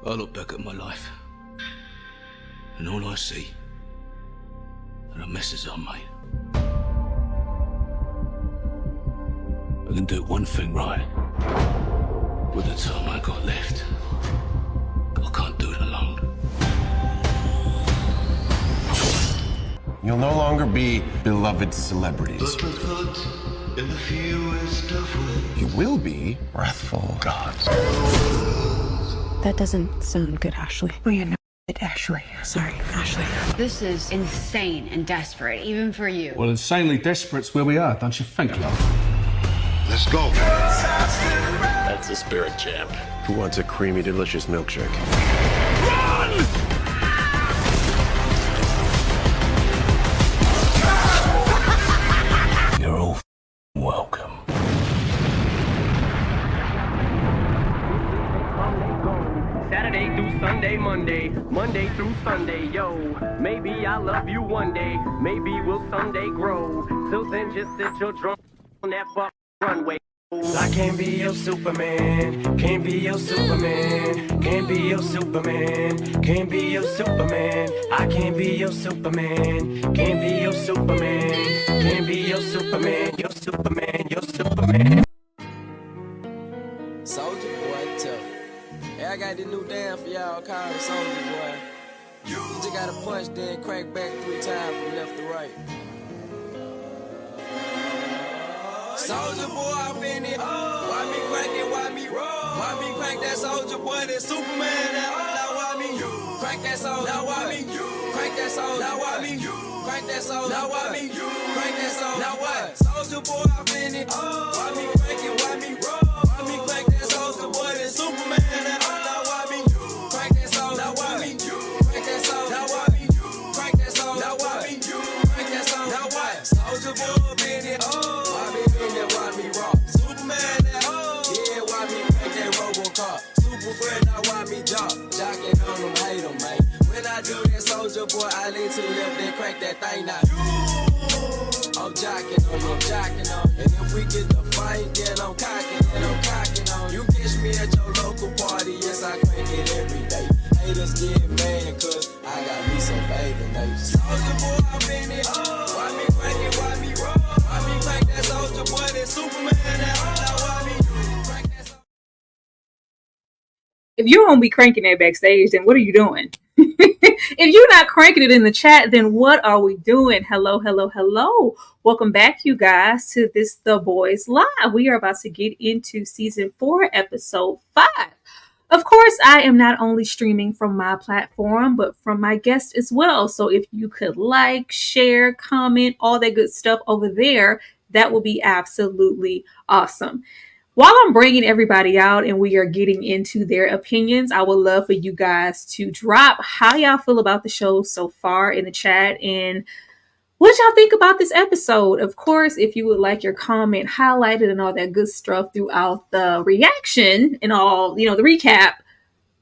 I look back at my life, and all I see are the messes I made. I can do one thing right with the time I got left. I can't do it alone. You'll no longer be beloved celebrities. In the fewest of ways. You will be wrathful gods. That doesn't sound good, Ashley. Well, you know it, Ashley. Sorry, Ashley. This is insane and desperate, even for you. Well, insanely desperate's where we are, don't you think, love? Let's go. That's the spirit, champ. Who wants a creamy, delicious milkshake? You're all welcome. Saturday through Sunday, Monday through Sunday, yo. Maybe I'll love you one day, maybe we'll someday grow. Till then, just sit your drum on that fuck runway. I can't be your Superman, can't be your Superman, can't be your Superman, can't be your Superman. I can't be your Superman, can't be your Superman, can't be your Superman, your Superman, your Superman. Soldier Boy, tough. Hey, I got this new dance for y'all called Soldier Boy. You just gotta punch, then crank back 3 times from left to right. Soldier Boy, I'm in it. Why me crank it? Why me roll? Why me crank that Soldier Boy? That Superman. Now why me crank that Soldier? Now why me crank that Soldier? Now why me crank that Soldier? Now why me crank that Soldier? Now what? Soldier Boy, I'm in it. Why me crank it? Why me roll? Why me crank that Soldier Boy? That Superman. Now why me crank that Soldier? Now why me crank that Soldier? Now why me crank that Soldier? Now why me crank that Soldier? Now what? Soldier Boy, I'm in it. Why me in it? Why me rock? Superman, yeah, why me crank that Robocop? Super friend, now why me jocking on them, hate them, man. When I do that Soldier Boy, I lean to the left and crank that thing now. I'm jocking on. And if we get the fight, then I'm cocking on. You catch me at your local party, yes, I crank it every day. Haters get mad, cause I got me some baby names. Soldier Boy, I'm in it. Why me crank it, why me roll? Why me crank that Soldier Boy, that Superman, now why me crank that Soldier? If you won't be cranking that backstage, then what are you doing? If you're not cranking it in the chat, then what are we doing? Hello. Welcome back, you guys, to this The Boys Live. We are about to get into season 4, episode 5. Of course, I am not only streaming from my platform, but from my guest as well. So if you could like, share, comment, all that good stuff over there, that would be absolutely awesome. While I'm bringing everybody out and we are getting into their opinions, I would love for you guys to drop how y'all feel about the show so far in the chat and what y'all think about this episode. Of course, if you would like your comment highlighted and all that good stuff throughout the reaction and all, the recap,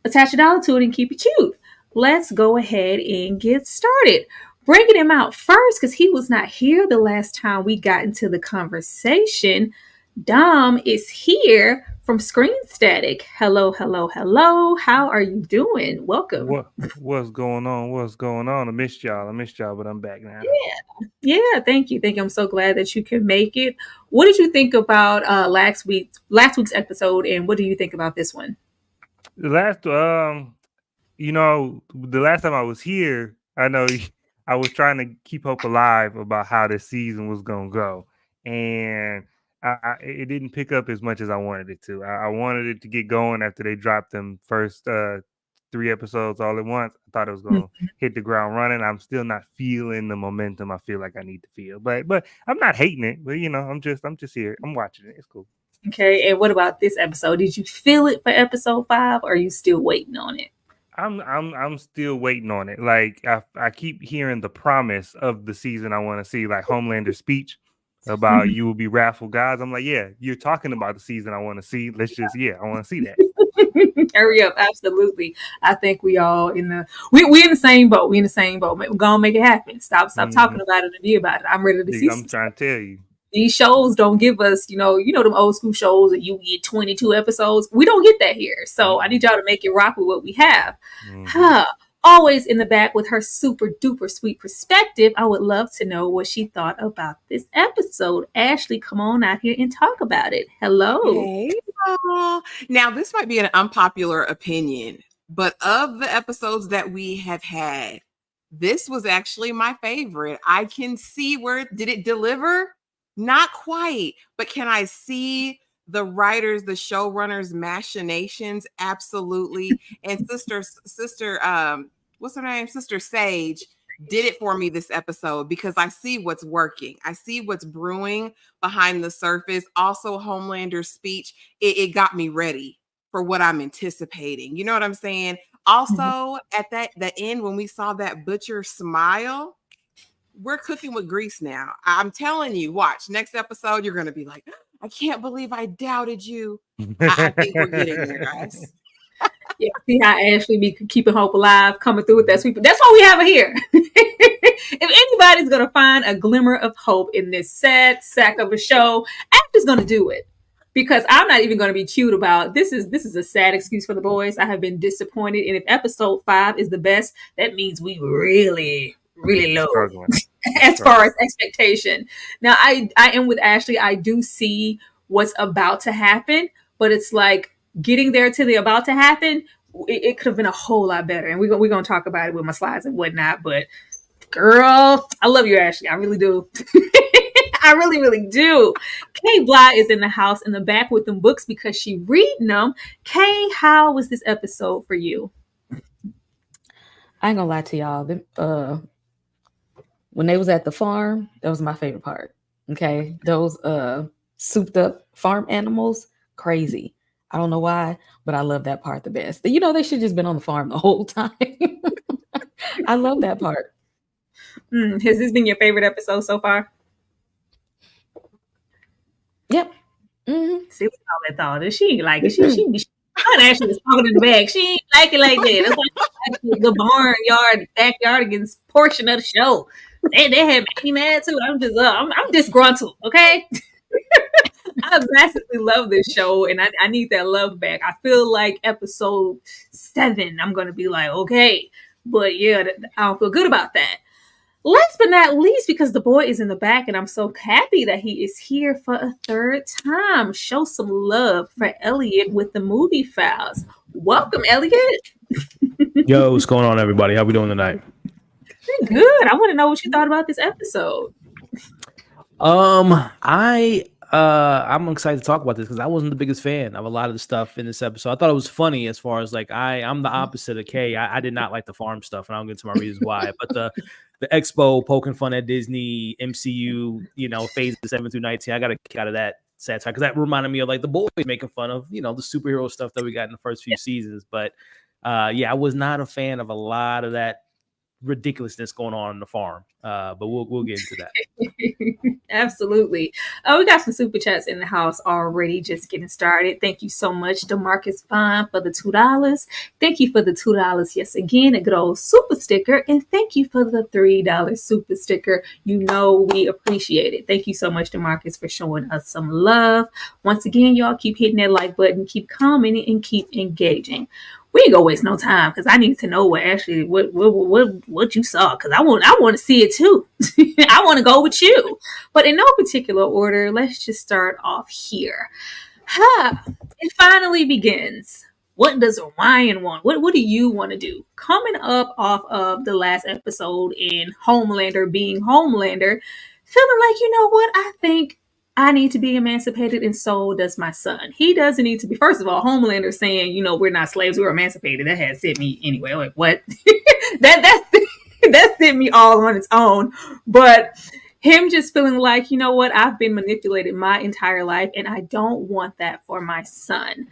attach $1 to it and keep it cute. Let's go ahead and get started. Bringing him out first because he was not here the last time we got into the conversation. Dom is here from Screen Static. Hello. How are you doing? Welcome. What's going on? I missed y'all, but I'm back now. Yeah. Thank you. I'm so glad that you can make it. What did you think about last week's episode, and what do you think about this one? The last time I was here, I know I was trying to keep hope alive about how this season was gonna go, and it didn't pick up as much as I wanted it to. I wanted it to get going after they dropped them first 3 episodes all at once. I thought it was going to hit the ground running. I'm still not feeling the momentum I feel like I need to feel. But I'm not hating it. But I'm just here. I'm watching it. It's cool. Okay. And what about this episode? Did you feel it for episode 5, or are you still waiting on it? I'm still waiting on it. Like I keep hearing the promise of the season I want to see, like Homelander's speech about you will be wrathful gods. I'm like, yeah, you're talking about the season I want to see. I want to see that. Hurry up. Absolutely. I think we all we in the same boat. We're going to make it happen. Stop talking about it and be about it. I'm ready to see. I'm trying to tell you. These shows don't give us, them old school shows that you get 22 episodes. We don't get that here. So I need y'all to make it rock with what we have. Always in the back with her super duper sweet perspective. I would love to know what she thought about this episode. Ashley, come on out here and talk about it. Hello. Hey, y'all. Now, this might be an unpopular opinion, but of the episodes that we have had, this was actually my favorite. I can see did it deliver? Not quite, but can I see the writers, the showrunners' machinations? Absolutely. And sister, what's her name? Sister Sage did it for me this episode because I see what's working. I see what's brewing behind the surface. Also, Homelander's speech, it got me ready for what I'm anticipating. You know what I'm saying? Also, at the end, when we saw that Butcher smile, we're cooking with grease now. I'm telling you, watch next episode. You're going to be like, I can't believe I doubted you. I think we're getting there, guys. Yeah, see how Ashley be keeping hope alive, coming through with that sweep. That's why we have her here. If anybody's going to find a glimmer of hope in this sad sack of a show, Ashley's going to do it. Because I'm not even going to be cute about this is a sad excuse for the boys. I have been disappointed. And if episode 5 is the best, that means we really low as far as expectation. Now, I am with Ashley. I do see what's about to happen, but it's like getting there to the about to happen, it could have been a whole lot better. And we're going to talk about it with my slides and whatnot. But girl, I love you, Ashley. I really do. I really, really do. Kay Bly is in the house in the back with them books because she reading them. Kay, how was this episode for you? I ain't gonna lie to y'all. When they was at the farm, that was my favorite part. Okay. Those souped up farm animals, crazy. I don't know why, but I love that part the best. You know, they should just been on the farm the whole time. I love that part. Has this been your favorite episode so far? Yep. See what all that thought. She ain't like it. She actually was talking in the back. She ain't like it like that. That's like the barnyard, backyard against portion of the show. They had me mad too. I'm disgruntled, okay? I massively love this show and I need that love back. I feel like episode 7, I'm gonna be like, okay. But yeah, I don't feel good about that. Last but not least, because the boy is in the back and I'm so happy that he is here for a 3rd time. Show some love for Elliot with the movie files. Welcome, Elliot. Yo, what's going on, everybody? How we doing tonight? Good. I want to know what you thought about this episode. I'm excited to talk about this because I wasn't the biggest fan of a lot of the stuff in this episode. I thought it was funny as far as like I'm the opposite of Kay. I did not like the farm stuff, and I'll get to my reasons why. But the expo poking fun at Disney, MCU, phases 7 through 19, I got a kick out of that satire because that reminded me of like the boys making fun of the superhero stuff that we got in the first few seasons. But I was not a fan of a lot of that ridiculousness going on the farm, but we'll get into that. Absolutely. We got some super chats in the house already, just getting started. Thank you so much, DeMarcus Fine, for the $2. Thank you for the $2 yes again, a good old super sticker, and thank you for the $3 super sticker. We appreciate it. Thank you so much, DeMarcus, for showing us some love. Once again, y'all keep hitting that like button, keep commenting, and keep engaging. We ain't gonna waste no time because I need to know what you saw because I want to see it too. I want to go with you, but in no particular order. Let's just start off here. It finally begins. What does Ryan want? What do you want to do? Coming up off of the last episode in Homelander being Homelander, feeling like, you know what? I think I need to be emancipated, and so does my son. He doesn't need to be. First of all, Homelander saying, we're not slaves, we're emancipated. That has sent me anyway. Like, what? that sent me all on its own. But him just feeling like, you know what? I've been manipulated my entire life, and I don't want that for my son.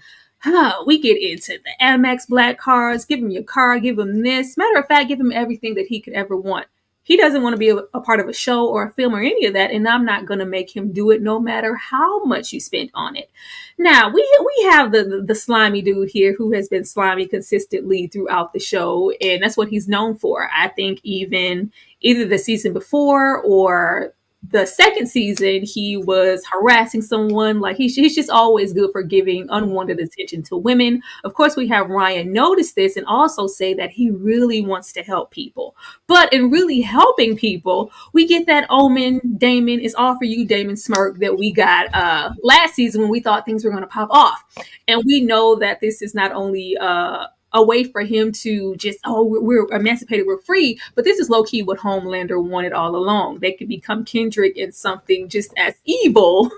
We get into the Amex Black cards. Give him your car. Give him this. Matter of fact, give him everything that he could ever want. He doesn't want to be a part of a show or a film or any of that, and I'm not going to make him do it no matter how much you spend on it. Now, we have the slimy dude here who has been slimy consistently throughout the show, and that's what he's known for. I think even either the season before or the second season, he was harassing someone. Like he's just always good for giving unwanted attention to women. Of course, we have Ryan notice this and also say that he really wants to help people. But in really helping people, we get that Omen, Damon, is all for you, Damon smirk that we got last season when we thought things were going to pop off. And we know that this is not only a way for him to just, we're emancipated, we're free. But this is low-key what Homelander wanted all along. They could become Kendrick in something just as evil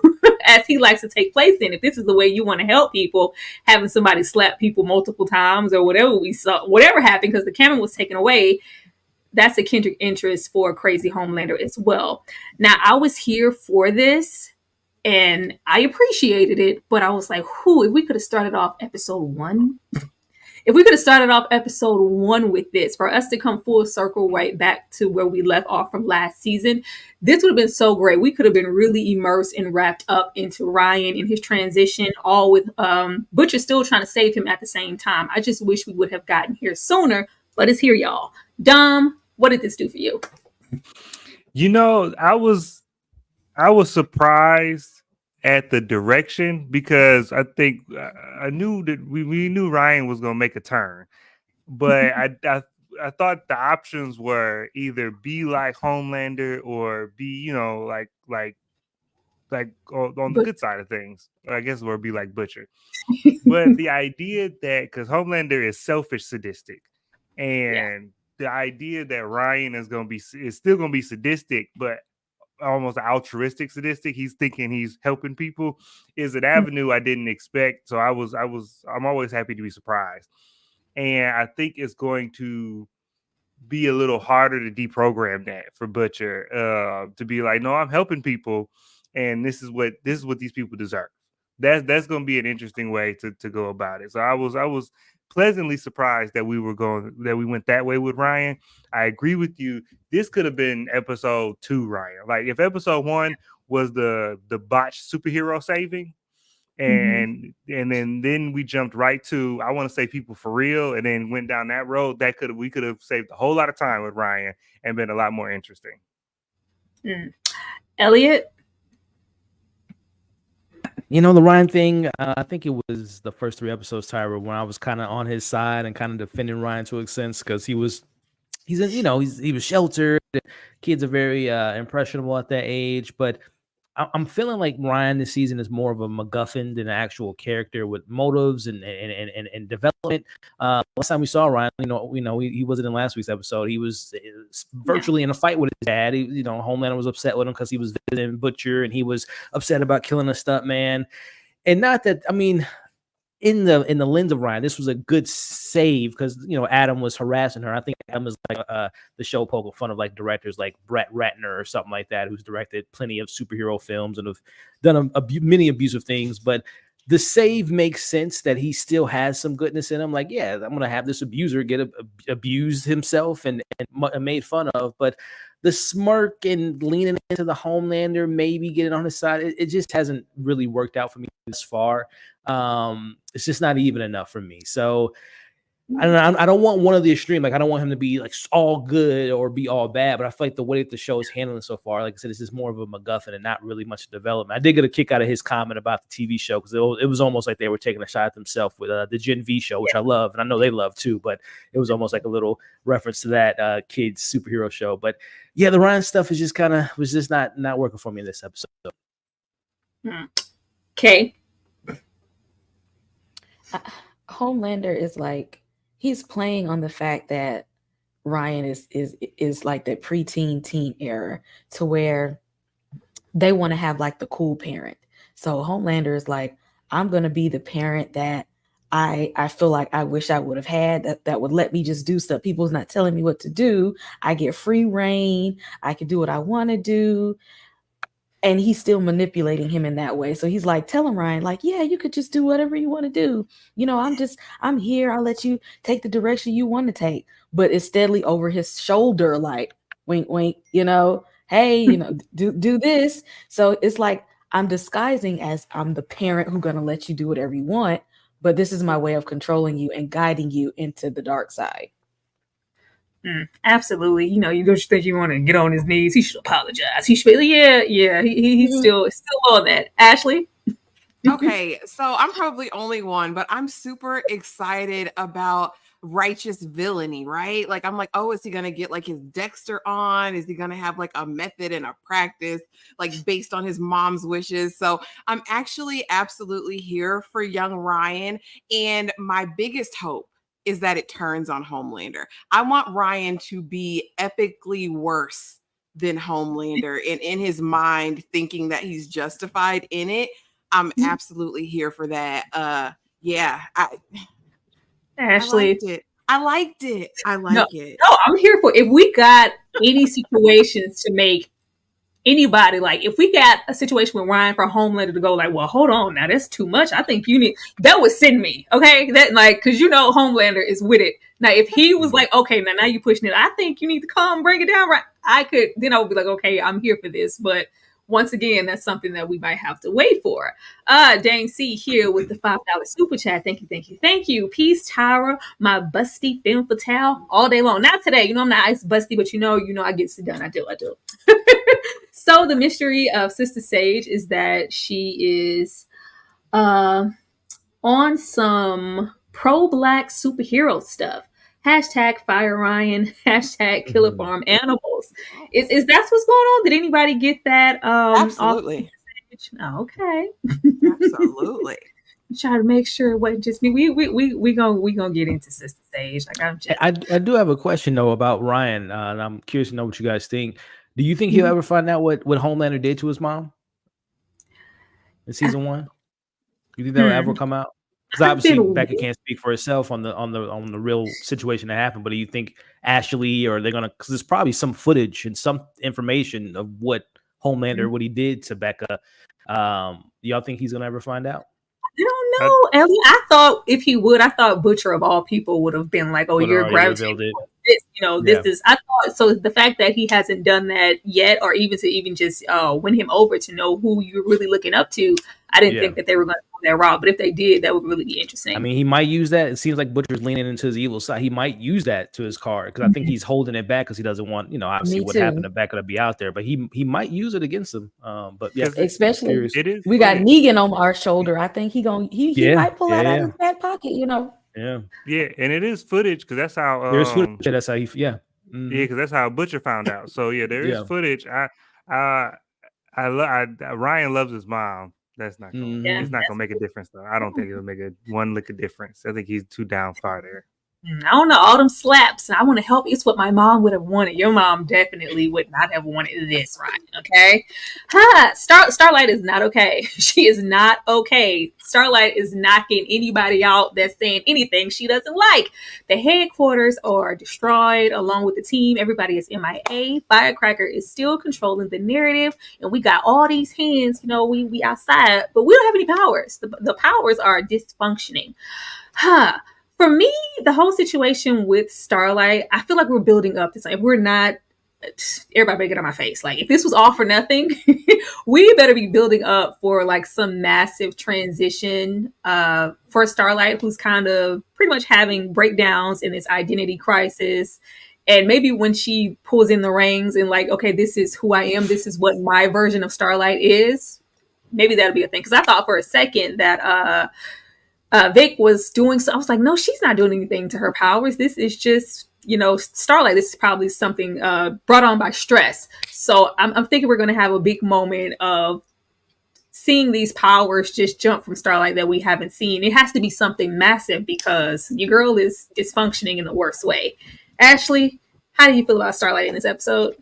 as he likes to take place in. If this is the way you want to help people, having somebody slap people multiple times or whatever we saw, whatever happened, because the camera was taken away, that's a Kendrick interest for Crazy Homelander as well. Now, I was here for this, and I appreciated it, but I was like, if we could have started off episode 1... If we could have started off episode 1 with this, for us to come full circle right back to where we left off from last season, this would have been so great. We could have been really immersed and wrapped up into Ryan and his transition, all with Butcher still trying to save him at the same time. I just wish we would have gotten here sooner, but it's here, y'all. Dom, what did this do for you? You know, I was surprised at the direction, because I think I knew that we knew Ryan was going to make a turn, but I thought the options were either be like Homelander or be, you know, like on the good side of things, I guess, or be like Butcher. But the idea that, because Homelander is selfish, sadistic, and the idea that Ryan is still going to be sadistic, but almost altruistic sadistic, he's thinking he's helping people, is an avenue I didn't expect. So I'm always happy to be surprised. And I think it's going to be a little harder to deprogram that for Butcher, to be like, no, I'm helping people, and this is what these people deserve. That's going to be an interesting way to go about it. So I was pleasantly surprised that we went that way with Ryan. I agree with you. This could have been episode 2 Ryan. Like if episode 1 was the botched superhero saving, and then we jumped right to, I want to say people for real, and then went down that road, we could have saved a whole lot of time with Ryan and been a lot more interesting. Elliot? You know, the Ryan thing, I think it was the first 3 episodes, Tyra, when I was kind of on his side and kind of defending Ryan to a sense, because he was sheltered. Kids are very impressionable at that age, but I'm feeling like Ryan this season is more of a MacGuffin than an actual character with motives and development. Last time we saw Ryan, he wasn't in last week's episode. He was virtually in a fight with his dad. Homelander was upset with him because he was visiting Butcher, and he was upset about killing a stuntman. And not that, I mean, in the lens of Ryan, this was a good save because Adam was harassing her. I think Adam is like the show poking fun of like directors like Brett Ratner or something like that, who's directed plenty of superhero films and have done many abusive things. But the save makes sense that he still has some goodness in him. Like, yeah, I'm gonna have this abuser get abused himself and made fun of, but the smirk and leaning into the Homelander, maybe getting on his side, it just hasn't really worked out for me this far. It's just not even enough for me. So I don't want one of the extreme. Like, I don't want him to be like all good or be all bad, but I feel like the way that the show is handling so far, like I said, this is more of a MacGuffin and not really much development. I did get a kick out of his comment about the TV show because it was almost like they were taking a shot at themselves with the Gen V show, which I love, and I know they love too, but it was almost like a little reference to that kids superhero show. But yeah, the Ryan stuff is just was just not working for me in this episode. Okay. Homelander is like, he's playing on the fact that Ryan is like that preteen teen era, to where they want to have like the cool parent. So Homelander is like, I'm going to be the parent that I feel like I wish I would have had, that would let me just do stuff. People's not telling me what to do. I get free reign. I can do what I want to do. And he's still manipulating him in that way. So he's like telling Ryan, like, yeah, you could just do whatever you want to do. I'm here. I'll let you take the direction you want to take. But it's steadily over his shoulder, like, wink, wink, hey, do this. So it's like, I'm disguising as I'm the parent who's going to let you do whatever you want. But this is my way of controlling you and guiding you into the dark side. Absolutely. You know, you don't think you want to get on his knees. He should apologize. He should be, yeah. He's still on that. Ashley? Okay, so I'm probably only one, but I'm super excited about righteous villainy, right? Like, I'm like, oh, is he gonna get like his Dexter on? Is he gonna have like a method and a practice, like based on his mom's wishes? So I'm actually absolutely here for young Ryan. And my biggest hope is that it turns on Homelander. I want Ryan to be epically worse than Homelander, and in his mind, thinking that he's justified in it. I'm absolutely here for that. Yeah, Ashley. I liked it. No, I'm here for if we got any situations to make anybody, like if we got a situation with Ryan for Homelander to go like, well, hold on, now that's too much. I think you need that would send me, okay? That like, because you know Homelander is with it. Now, if he was like, okay, now you pushing it, I think you need to come bring it down, right? I would be like, okay, I'm here for this, but. Once again, that's something that we might have to wait for. Dane C here with the $5 super chat. Thank you. Peace, Tyra, my busty femme fatale all day long. Not today, you know I'm not ice busty, but you know I get it done. I do. So the mystery of Sister Sage is that she is on some pro-black superhero stuff. Hashtag Fire Ryan, hashtag Killer Farm Animals. Is that what's going on? Did anybody get that? Absolutely. Oh, okay. Absolutely. Try to make sure it wasn't just me. We gonna get into Sister Sage. Like I do have a question though about Ryan, and I'm curious to know what you guys think. Do you think he'll ever find out what Homelander did to his mom in season 1? You think that'll ever come out? Because obviously Becca can't speak for herself on the real situation that happened. But do you think Ashley or they're gonna? Because there's probably some footage and some information of what Homelander, what he did to Becca. Y'all think he's gonna ever find out? I don't know, Ellie. I thought Butcher of all people would have been like, "Oh, you're gravitating towards this." You know, this is. I thought so. The fact that he hasn't done that yet, or even just win him over to know who you're really looking up to, I didn't think that they were going to go that route. But if they did, that would really be interesting. I mean, he might use that. It seems like Butcher's leaning into his evil side. He might use that to his card because I think he's holding it back because he doesn't want, obviously what happened to Becca to be out there. But he might use it against him. But yeah, especially we got Negan on our shoulder. I think he might pull out of his back pocket. Yeah, and it is footage because that's how there's footage. That's how because that's how Butcher found out. So yeah, there is footage. Ryan loves his mom. That's not gonna, it's not gonna make a difference though. I don't think it'll make one lick of difference. I think he's too down far there. I don't know, all them slaps. I want to help. It's what my mom would have wanted. Your mom definitely would not have wanted this, right? Okay. Starlight is not okay. She is not okay. Starlight is knocking anybody out that's saying anything she doesn't like. The headquarters are destroyed along with the team. Everybody is MIA. Firecracker is still controlling the narrative, and we got all these hands. We outside, but we don't have any powers. The powers are dysfunctioning. For me, the whole situation with Starlight, I feel like we're building up this. If we're not, everybody better get on my face. Like, if this was all for nothing, we better be building up for like some massive transition for Starlight, who's kind of pretty much having breakdowns in this identity crisis. And maybe when she pulls in the reins and like, okay, this is who I am. This is what my version of Starlight is. Maybe that'll be a thing. Because I thought for a second that Vic was doing so. I was like, no, she's not doing anything to her powers. This is just, Starlight. This is probably something brought on by stress. So I'm thinking we're going to have a big moment of seeing these powers just jump from Starlight that we haven't seen. It has to be something massive because your girl is functioning in the worst way. Ashley, how do you feel about Starlight in this episode?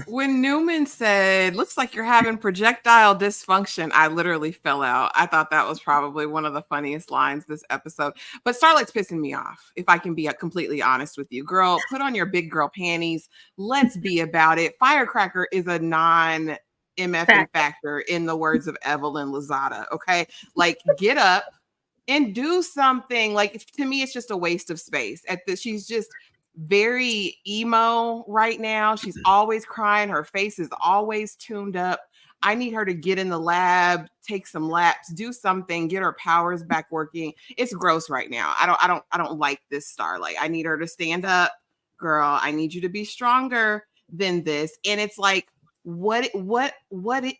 When Newman said, looks like you're having projectile dysfunction, I literally fell out. I thought that was probably one of the funniest lines this episode. But Starlight's pissing me off, if I can be completely honest with you. Girl, put on your big girl panties. Let's be about it. Firecracker is a non-MF factor, in the words of Evelyn Lozada, okay? Like, get up and do something. Like, to me, it's just a waste of space. She's just very emo right now. She's always crying. Her face is always tuned up. I need her to get in the lab, take some laps, do something, get her powers back working. It's gross right now. I don't like this Starlight. I need her to stand up, girl, I need you to be stronger than this. And it's like, what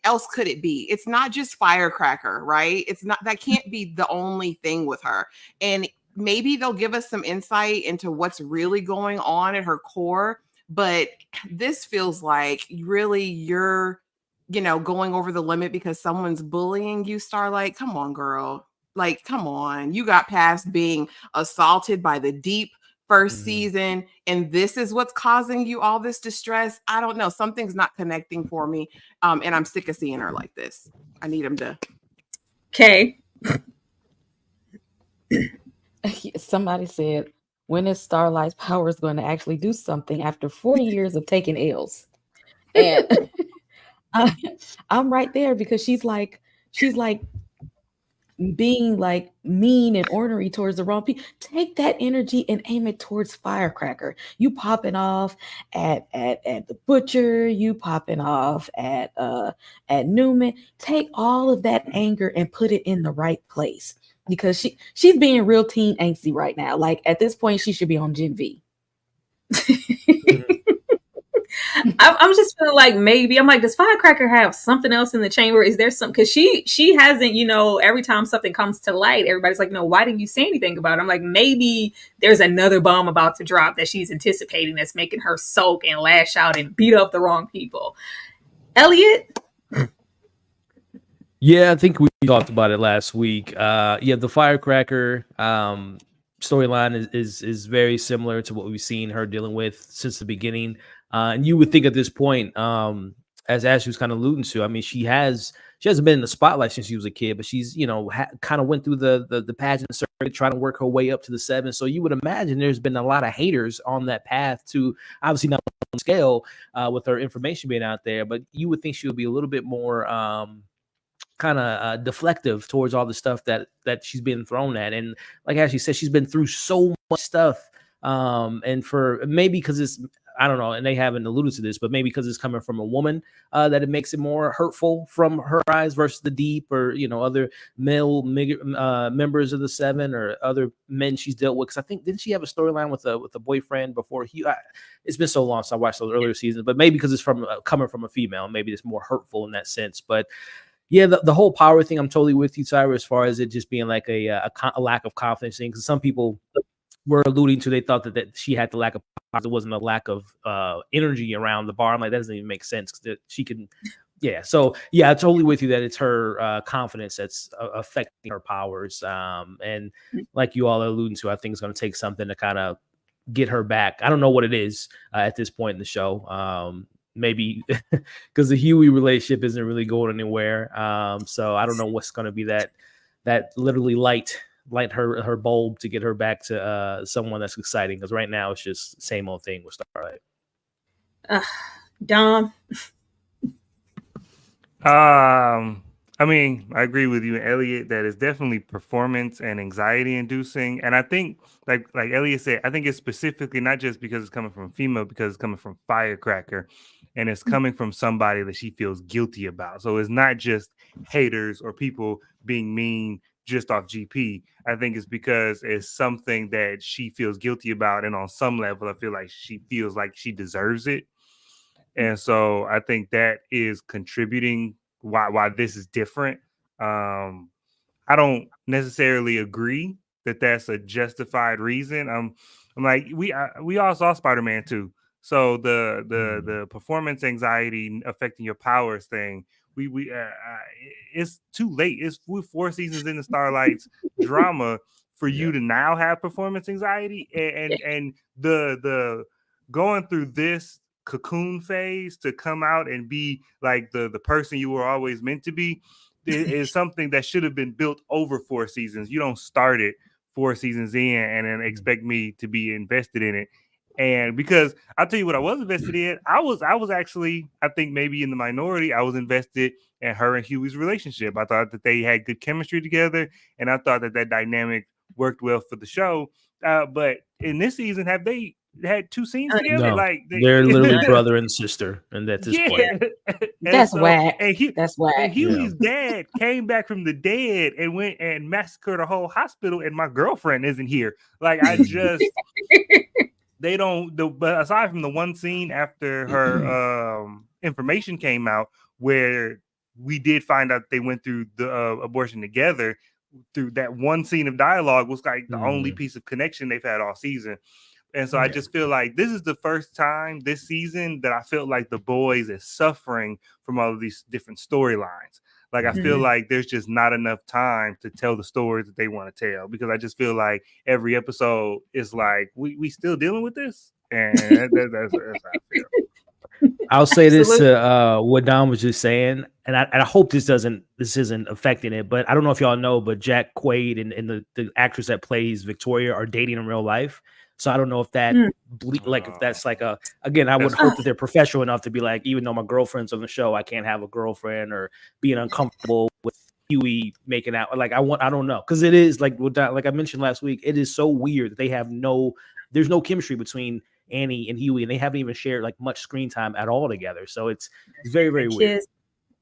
else could it be? It's not just firecracker, right? It's not, that can't be the only thing with her. And maybe they'll give us some insight into what's really going on at her core. But this feels like really you're, going over the limit because someone's bullying you, Starlight. Come on, girl. Like, come on. You got past being assaulted by the Deep first season, and this is what's causing you all this distress. I don't know. Something's not connecting for me. And I'm sick of seeing her like this. I need him to. Okay. Somebody said, when is Starlight's powers going to actually do something after 40 years of taking L's? And I'm right there because she's like being like mean and ornery towards the wrong people. Take that energy and aim it towards Firecracker. You popping off at the Butcher, you popping off at Newman. Take all of that anger and put it in the right place. Because she's being real teen angsty right now. Like at this point, she should be on Gen V. I'm just feeling like maybe I'm like, does Firecracker have something else in the chamber? Is there some? Because she hasn't, every time something comes to light, everybody's like, no, why didn't you say anything about it? I'm like, maybe there's another bomb about to drop that she's anticipating that's making her sulk and lash out and beat up the wrong people. Elliot. Yeah, I think we talked about it last week. The Firecracker storyline is very similar to what we've seen her dealing with since the beginning. And you would think at this point, as Ashley was kind of alluding to, I mean, she hasn't been in the spotlight since she was a kid, but she's kind of went through the pageant circuit, trying to work her way up to the 7. So you would imagine there's been a lot of haters on that path to obviously not on scale with her information being out there, but you would think she would be a little bit more kind of deflective towards all the stuff that she's been thrown at. And like Ashley said, she's been through so much stuff. And for maybe because it's, I don't know, and they haven't alluded to this, but maybe because it's coming from a woman, that it makes it more hurtful from her eyes versus the Deep or, other male members of the 7 or other men she's dealt with. Because I think, didn't she have a storyline with a boyfriend before it's been so long since I watched those earlier seasons, but maybe because it's coming from a female, maybe it's more hurtful in that sense. But yeah, the whole power thing, I'm totally with you, Tyra, as far as it just being like a lack of confidence thing. Because some people were alluding to, they thought that she had the lack of power. There wasn't a lack of energy around the bar. I'm like, that doesn't even make sense because she can. Yeah. So yeah, I'm totally with you that it's her confidence that's affecting her powers. And like you all are alluding to, I think it's going to take something to kind of get her back. I don't know what it is at this point in the show. Maybe because the Huey relationship isn't really going anywhere. So I don't know what's going to be that literally light her bulb to get her back to someone that's exciting. Because right now it's just same old thing with Starlight. Dom. I mean, I agree with you, Elliot, that it's definitely performance and anxiety inducing. And I think, like Elliot said, I think it's specifically not just because it's coming from a female, because it's coming from Firecracker and it's coming from somebody that she feels guilty about. So it's not just haters or people being mean just off GP. I think it's because it's something that she feels guilty about. And on some level, I feel like she feels like she deserves it. And so I think that is contributing why this is different. I don't necessarily agree that that's a justified reason. I'm like, we all saw Spider-Man 2. So the performance anxiety affecting your powers thing, it's too late. It's 4 seasons in the Starlight's drama for you to now have performance anxiety and the going through this cocoon phase to come out and be like the person you were always meant to be is something that should have been built over 4 seasons. You don't start it 4 seasons in and then expect me to be invested in it. And because I'll tell you what I was invested in, I was actually, I think maybe in the minority, I was invested in her and Huey's relationship. I thought that they had good chemistry together, and I thought that dynamic worked well for the show. But in this season, have they had 2 scenes together? No, like they're literally brother and sister, and at this point, that's whack. That's whack. And Huey's dad came back from the dead and went and massacred a whole hospital, and my girlfriend isn't here. Like I just. they don't. But aside from the one scene after her information came out, where we did find out they went through the abortion together, through that one scene of dialogue was like the only piece of connection they've had all season. And so I just feel like this is the first time this season that I felt like The Boys is suffering from all of these different storylines. Like, I feel like there's just not enough time to tell the stories that they want to tell, because I just feel like every episode is like, we still dealing with this? And that's how I feel. I'll say this to what Don was just saying, and I hope this isn't affecting it, but I don't know if y'all know, but Jack Quaid and the actress that plays Victoria are dating in real life. So I don't know if that if that's like again, I would hope that they're professional enough to be like, even though my girlfriend's on the show, I can't have a girlfriend, or being uncomfortable with Huey making out. Like I don't know, because it is like I mentioned last week, it is so weird that they have there's no chemistry between Annie and Huey, and they haven't even shared like much screen time at all together. So it's very, very weird.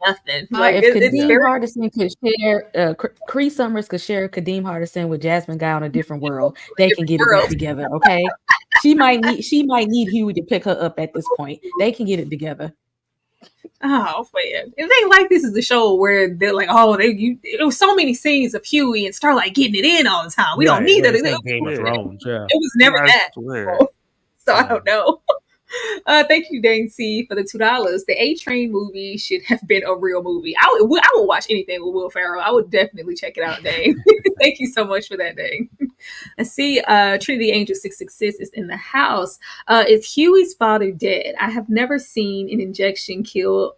Nothing. Like if Kadeem Hardison could share, Cree Summers could share Kadeem Hardison with Jasmine Guy on A Different World, they can get it back together. Okay, she might need Huey to pick her up at this point. They can get it together. Oh man, if they like, this is the show where they're like, it was so many scenes of Huey and Starlight getting it in all the time. We don't need that. Game of Thrones. Yeah. It was never that. So I don't know. Thank you, Dane C, for the $2. The A-Train movie should have been a real movie. I would watch anything with Will Ferrell. I would definitely check it out, Dane. Thank you so much for that, Dane. Let's see. Trinity Angel 666 is in the house. Is Huey's father dead? I have never seen an injection kill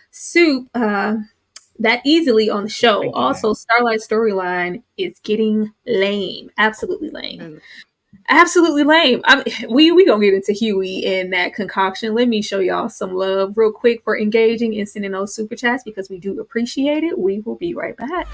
Soup that easily on the show. Also, Starlight's storyline is getting lame. Absolutely lame. Absolutely lame. We gonna get into Huey and that concoction. Let me show y'all some love real quick for engaging and sending those super chats, because we do appreciate it. We will be right back.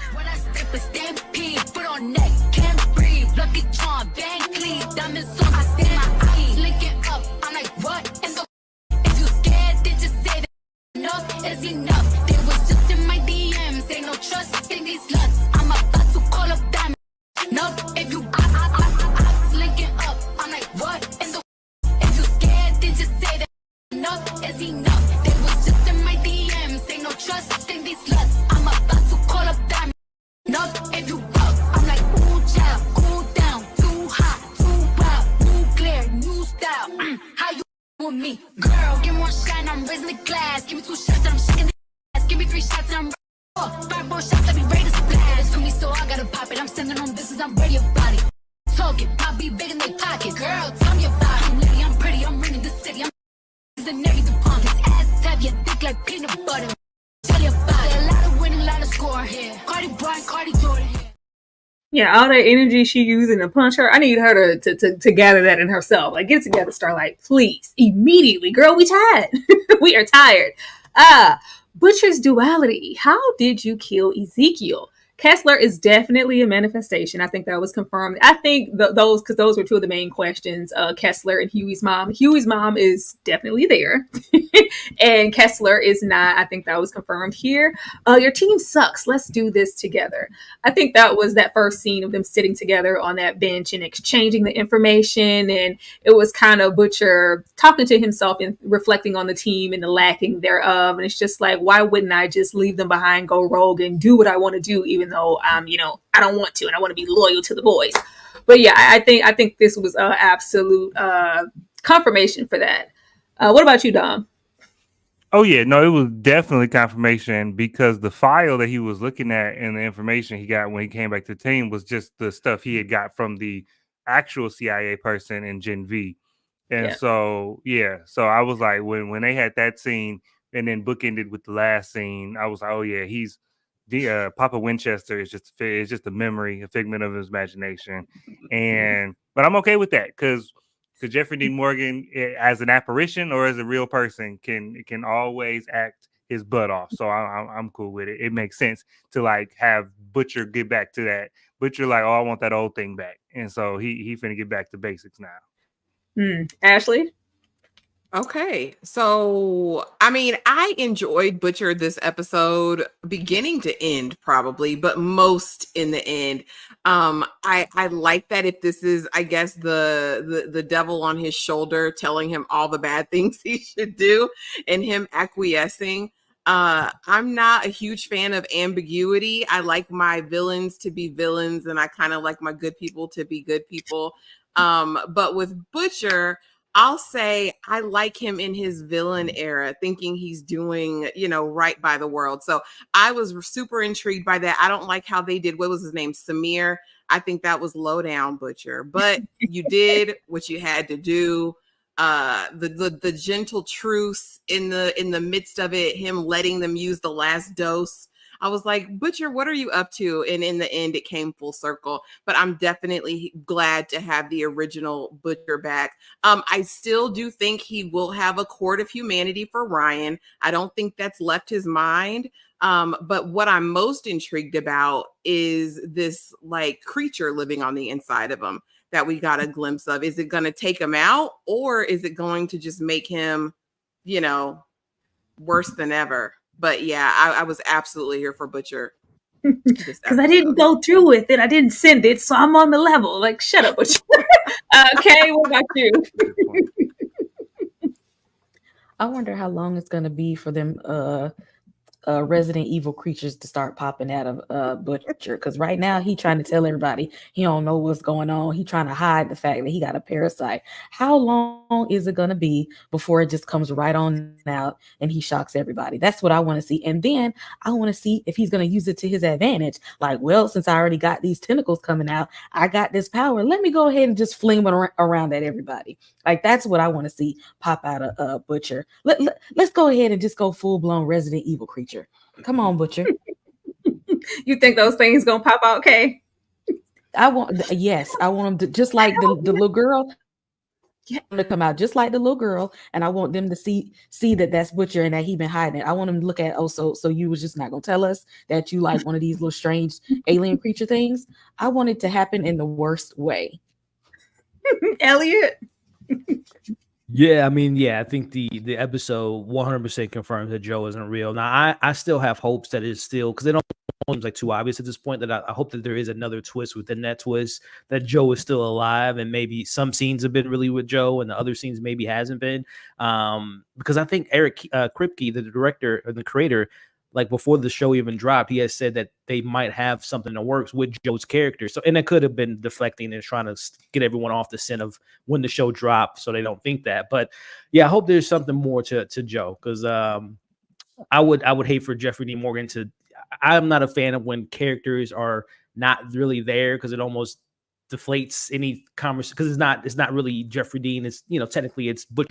Me. Girl, give me one shot and I'm raising the glass. Give me 2 shots and I'm shaking the ass. Give me 3 shots and I'm 5 more shots, I be ready to splash. To me, so I gotta pop it. I'm sending on business, I'm ready about it. Talking, I be big in their pockets. Girl, tell me about it. I'm litty, I'm pretty, I'm running the city. I'm in every department. This ass heavy, I thick like peanut butter. Tell you about it. A lot of winning, a lot of scoring here. Cardi Bryant, Cardi Jordan here. Yeah, all that energy she using to punch her, I need her to gather that in herself. Like, get it together, Starlight, please, immediately, girl. We tired. We are tired. Butcher's duality. How did you kill Ezekiel? Kessler is definitely a manifestation. I think that was confirmed. I think those were two of the main questions. Kessler and Huey's mom. Huey's mom is definitely there, and Kessler is not. I think that was confirmed here. Your team sucks. Let's do this together. I think that was that first scene of them sitting together on that bench and exchanging the information, and it was kind of Butcher talking to himself and reflecting on the team and the lacking thereof. And it's just like, why wouldn't I just leave them behind, go rogue, and do what I want to do, even though I don't want to, and I want to be loyal to the boys. But yeah, I think this was absolute confirmation for that. What about you, Dom? Oh yeah, no, it was definitely confirmation, because the file that he was looking at and the information he got when he came back to the team was just the stuff he had got from the actual CIA person in Gen V. And so I was like, when they had that scene and then bookended with the last scene, I was like, oh yeah, he's the Papa Winchester is just a memory, a figment of his imagination. But I'm okay with that, because Jeffrey Dean Morgan, as an apparition or as a real person, can always act his butt off. So I'm cool with it. It makes sense to like have Butcher get back to that. Butcher like, oh, I want that old thing back, and so he finna get back to basics now. Ashley? Okay. So, I mean, I enjoyed Butcher this episode beginning to end probably, but most in the end. I like that if this is, I guess, the devil on his shoulder telling him all the bad things he should do and him acquiescing. I'm not a huge fan of ambiguity. I like my villains to be villains and I kind of like my good people to be good people. But with Butcher, I'll say I like him in his villain era, thinking he's doing, right by the world. So I was super intrigued by that. I don't like how they did, what was his name? Samir. I think that was low down, Butcher, but you did what you had to do. The gentle truce in the midst of it, him letting them use the last dose. I was like, Butcher, what are you up to? And in the end, it came full circle. But I'm definitely glad to have the original Butcher back. I still do think he will have a court of humanity for Ryan. I don't think that's left his mind. But what I'm most intrigued about is this like creature living on the inside of him that we got a glimpse of. Is it going to take him out, or is it going to just make him, worse than ever? But yeah, I was absolutely here for Butcher. Because I didn't go through with it. I didn't send it, so I'm on the level. Like, shut up, Butcher. Okay, what about you? I wonder how long it's going to be for them Resident Evil creatures to start popping out of Butcher, because right now he trying to tell everybody he don't know what's going on. He trying to hide the fact that he got a parasite. How long is it going to be before it just comes right on out and he shocks everybody? That's what I want to see. And then I want to see if he's going to use it to his advantage. Like, well, since I already got these tentacles coming out, I got this power. Let me go ahead and just fling them around at everybody. Like, that's what I want to see pop out of Butcher. Let's go ahead and just go full-blown Resident Evil creature. Come on, Butcher. You think those things gonna pop out, Kay? I want them to, just like the little girl. Yeah, to come out just like the little girl, and I want them to see that that's Butcher and that he been hiding it. I want them to look at, so you was just not gonna tell us that you like one of these little strange alien creature things. I want it to happen in the worst way. Elliot. Yeah, I think the episode 100% confirms that Joe isn't real. Now, I still have hopes that it's still, because it don't seems like too obvious at this point, that I hope that there is another twist within that twist, that Joe is still alive, and maybe some scenes have been really with Joe and the other scenes maybe hasn't been. Because I think Eric Kripke, the director or the creator, like before the show even dropped, he has said that they might have something that works with Joe's character. So, and it could have been deflecting and trying to get everyone off the scent of when the show dropped, so they don't think that. But yeah, I hope there's something more to Joe, because I would hate for Jeffrey Dean Morgan to. I'm not a fan of when characters are not really there, because it almost deflates any conversation, because it's not really Jeffrey Dean. It's, technically it's Butcher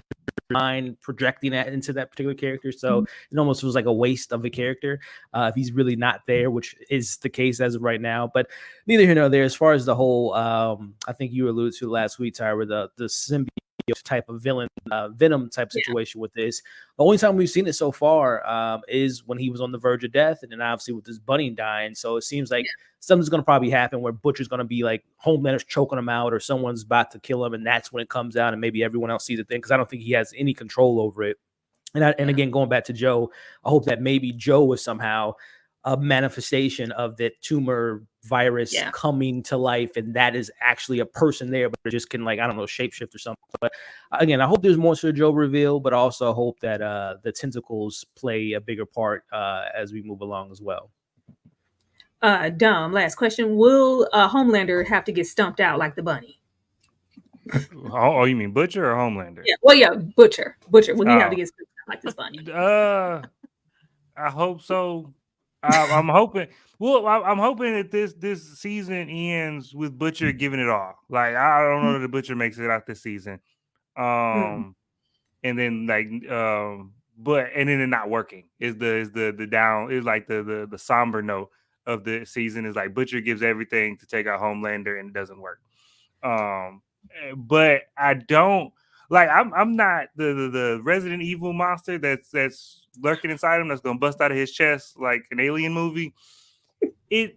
mind projecting that into that particular character, so it almost feels like a waste of a character if he's really not there, which is the case as of right now. But neither here nor there. As far as the whole I think you alluded to last week, Tyra, the symbiote type of venom type situation with this. The only time we've seen it so far is when he was on the verge of death, and then obviously with this bunny dying. So it seems like something's going to probably happen where Butcher's going to be like Homelander's choking him out, or someone's about to kill him, and that's when it comes out, and maybe everyone else sees it then, because I don't think he has any control over it. And again, going back to Joe, I hope that maybe Joe is somehow a manifestation of that tumor virus coming to life, and that is actually a person there, but it just can, like, I don't know, shapeshift or something. But again, I hope there's more to the Joe reveal, but also hope that the tentacles play a bigger part as we move along as well. Dumb, last question. Will Homelander have to get stumped out like the bunny? Oh, you mean Butcher or Homelander? Yeah, well, yeah, Butcher. Will he have to get stumped out like this bunny? I hope so. I'm hoping. Well, I'm hoping that this season ends with Butcher giving it all. Like, I don't know that the Butcher makes it out this season, and then but then it not working is the down is like the somber note of the season is like Butcher gives everything to take out Homelander and it doesn't work. But I don't like. I'm not the Resident Evil monster that's lurking inside him that's gonna bust out of his chest like an alien movie. I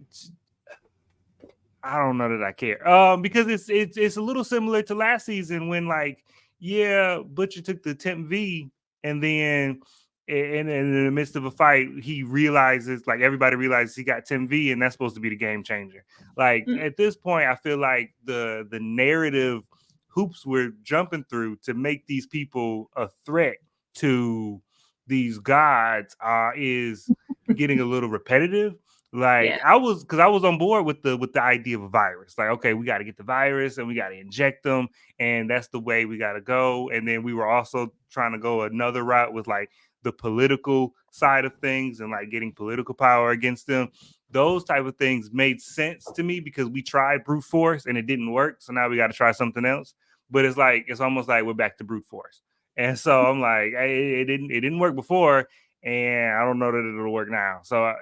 don't know that I care. Because it's a little similar to last season when, like, yeah, Butcher took the Temp V, and then in the midst of a fight, he realizes, like everybody realizes he got Temp V, and that's supposed to be the game changer. Like at this point, I feel like the narrative hoops we're jumping through to make these people a threat to these gods is getting a little repetitive. Like I was on board with the idea of a virus. Like, okay, we got to get the virus and we got to inject them, and that's the way we got to go. And then we were also trying to go another route with like the political side of things and like getting political power against them. Those type of things made sense to me because we tried brute force and it didn't work. So now we got to try something else. But it's almost like we're back to brute force. And so I'm like, hey, it didn't work before, and I don't know that it'll work now. So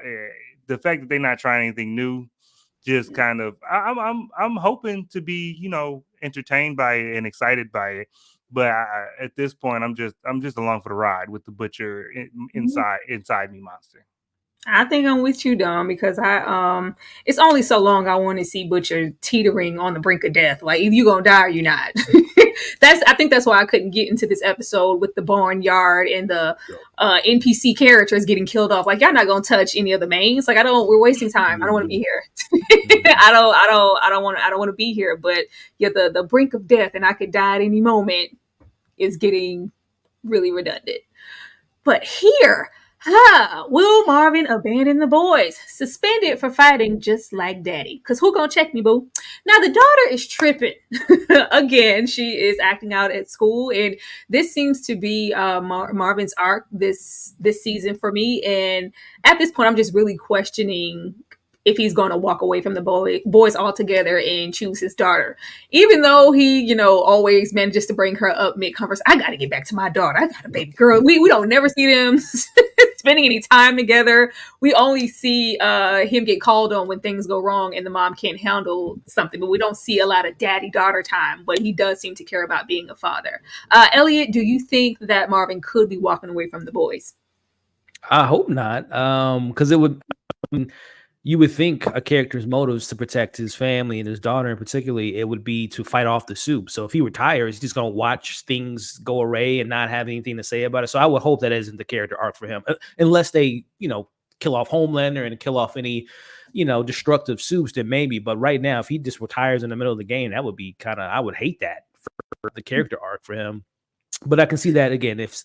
the fact that they're not trying anything new, just kind of, I'm hoping to be, entertained by it and excited by it. But at this point, I'm just along for the ride with the Butcher inside me monster. I think I'm with you, Dom, because it's only so long I want to see Butcher teetering on the brink of death. Like, either you're gonna die or you're not. I think that's why I couldn't get into this episode with the barnyard and the NPC characters getting killed off. Like, y'all not gonna touch any of the mains. Like, we're wasting time. I don't want to be here. I don't want to be here. But yeah, the brink of death and I could die at any moment is getting really redundant. But here, will Marvin abandon the boys? Suspended for fighting just like daddy. Because who gonna check me, boo? Now, the daughter is tripping. Again, she is acting out at school. And this seems to be Marvin's arc this season for me. And at this point, I'm just really questioning if he's going to walk away from the boys altogether and choose his daughter. Even though he, always manages to bring her up mid-conversation. I got to get back to my daughter. I got a baby girl. We don't never see them spending any time together. We only see him get called on when things go wrong and the mom can't handle something. But we don't see a lot of daddy-daughter time. But he does seem to care about being a father. Elliot, do you think that Marvin could be walking away from the boys? I hope not. Because it would... you would think a character's motives to protect his family and his daughter in particularly, it would be to fight off the soup. So if he retires, he's just going to watch things go away and not have anything to say about it. So I would hope that isn't the character arc for him, unless they, kill off Homelander and kill off any, destructive soups, then maybe. But right now, if he just retires in the middle of the game, that would be I would hate that for the character arc for him. But I can see that again, if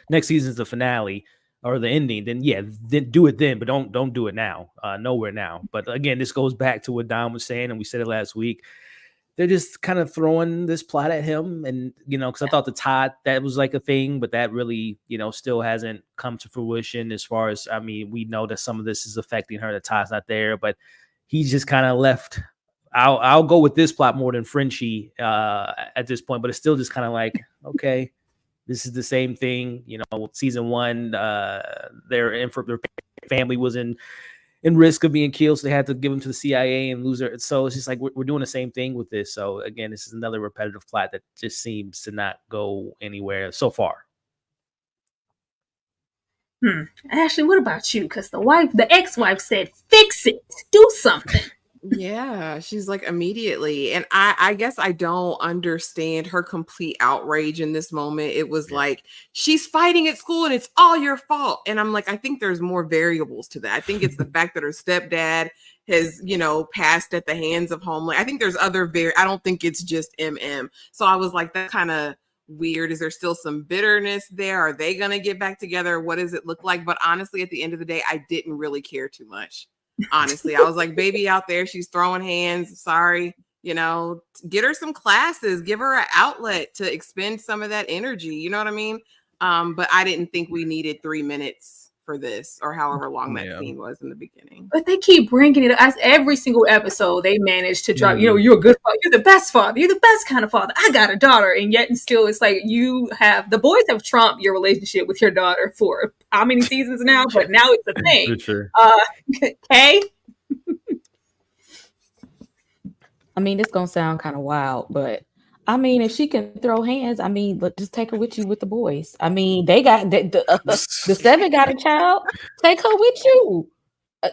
next season's the finale, or the ending, then do it then, but don't do it now. Nowhere now. But again, this goes back to what Don was saying, and we said it last week. They're just kind of throwing this plot at him, and because I thought the Todd, that was like a thing, but that really still hasn't come to fruition. As far as we know that some of this is affecting her. That Todd's not there, but he's just kind of left. I'll go with this plot more than Frenchie at this point, but it's still just kind of like, okay. This is the same thing, season 1, their family was in risk of being killed, so they had to give them to the CIA and lose her. So it's just like we're doing the same thing with this. So again, this is another repetitive plot that just seems to not go anywhere so far. Ashley, what about you? Because the ex-wife said, fix it, do something. Yeah, she's like immediately. And I guess I don't understand her complete outrage in this moment. It was like, she's fighting at school and it's all your fault. And I'm like, I think there's more variables to that. I think it's the fact that her stepdad has, passed at the hands of Homeland. I think there's other I don't think it's just MM. So I was like, that's kind of weird. Is there still some bitterness there? Are they going to get back together? What does it look like? But honestly, at the end of the day, I didn't really care too much. Honestly, I was like, baby out there, she's throwing hands. Sorry, get her some classes, give her an outlet to expend some of that energy. You know what I mean? But I didn't think we needed 3 minutes for this or however long that scene was in the beginning. But they keep bringing it as every single episode. They manage to drop, you're a good father, you're the best father, you're the best kind of father. I got a daughter, and yet and still, it's like the boys have trumped your relationship with your daughter for how many seasons now? But now it's a thing. Sure. Okay. It's gonna sound kind of wild, but if she can throw hands, but just take her with you with the boys. They got the 7 got a child. Take her with you.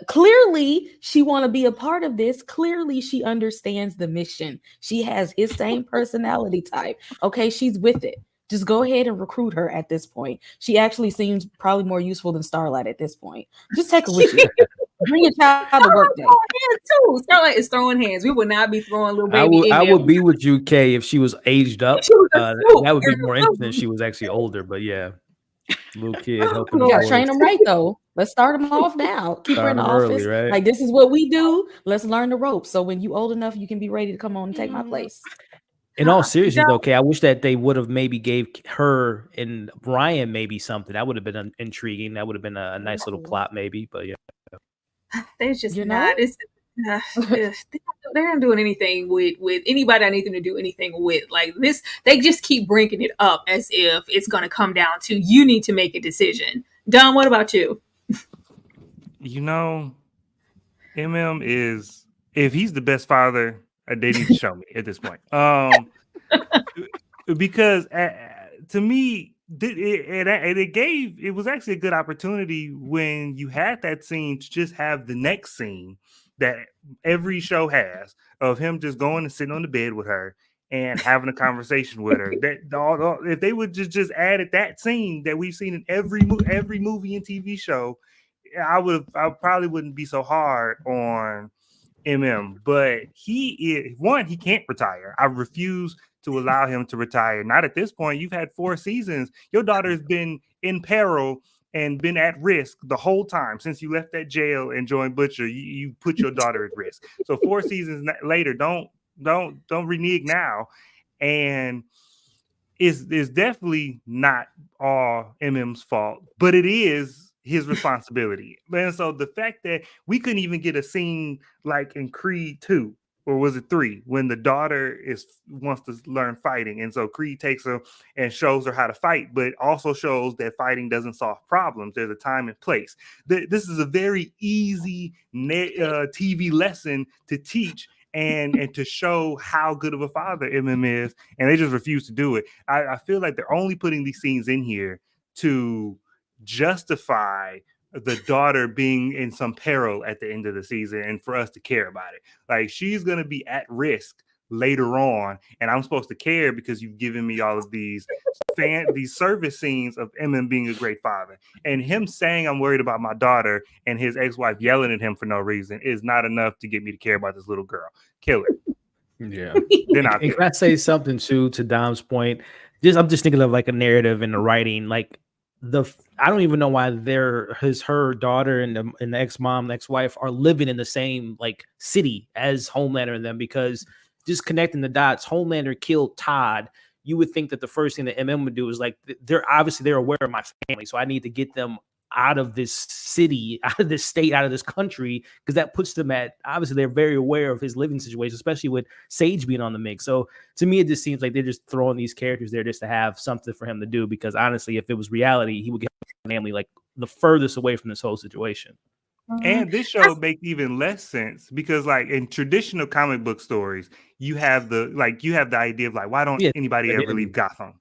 Clearly she want to be a part of this. Clearly she understands the mission. She has his same personality type. Okay, she's with it. Just go ahead and recruit her at this point. She actually seems probably more useful than Starlight at this point. Just take her with you. Bring your child to work day. Too. Starlight is throwing hands. We would not be throwing little baby. I would be with you, Kay, if she was aged up. That would be more interesting if she was actually older. But yeah, little kid helping. You gotta train them right though. Let's start them off now. Keep her in the office. Early, right? Like, this is what we do. Let's learn the ropes. So when you old enough, you can be ready to come on and take my place. In all seriousness, okay, I wish that they would have maybe gave her and Ryan maybe something. That would have been intriguing. That would have been a nice little plot, maybe. But yeah, they're just not. It's they're not doing anything with anybody I need them to do anything with. Like this, they just keep bringing it up as if it's going to come down to you need to make a decision. Don, what about you? You know, is, if he's the best father, they need to show me at this point. Because to me, it was actually a good opportunity when you had that scene to just have the next scene that every show has of him just going and sitting on the bed with her and having a conversation with her. If they would just added that scene that we've seen in every movie and TV show, I probably wouldn't be so hard on but he can't retire. I refuse to allow him to retire. Not at this point. You've had 4 seasons. Your daughter has been in peril and been at risk the whole time since you left that jail and joined Butcher. You put your daughter at risk. So 4 seasons later, don't renege now. And it's definitely not all MM's fault, but it is his responsibility. And so the fact that we couldn't even get a scene like in Creed 2, or was it 3, when the daughter wants to learn fighting, and so Creed takes her and shows her how to fight, but also shows that fighting doesn't solve problems. There's a time and place. This is a very easy TV lesson to teach and to show how good of a father is, and they just refuse to do it. I feel like they're only putting these scenes in here to justify the daughter being in some peril at the end of the season and for us to care about it. Like, she's going to be at risk later on, and I'm supposed to care because you've given me all of these service scenes of being a great father. And him saying I'm worried about my daughter and his ex-wife yelling at him for no reason is not enough to get me to care about this little girl. Kill her. Yeah. Can I say something too, to Dom's point? I'm just thinking of like a narrative in the writing, like I don't even know why her daughter and the ex-mom, ex-wife are living in the same like city as Homelander and them, because just connecting the dots, Homelander killed Todd. You would think that the first thing that MM would do is like, they're aware of my family, so I need to get them out of this city, out of this state, out of this country, because that puts them obviously they're very aware of his living situation, especially with Sage being on the mix. So to me, it just seems like they're just throwing these characters there just to have something for him to do, because honestly, if it was reality, he would get his family like the furthest away from this whole situation. And this show makes even less sense because, like, in traditional comic book stories, you have the idea of like, why don't anybody ever leave Gotham?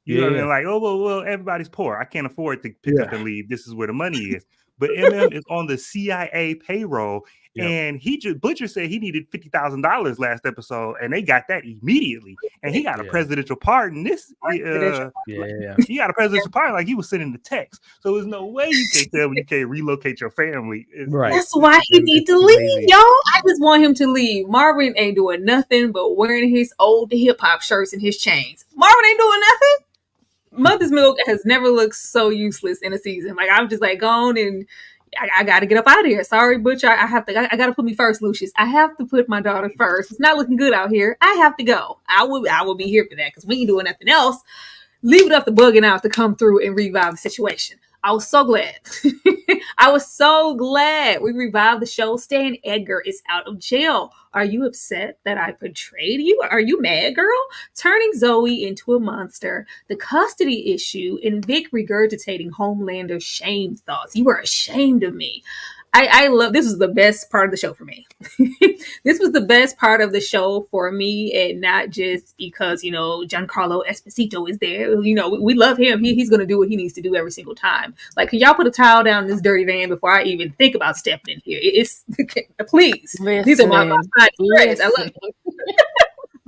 You know what I mean? Like, oh, well, everybody's poor. I can't afford to pick up and leave. This is where the money is. But is on the CIA payroll, and Butcher said he needed $50,000 last episode, and they got that immediately. And he got a presidential pardon. He got a presidential pardon, like he was sending the text. So there's no way you can tell when you can't relocate your family. Right. That's why he needs to leave, y'all. I just want him to leave. Marvin ain't doing nothing but wearing his old hip hop shirts and his chains. Marvin ain't doing nothing. Mother's Milk has never looked so useless in a season. Like, I'm just like, gone, and I got to get up out of here. Sorry, Butcher. I got to put me first, Lucius. I have to put my daughter first. It's not looking good out here. I have to go. I will be here for that because we ain't doing nothing else. Leave it up to Bugging Out to come through and revive the situation. I was so glad. I was so glad we revived the show. Stan Edgar is out of jail. Are you upset that I betrayed you? Are you mad, girl? Turning Zoe into a monster. The custody issue and Vic regurgitating Homelander's shame thoughts. You were ashamed of me. I love this was the best part of the show for me. This was the best part of the show for me, and not just because Giancarlo Esposito is there. We love him. He's gonna do what he needs to do every single time. Like, can y'all put a towel down in this dirty van before I even think about stepping in here? It's please. These are my friends. I love them.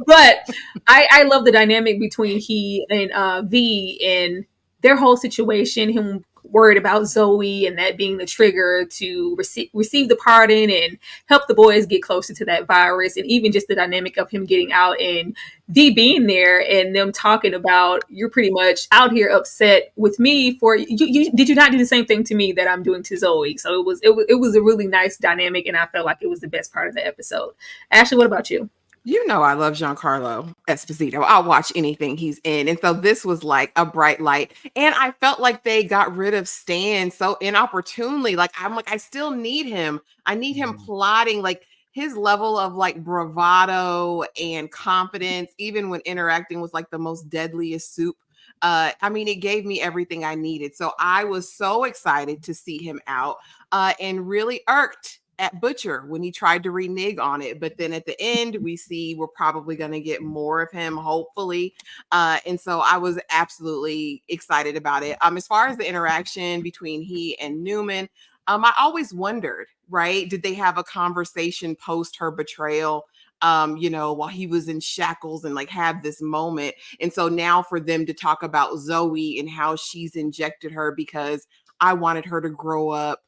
But I love the dynamic between he and V and their whole situation. Him worried about Zoe and that being the trigger to receive the pardon and help the boys get closer to that virus, and even just the dynamic of him getting out and V being there and them talking about, you're pretty much out here upset with me for you did you not do the same thing to me that I'm doing to Zoe? So it was a really nice dynamic, and I felt like it was the best part of the episode. Ashley, what about you? I love Giancarlo Esposito. I'll watch anything he's in. And so this was like a bright light. And I felt like they got rid of Stan so inopportunely. Like, I still need him. I need him plotting, like his level of like bravado and confidence, even when interacting with like the most deadliest soup. It gave me everything I needed. So I was so excited to see him out and really irked at Butcher when he tried to renege on it. But then at the end, we see we're probably going to get more of him, hopefully. And so I was absolutely excited about it. As far as the interaction between he and Newman, I always wondered, right? Did they have a conversation post her betrayal? While he was in shackles and like have this moment. And so now for them to talk about Zoe and how she's injected her because I wanted her to grow up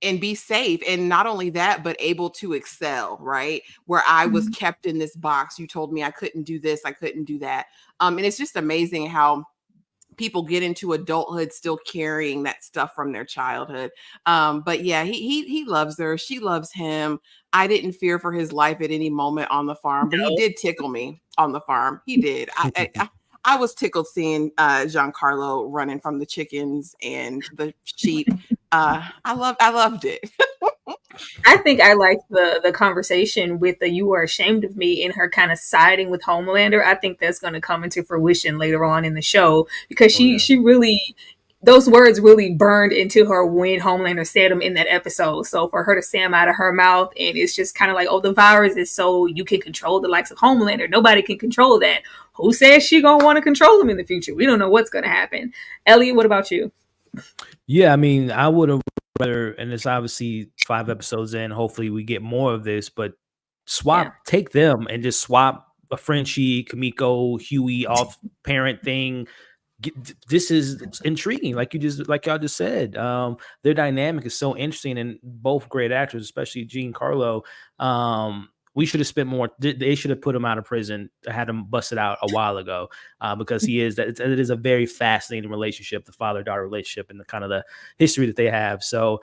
and be safe. And not only that, but able to excel, right? Where I was kept in this box. You told me I couldn't do this, I couldn't do that. And it's just amazing how people get into adulthood still carrying that stuff from their childhood. But yeah, he loves her. She loves him. I didn't fear for his life at any moment on the farm, but he did tickle me on the farm. He did. I was tickled seeing Giancarlo running from the chickens and the sheep. I loved it. I think I liked the conversation with the "you are ashamed of me" and her kind of siding with Homelander. I think that's going to come into fruition later on in the show, because she really, those words really burned into her when Homelander said them in that episode. So for her to say them out of her mouth, and it's just kind of like, oh, the virus is so you can control the likes of Homelander. Nobody can control that. Who says she gonna want to control them in the future? We don't know what's going to happen. Elliot, what about you? Yeah, I would have rather, and it's obviously 5 episodes in. Hopefully, we get more of this, but take them and just swap a Frenchie, Kimiko, Huey off parent thing. This is intriguing, like y'all just said. Their dynamic is so interesting, and both great actors, especially Giancarlo. We should have spent more. They should have put him out of prison, had him busted out a while ago, because it is a very fascinating relationship, the father-daughter relationship, and the kind of the history that they have. So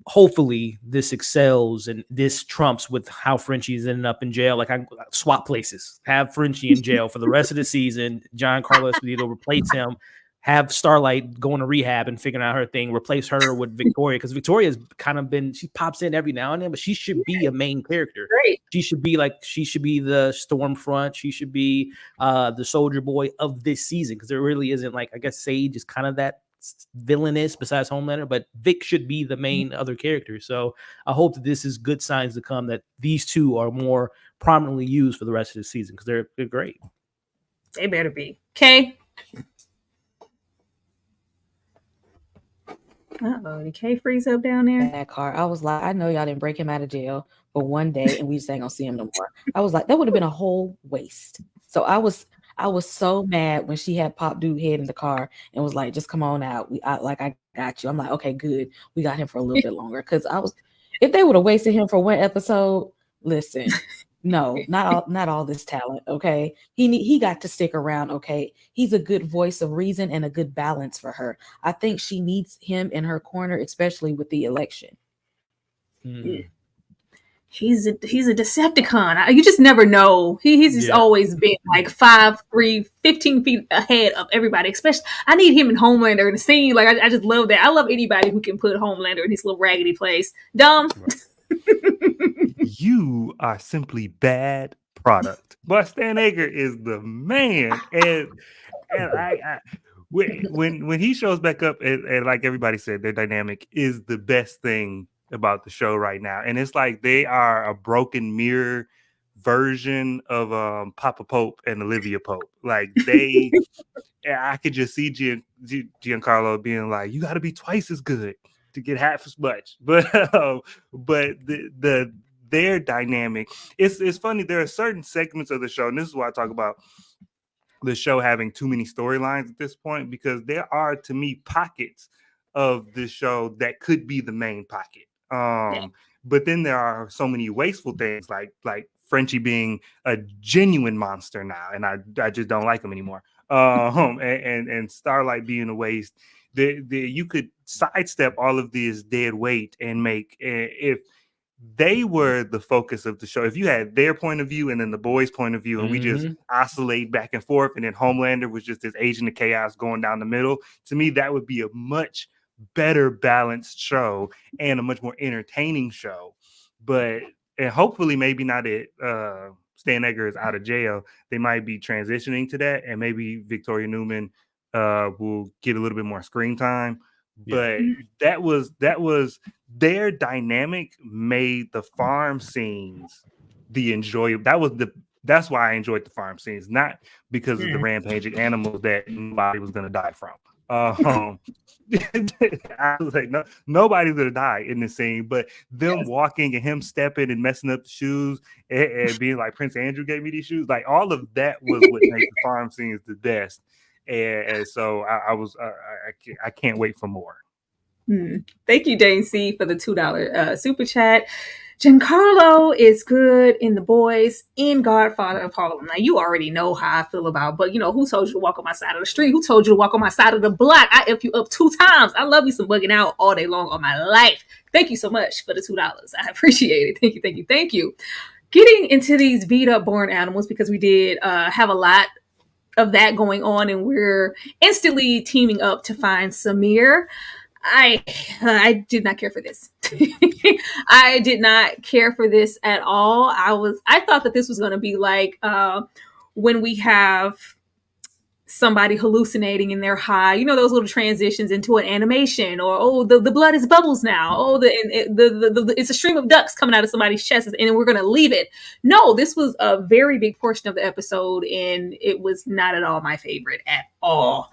hopefully this excels, and this trumps with how Frenchie's ending up in jail. Like, I swap places, have Frenchie in jail for the rest of the season. Giancarlo Esposito replace him. Have Starlight going to rehab and figuring out her thing, replace her with Victoria, because Victoria's kind of she pops in every now and then, but she should be a main character. Right. She should be the Stormfront. She should be the soldier boy of this season, because there really isn't, like, I guess Sage is kind of that villainous besides Homelander, but Vic should be the main other character. So I hope that this is good signs to come, that these two are more prominently used for the rest of the season, because they're great. They better be. Okay. Did K freeze up down there? That car. I was like, I know y'all didn't break him out of jail for one day and we just ain't gonna see him no more. I was like, that would have been a whole waste. So I was so mad when she had Pop Dude head in the car and was like, just come on out. I got you. I'm like, okay, good. We got him for a little bit longer. Because if they would have wasted him for one episode, listen. No, not all this talent. Okay, he got to stick around. Okay, he's a good voice of reason and a good balance for her. I think she needs him in her corner, especially with the election. Yeah. He's a Decepticon. You just never know. He's just always been like 5'3", 15 feet ahead of everybody. Especially, I need him in Homelander in the scene. Like, I just love that. I love anybody who can put Homelander in his little raggedy place. Dumb. Right. You are simply bad product. But Stan Aker is the man, and when he shows back up, and like everybody said, their dynamic is the best thing about the show right now. And it's like they are a broken mirror version of Papa Pope and Olivia Pope. Like they, I could just see Giancarlo being like, "You got to be twice as good to get half as much." But their dynamic, it's funny. There are certain segments of the show, and this is why I talk about the show having too many storylines at this point, because there are, to me, pockets of this show that could be the main pocket. But then there are so many wasteful things, like Frenchie being a genuine monster now, and I just don't like him anymore. And Starlight being a waste. You could sidestep all of this dead weight and make, if they were the focus of the show, if you had their point of view and then the boys' point of view, and we just oscillate back and forth, and then Homelander was just this agent of chaos going down the middle, to me, that would be a much better balanced show and a much more entertaining show. But, and hopefully maybe now that Stan Edgar is out of jail, they might be transitioning to that, and maybe Victoria Newman will get a little bit more screen time. But that was their dynamic made the farm scenes the enjoyable. That's why I enjoyed the farm scenes, not because of the rampaging animals that nobody was gonna die from. I was like, no, nobody's gonna die in this scene, but them walking and him stepping and messing up the shoes and being like, Prince Andrew gave me these shoes, like all of that was what made the farm scenes the best. And so I can't wait for more. Thank you, Dane C, for the $2 super chat. Giancarlo is good in The Boys, in Godfather of Harlem. Now, you already know how I feel about, but who told you to walk on my side of the street? Who told you to walk on my side of the block? I F you up 2 times. I love you some bugging out all day long on my life. Thank you so much for the $2. I appreciate it. Thank you. Getting into these Vita born animals, because we did have a lot of that going on, and we're instantly teaming up to find Samir. I did not care for this. I did not care for this at all. I thought that this was going to be like when we have somebody hallucinating in their high, those little transitions into an animation, or the blood is bubbles now. It's a stream of ducks coming out of somebody's chest, and we're going to leave it. No, this was a very big portion of the episode, and it was not at all my favorite at all.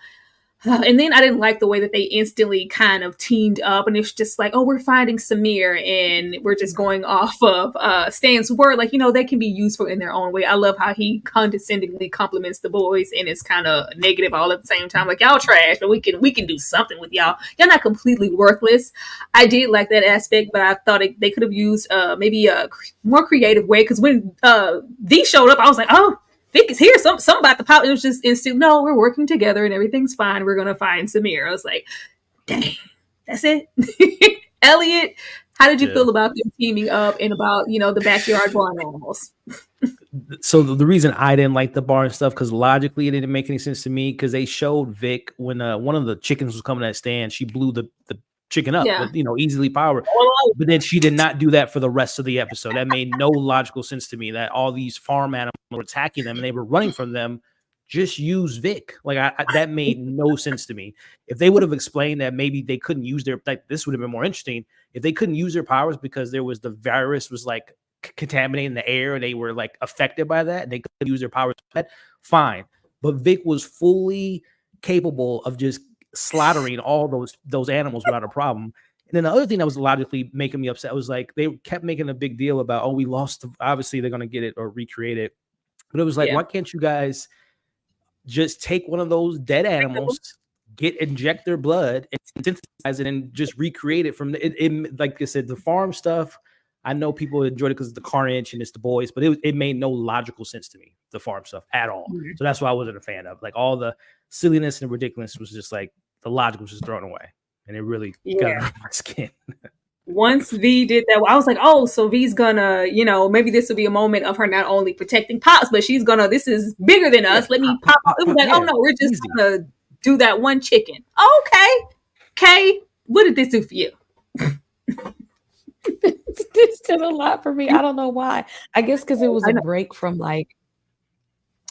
And then I didn't like the way that they instantly kind of teamed up, and it's just like, oh, we're finding Samir, and we're just going off of Stan's word. Like, they can be useful in their own way. I love how he condescendingly compliments the boys, and it's kind of negative all at the same time. Like, y'all trash, but we can do something with y'all. Y'all not completely worthless. I did like that aspect, but I thought they could have used maybe a more creative way. Because when V showed up, I was like, oh, Vic is here. Something about the pop. It was just instant. No, we're working together and everything's fine. We're gonna find Samir. I was like, dang, that's it. Elliot, how did you feel about them teaming up and about the backyard barn animals? So the reason I didn't like the barn stuff, because logically it didn't make any sense to me, because they showed Vic when one of the chickens was coming at Stan, she blew the chicken up with easily powered, but then she did not do that for the rest of the episode. That made no logical sense to me, that all these farm animals were attacking them and they were running from them. Just use Vic. Like that made no sense to me. If they would have explained that maybe they couldn't use their, like, this would have been more interesting. If they couldn't use their powers because there was the virus was like contaminating the air and they were like affected by that, and they couldn't use their powers, fine. But Vic was fully capable of just slaughtering all those animals without a problem. And then the other thing that was logically making me upset was like they kept making a big deal about, oh, we lost obviously they're going to get it or recreate it, but it was like, why can't you guys just take one of those dead animals, inject their blood and synthesize it and just recreate it from it, like I said, the farm stuff. I know people enjoyed it because it's the carnage and it's the boys, but it made no logical sense to me, the farm stuff at all. So that's why I wasn't a fan of. Like, all the silliness and ridiculousness was just like, the logic was just thrown away, and it really got under my skin. Once V did that, I was like, oh, so V's gonna, maybe this will be a moment of her not only protecting Pops, but she's gonna, this is bigger than us. Let me pop up. It was like, oh no, we're just gonna do that one chicken. Okay. Kay, what did this do for you? This did a lot for me. I don't know why. I guess because it was a break from like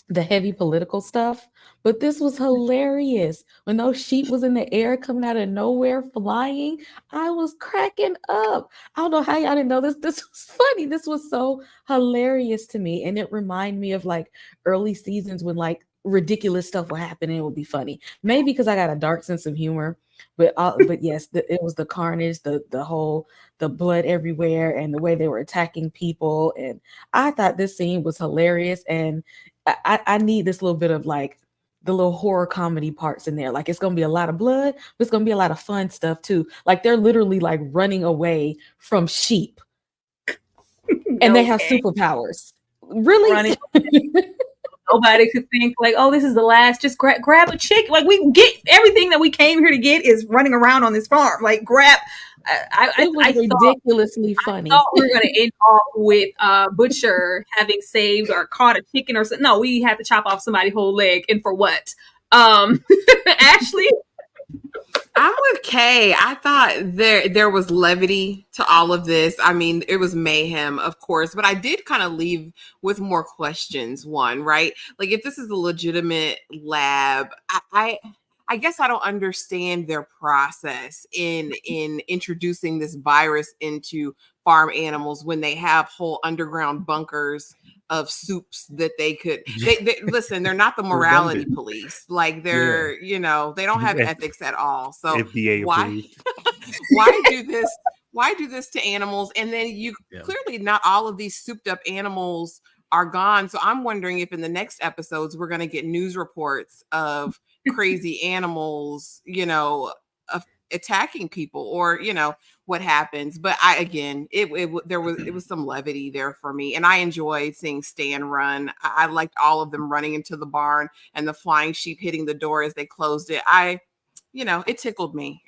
the heavy political stuff, but this was hilarious. When those sheep was in the air coming out of nowhere flying, I was cracking up. I don't know how y'all didn't know this. This was funny. This was so hilarious to me. And it reminded me of like early seasons when like ridiculous stuff would happen and it would be funny. Maybe because I got a dark sense of humor, but yes, it was the carnage, the whole the blood everywhere and the way they were attacking people. And I thought this scene was hilarious. And I need this little bit of like the little horror comedy parts in there. Like it's gonna be a lot of blood, but it's gonna be a lot of fun stuff too. Like they're literally like running away from sheep, and they have superpowers. Really? Nobody could think like, oh, this is the last. Just grab a chick. Like we get everything that we came here to get is running around on this farm. Like grab. It was ridiculously funny. I thought we were going to end off with Butcher having saved or caught a chicken or something. No, we had to chop off somebody's whole leg, and for what? Ashley. I'm with Kay. I thought there was levity to all of this. I mean, it was mayhem, of course, but I did kind of leave with more questions. One, right? Like if this is a legitimate lab, I guess I don't understand their process in introducing this virus into farm animals when they have whole underground bunkers of soups that they could they listen, they're not the morality police. Like they're you know, they don't have ethics at all. So why do this to animals? And then clearly not all of these souped up animals are gone. So I'm wondering if in the next episodes we're going to get news reports of crazy animals, you know, attacking people or, you know, what happens. But there was some levity there for me. And I enjoyed seeing Stan run. I liked all of them running into the barn and the flying sheep hitting the door as they closed it. It tickled me.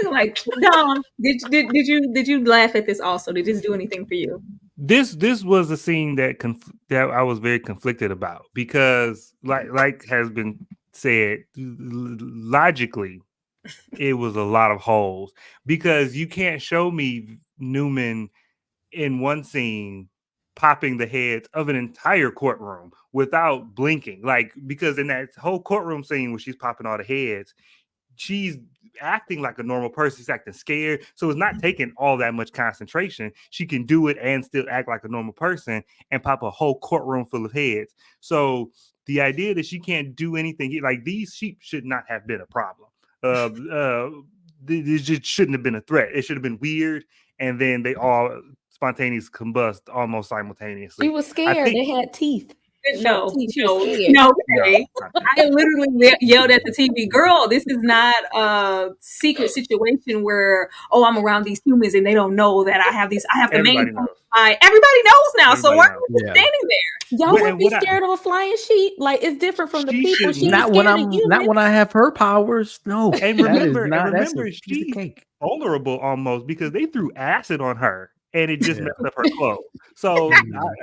Like, Dom, did you laugh at this also? Did this do anything for you? This was a scene that I was very conflicted about because, like has been said, logically, it was a lot of holes because you can't show me Newman in one scene popping the heads of an entire courtroom without blinking. Like, because in that whole courtroom scene where she's popping all the heads, she's acting like a normal person. She's acting scared. So it's not taking all that much concentration. She can do it and still act like a normal person and pop a whole courtroom full of heads. So the idea that she can't do anything, like these sheep should not have been a problem. This just shouldn't have been a threat. It should have been weird. And then they all spontaneously combust almost simultaneously. She was scared. They had teeth. No. I literally yelled at the TV, girl, this is not a secret situation where, I'm around these humans and they don't know that I have the main. Everybody knows now. So why are you standing there? Y'all wouldn't be scared of a flying sheep. Like it's different from the people. She's not when I have her powers. No. And remember, she's vulnerable almost because they threw acid on her. And it just messed up her clothes. So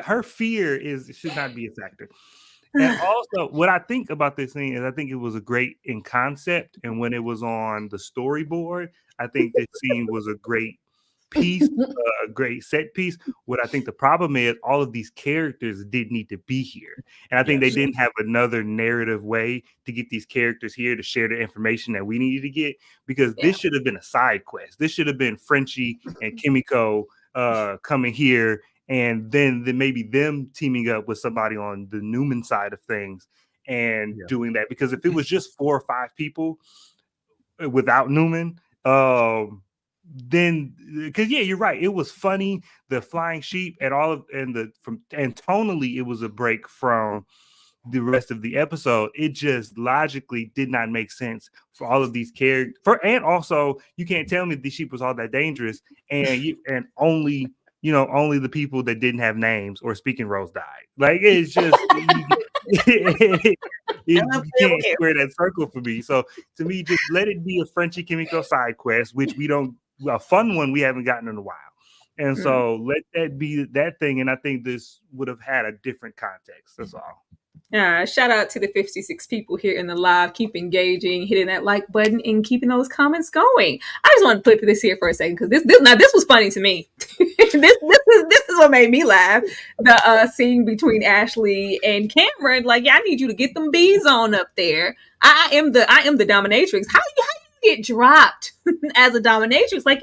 her fear should not be a factor. And also, what I think about this thing is I think it was a great in concept. And when it was on the storyboard, I think this scene was a great piece, a great set piece. What I think the problem is all of these characters did need to be here. And I think they didn't have another narrative way to get these characters here to share the information that we needed to get. Because this should have been a side quest. This should have been Frenchie and Kimiko coming here and then maybe them teaming up with somebody on the Newman side of things and doing that. Because if it was just 4 or 5 people without Newman, then because you're right, it was funny, the flying sheep and and tonally it was a break from the rest of the episode. It just logically did not make sense for all of these characters. And also, you can't tell me the sheep was all that dangerous, and only the people that didn't have names or speaking roles died. Like it's just you can't square that circle for me. So to me, just let it be a Frenchie Kimiko side quest, which a fun one we haven't gotten in a while. And so let that be that thing. And I think this would have had a different context. That's all. Shout out to the 56 people here in the live. Keep engaging, hitting that like button, and keeping those comments going. I just want to flip this here for a second because this was funny to me. this is what made me laugh. The scene between Ashley and Cameron. Like, yeah, I need you to get them bees on up there. I am the dominatrix. How you get dropped as a dominatrix? Like,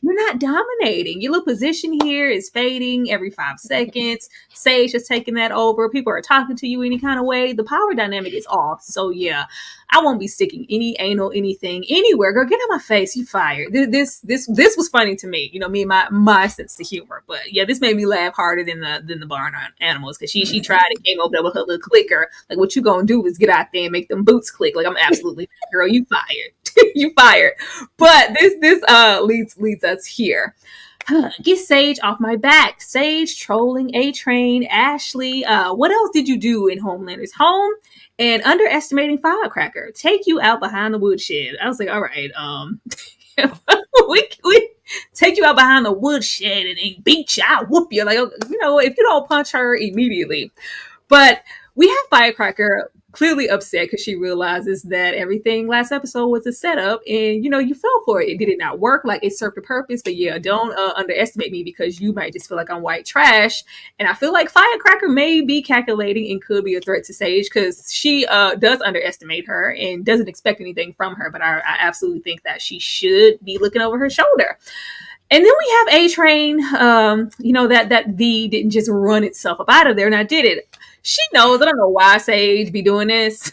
you're not dominating. Your little position here is fading every 5 seconds. Sage is taking that over. People are talking to you any kind of way. The power dynamic is off. So yeah, I won't be sticking any anal anything anywhere. Girl, get out my face. You fired. This was funny to me. Me and my sense of humor. But yeah, this made me laugh harder than the barn animals, because she tried and came over there with her little clicker. Like, what you gonna do is get out there and make them boots click. Like, I'm absolutely girl, you fired. You fired. But this leads us here. Get Sage off my back. Sage trolling A-Train. Ashley, what else did you do in Homelander's home? And underestimating Firecracker. Take you out behind the woodshed. I was like, all right, we take you out behind the woodshed and beat you. I'll whoop you. Like, if you don't punch her immediately. But we have Firecracker clearly upset because she realizes that everything last episode was a setup, and you fell for it. Did it not work? Like, it served a purpose. But yeah, don't underestimate me, because you might just feel like I'm white trash. And I feel like Firecracker may be calculating and could be a threat to Sage, because she does underestimate her and doesn't expect anything from her. But I absolutely think that she should be looking over her shoulder. And then we have A-Train, that V didn't just run itself up out of there, and I did it. She knows. I don't know why Sage be doing this,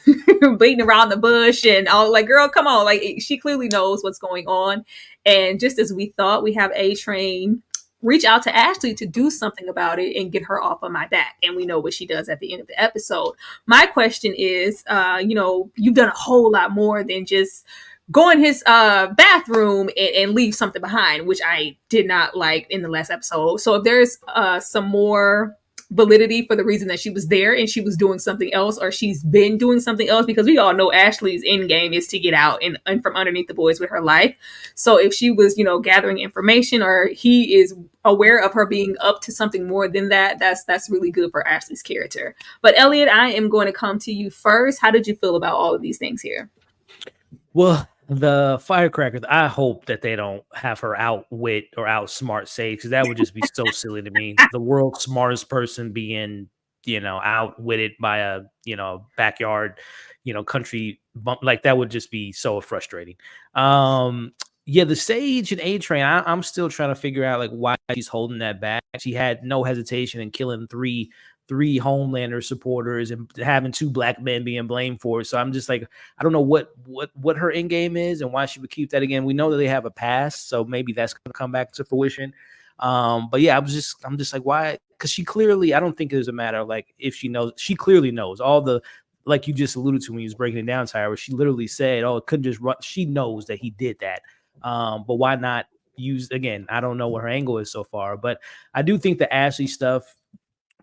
beating around the bush and all. Like, girl, come on. Like, she clearly knows what's going on. And just as we thought, we have A-Train reach out to Ashley to do something about it and get her off of my back. And we know what she does at the end of the episode. My question is, you've done a whole lot more than just go in his bathroom and leave something behind, which I did not like in the last episode. So if there's some more validity for the reason that she was there and she was doing something else, or she's been doing something else, because we all know Ashley's end game is to get out and from underneath the boys with her life. So if she was, gathering information, or he is aware of her being up to something more than that, that's really good for Ashley's character. But Elliot, I am going to come to you first. How did you feel about all of these things here? Well, the Firecrackers, I hope that they don't have her outwit or outsmart Sage, because that would just be so silly to me. The world's smartest person being, outwitted by a, backyard, country bump. Like, that would just be so frustrating. Yeah, the Sage and A-Train, I'm still trying to figure out, like, why she's holding that back. She had no hesitation in killing three Homelander supporters and having 2 black men being blamed for it. So I'm just like, I don't know what her end game is and why she would keep that. Again, we know that they have a past, so maybe that's going to come back to fruition. But yeah, I'm just like, why? Because she clearly, I don't think it was a matter of like if she knows. She clearly knows all the, like you just alluded to when you was breaking it down, Tyra, where she literally said, "Oh, it couldn't just run." She knows that he did that. But why not use, again, I don't know what her angle is so far, but I do think the Ashley stuff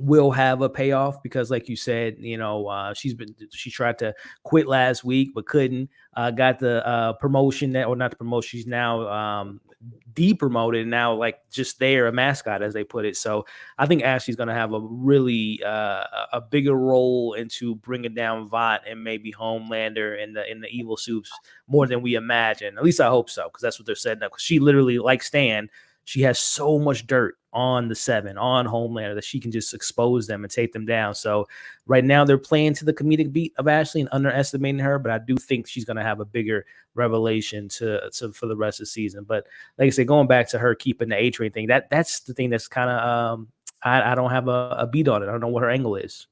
will have a payoff, because like you said, she tried to quit last week but couldn't, got the promotion, or not the promotion, she's now depromoted, now like just there, a mascot as they put it. So I think Ashley's going to have a really a bigger role into bringing down Vought and maybe Homelander in the evil suits more than we imagine. At least I hope so, because that's what they're setting up. Because she literally, like Stan, she has so much dirt on the 7, on Homelander, that she can just expose them and take them down. So right now they're playing to the comedic beat of Ashley and underestimating her, but I do think she's going to have a bigger revelation to for the rest of the season. But like I said, going back to her keeping the A-Train thing, that's the thing that's kind of I don't have a beat on it. I don't know what her angle is.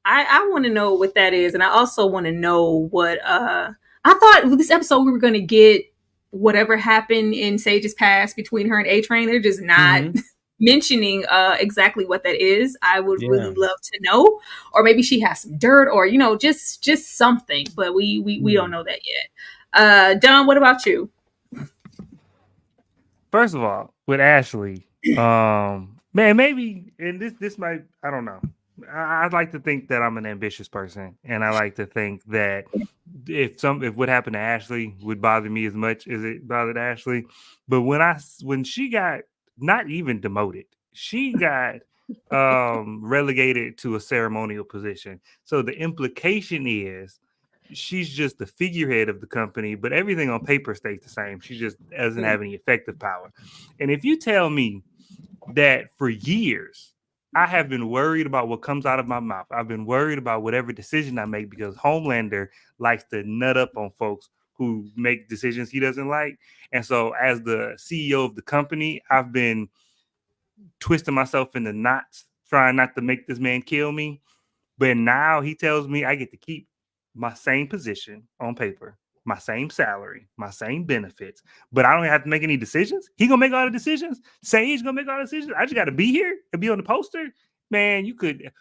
I want to know what that is, and I also want to know what I thought with this episode we were going to get whatever happened in Sage's past between her and A-Train. They're just not mentioning exactly what that is. I would really love to know, or maybe she has some dirt, or just something, but we don't know that yet. Don, what about you? First of all, with Ashley, man, maybe, and this might, I don't know. I'd like to think that I'm an ambitious person, and I like to think that if what happened to Ashley would bother me as much as it bothered Ashley, but when she got not even demoted, she got relegated to a ceremonial position. So the implication is she's just the figurehead of the company, but everything on paper stays the same. She just doesn't have any effective power. And if you tell me that for years I have been worried about what comes out of my mouth, I've been worried about whatever decision I make because Homelander likes to nut up on folks who make decisions he doesn't like. And so as the CEO of the company, I've been twisting myself into knots, trying not to make this man kill me. But now he tells me I get to keep my same position on paper, my same salary, my same benefits, but I don't have to make any decisions. He gonna make all the decisions. Sage gonna make all the decisions. I just got to be here and be on the poster. Man, you could.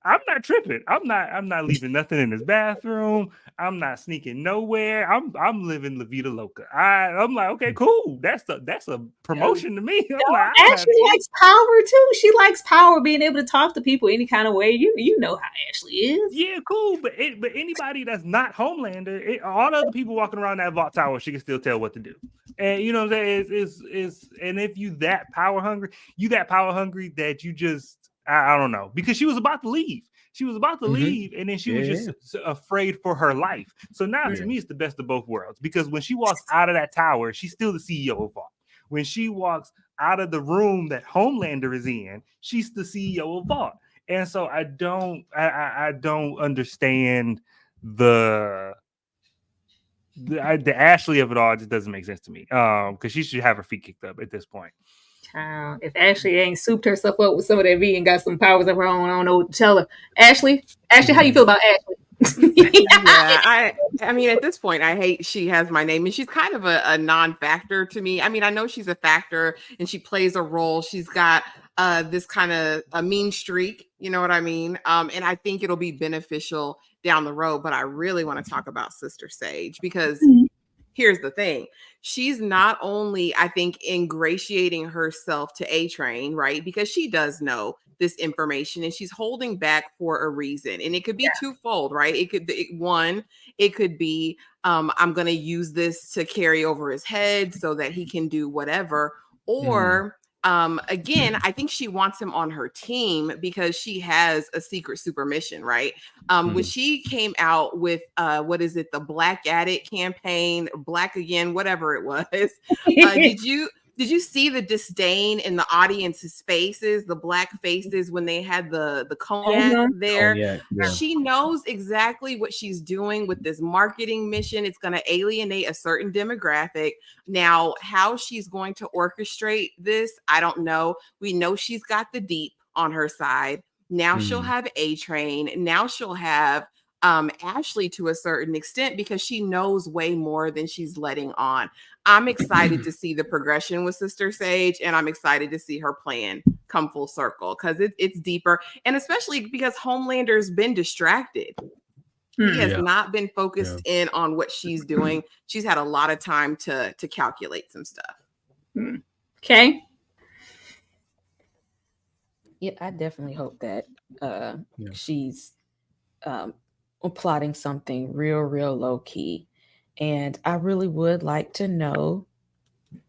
I'm not tripping. I'm not leaving nothing in his bathroom. I'm not sneaking nowhere. I'm living La Vida Loca. I'm like, okay, cool. That's a promotion to me. I'm like, Ashley likes power too. She likes power, being able to talk to people any kind of way. You know how Ashley is. Yeah, cool. But anybody that's not Homelander, all the other people walking around that vault tower, she can still tell what to do. And you know what I'm saying? Is and if you that power hungry that you just I don't know, because she was about to leave. She was about to leave, and then she was just afraid for her life. So now to me, it's the best of both worlds, because when she walks out of that tower, she's still the CEO of Vault. When she walks out of the room that Homelander is in, she's the CEO of Vault. And so I don't understand the Ashley of it all. It just doesn't make sense to me. Because she should have her feet kicked up at this point. If Ashley ain't souped herself up with some of that V and got some powers of her own, I don't know what to tell her. Ashley, how you feel about Ashley? Yeah, I mean, at this point, I hate she has my name, and she's kind of a non-factor to me. I mean, I know she's a factor and she plays a role. She's got this kind of a mean streak, you know what I mean? And I think it'll be beneficial down the road. But I really want to talk about Sister Sage, because here's the thing. She's not only, I think, ingratiating herself to A-Train, right? Because she does know this information and she's holding back for a reason. And it could be twofold, right? It could be, I'm going to use this to carry over his head so that he can do whatever. Or again, I think she wants him on her team because she has a secret super mission, right? When she came out with the Black Addict campaign, Black Again, whatever it was, did you see the disdain in the audience's faces, the Black faces, when they had the cognac there? Yeah. She knows exactly what she's doing with this marketing mission. It's going to alienate a certain demographic. Now, how she's going to orchestrate this, I don't know. We know she's got the Deep on her side. Now she'll have A-Train. Now she'll have Ashley to a certain extent, because she knows way more than she's letting on. I'm excited to see the progression with Sister Sage, and I'm excited to see her plan come full circle, because it's deeper, and especially because Homelander's been distracted. He has not been focused in on what she's doing. She's had a lot of time to calculate some stuff. Okay. Yeah, I definitely hope that she's plotting something real low key. And I really would like to know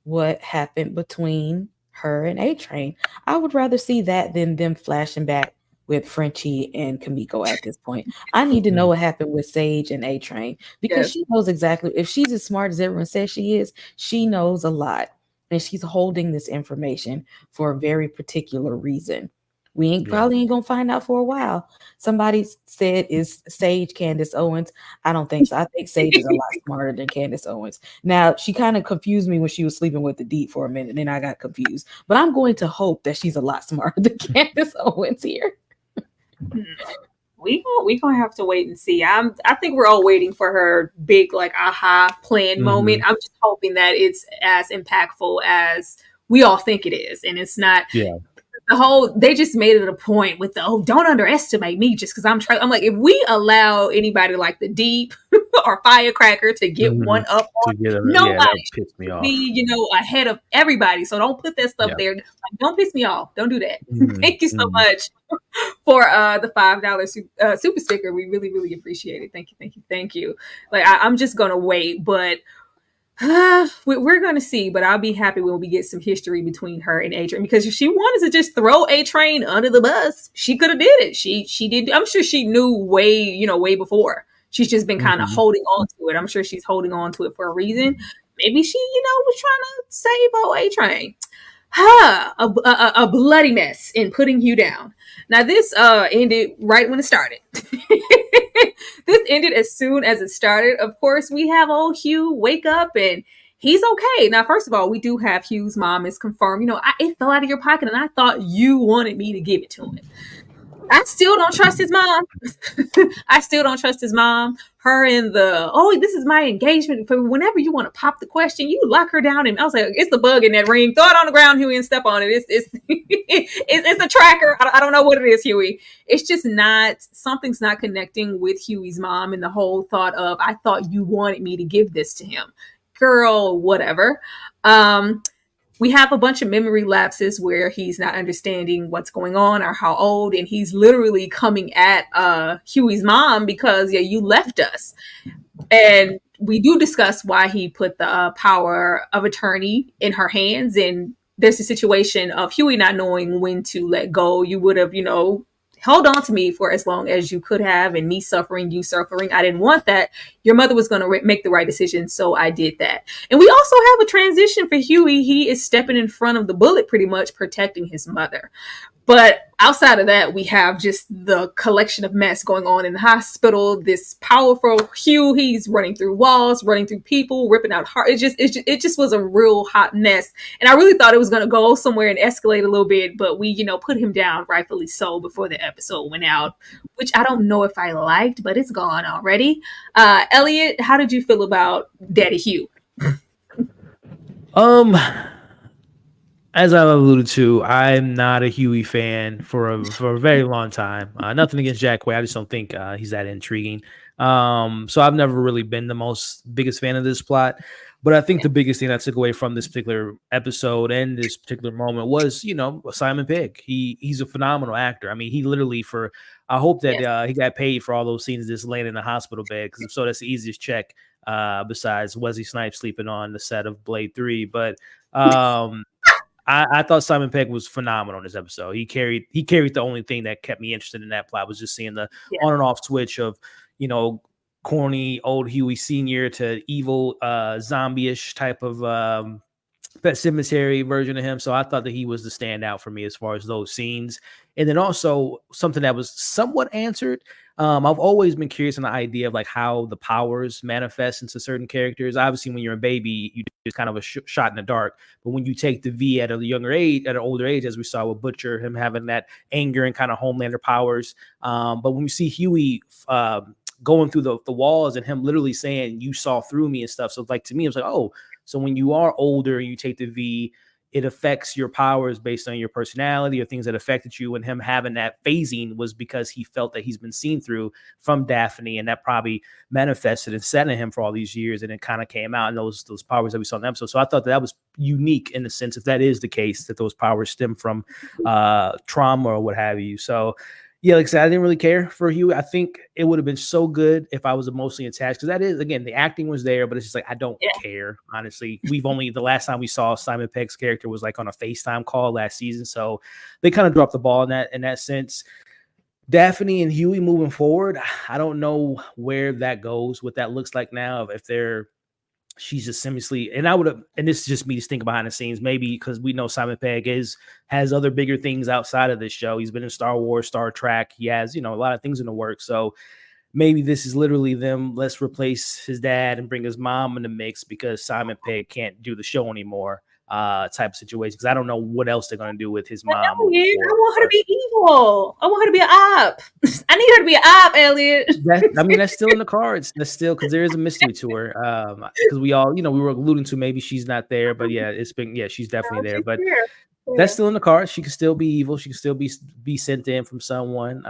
what happened between her and A-Train. I would rather see that than them flashing back with Frenchie and Kimiko at this point. I need to know what happened with Sage and A-Train, because she knows exactly, if she's as smart as everyone says she is, she knows a lot. And she's holding this information for a very particular reason. We probably ain't gonna find out for a while. Somebody said, is Sage Candace Owens? I don't think so. I think Sage is a lot smarter than Candace Owens. Now, she kind of confused me when she was sleeping with the Deep for a minute, and then I got confused. But I'm going to hope that she's a lot smarter than Candace Owens here. We gonna have to wait and see. I think we're all waiting for her big aha plan moment. I'm just hoping that it's as impactful as we all think it is, and it's not. They just made it a point with don't underestimate me just because I'm trying. I'm like, if we allow anybody like the Deep or Firecracker to get one up on nobody pissed me off. Be, ahead of everybody. So don't put that stuff there. Like, don't piss me off. Don't do that. Thank you so much for the $5 super sticker. We really appreciate it. Thank you. Like I'm just gonna wait, but We're going to see, but I'll be happy when we get some history between her and A-Train, because if she wanted to just throw A-Train under the bus, she could have did it. She did. I'm sure she knew way before. She's just been kind of holding on to it. I'm sure she's holding on to it for a reason. Maybe she, was trying to save old A-Train. A bloody mess in putting Hugh down. Now this ended right when it started. This ended as soon as it started. Of course, we have old Hugh wake up and he's okay. Now, first of all, we do have Hugh's mom is confirmed. It fell out of your pocket and I thought you wanted me to give it to him. I still don't trust his mom. I still don't trust his mom. Her and this is my engagement. But whenever you want to pop the question, you lock her down. And I was like, it's the bug in that ring. Throw it on the ground, Huey, and step on it. It's a tracker. I don't know what it is, Huey. It's just something's not connecting with Huey's mom and the whole thought of, I thought you wanted me to give this to him. Girl, whatever. We have a bunch of memory lapses where he's not understanding what's going on or how old, and he's literally coming at Huey's mom because, you left us. And we do discuss why he put the power of attorney in her hands, and there's a situation of Huey not knowing when to let go. You would have, held on to me for as long as you could have, and me suffering, you suffering. I didn't want that. Your mother was going to make the right decision, so I did that. And we also have a transition for Huey. He is stepping in front of the bullet, pretty much protecting his mother. But outside of that, we have just the collection of mess going on in the hospital. This powerful Hugh, he's running through walls, running through people, ripping out heart. It just was a real hot mess. And I really thought it was going to go somewhere and escalate a little bit, but we, put him down, rightfully so, before the episode went out, which I don't know if I liked, but it's gone already. Elliot, how did you feel about Daddy Hugh? As I've alluded to, I'm not a Huey fan for a very long time. Nothing against Jack Quaid. I just don't think he's that intriguing. So I've never really been the biggest fan of this plot. But I think the biggest thing I took away from this particular episode and this particular moment was, Simon Pegg. He's a phenomenal actor. I mean, he literally I hope that he got paid for all those scenes just laying in the hospital bed, because if so, that's the easiest check besides Wesley Snipes sleeping on the set of Blade 3. But I thought Simon Pegg was phenomenal in this episode. He carried the only thing that kept me interested in that plot was just seeing the on and off switch of, corny old Huey Sr. to evil zombie-ish type of Pet Sematary version of him. So I thought that he was the standout for me as far as those scenes. And then also something that was somewhat answered. I've always been curious on the idea of like how the powers manifest into certain characters. Obviously, when you're a baby, you just kind of a shot in the dark. But when you take the V at an older age, as we saw with Butcher, him having that anger and kind of Homelander powers. But when we see Huey going through the walls and him literally saying, "You saw through me" and stuff. So like to me, it was like, oh, so when you are older and you take the V, it affects your powers based on your personality or things that affected you. And him having that phasing was because he felt that he's been seen through from Daphne, and that probably manifested and set in him for all these years. And it kind of came out in those powers that we saw in the episode. So I thought that was unique in the sense, if that is the case, that those powers stem from trauma or what have you. So yeah, like I said, I didn't really care for Huey. I think it would have been so good if I was emotionally attached, because that is, again, the acting was there, but it's just like, I don't care, honestly. The last time we saw Simon Pegg's character was like on a FaceTime call last season, so they kind of dropped the ball in that sense. Daphne and Huey moving forward, I don't know where that goes, what that looks like now, if she's just seamlessly, and this is just me just thinking behind the scenes, maybe because we know Simon Pegg has other bigger things outside of this show. He's been in Star Wars, Star Trek. He has, a lot of things in the works. So maybe this is literally them. Let's replace his dad and bring his mom in the mix because Simon Pegg can't do the show anymore. Type of situation, because I don't know what else they're going to do with his mom. I want her to be evil. I want her to be an op. I need her to be an op, Elliot. That's still in the cards. That's still, because there is a mystery to her. Because we all, we were alluding to maybe she's not there, but she's definitely there. But that's still in the cards. She could still be evil. She could still be sent in from someone.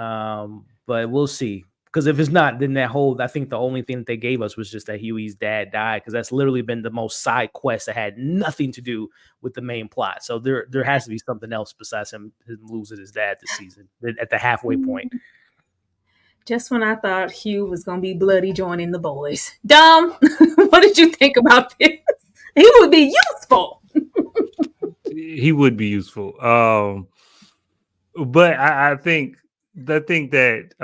But we'll see. Because if it's not, then I think the only thing that they gave us was just that Huey's dad died, because that's literally been the most side quest that had nothing to do with the main plot. So there has to be something else besides him losing his dad this season at the halfway point. Just when I thought Hugh was going to be bloody joining the boys. Dom, what did you think about this? He would be useful. He would be useful. But I think that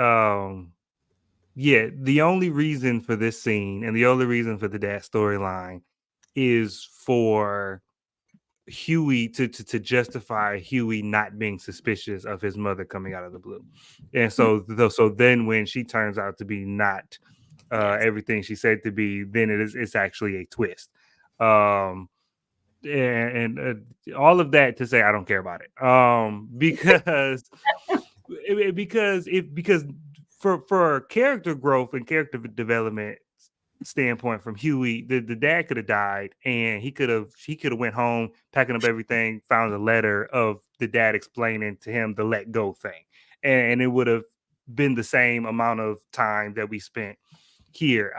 yeah, the only reason for this scene and the only reason for the dad storyline is for Huey to justify Huey not being suspicious of his mother coming out of the blue. And so then when she turns out to be not everything she said to be, then it's actually a twist. And all of that to say I don't care about it. Because for character growth and character development standpoint from Huey, the dad could have died, and he could have went home, packing up everything, found a letter of the dad explaining to him the let go thing, and it would have been the same amount of time that we spent here.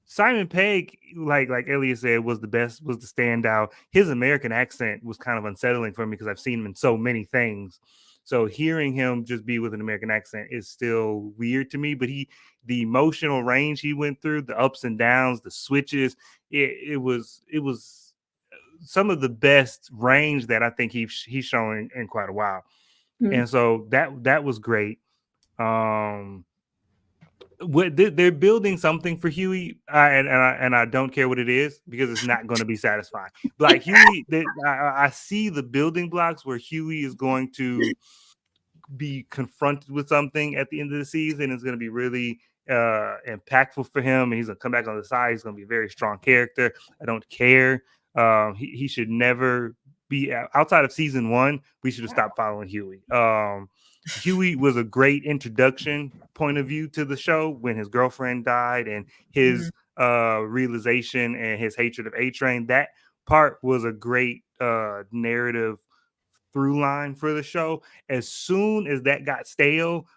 Simon Pegg, like Elliot said, was the standout. His American accent was kind of unsettling for me because I've seen him in so many things. So hearing him just be with an American accent is still weird to me. But the emotional range he went through, the ups and downs, the switches, it was some of the best range that I think he's shown in quite a while. Mm-hmm. And so that was great. They're building something for Huey, and I don't care what it is because it's not going to be satisfying. Like Huey, I see the building blocks where Huey is going to be confronted with something at the end of the season. It's going to be really impactful for him, and he's going to come back on the side. He's going to be a very strong character. I don't care. He should never be outside of season 1. We should have stopped following Huey. Huey was a great introduction point of view to the show when his girlfriend died and his realization and his hatred of A-Train. That part was a great narrative through line for the show. As soon as that got stale,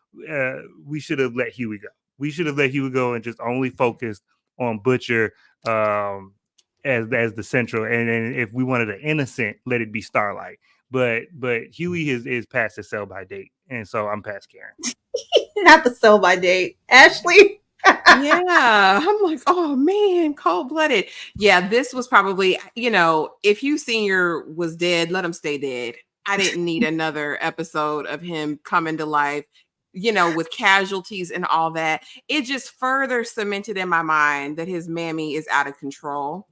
we should have let Huey go. We should have let Huey go and just only focused on Butcher as the central. And then if we wanted an innocent, let it be Starlight. But Huey is past his sell-by date. And so I'm past Karen. Not the sell-by date. Ashley? Yeah. I'm like, oh man, cold-blooded. Yeah, this was probably, if Hugh Sr. was dead, let him stay dead. I didn't need another episode of him coming to life, with casualties and all that. It just further cemented in my mind that his mammy is out of control.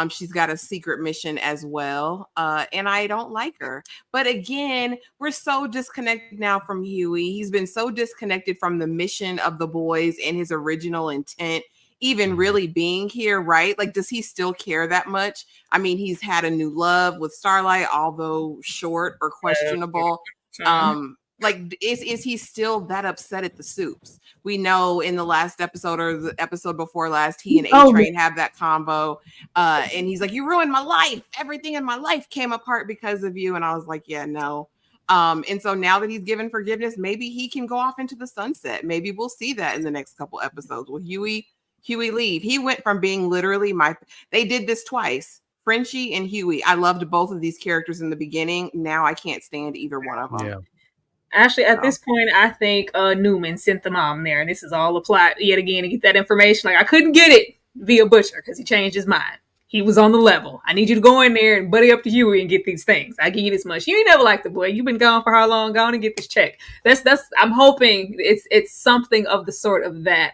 She's got a secret mission as well. And I don't like her. But again, we're so disconnected now from Huey. He's been so disconnected from the mission of the boys and his original intent, even really being here, right? Like, does he still care that much? I mean, he's had a new love with Starlight, although short or questionable. Is he still that upset at the Soups? We know in the last episode or the episode before last, he and A-Train have that combo. And he's like, you ruined my life. Everything in my life came apart because of you. And I was like, yeah, no. And so now that he's given forgiveness, maybe he can go off into the sunset. Maybe we'll see that in the next couple episodes. Will Huey leave? He went from being literally they did this twice. Frenchie and Huey. I loved both of these characters in the beginning. Now I can't stand either one of them. Yeah. Actually, at this point, I think Newman sent the mom there, and this is all a plot yet again to get that information. Like, I couldn't get it via Butcher because he changed his mind. He was on the level. I need you to go in there and buddy up to Huey and get these things. I give you this much. You ain't never liked the boy. You've been gone for how long? Go on and get this check. That's. I'm hoping it's something of the sort of that.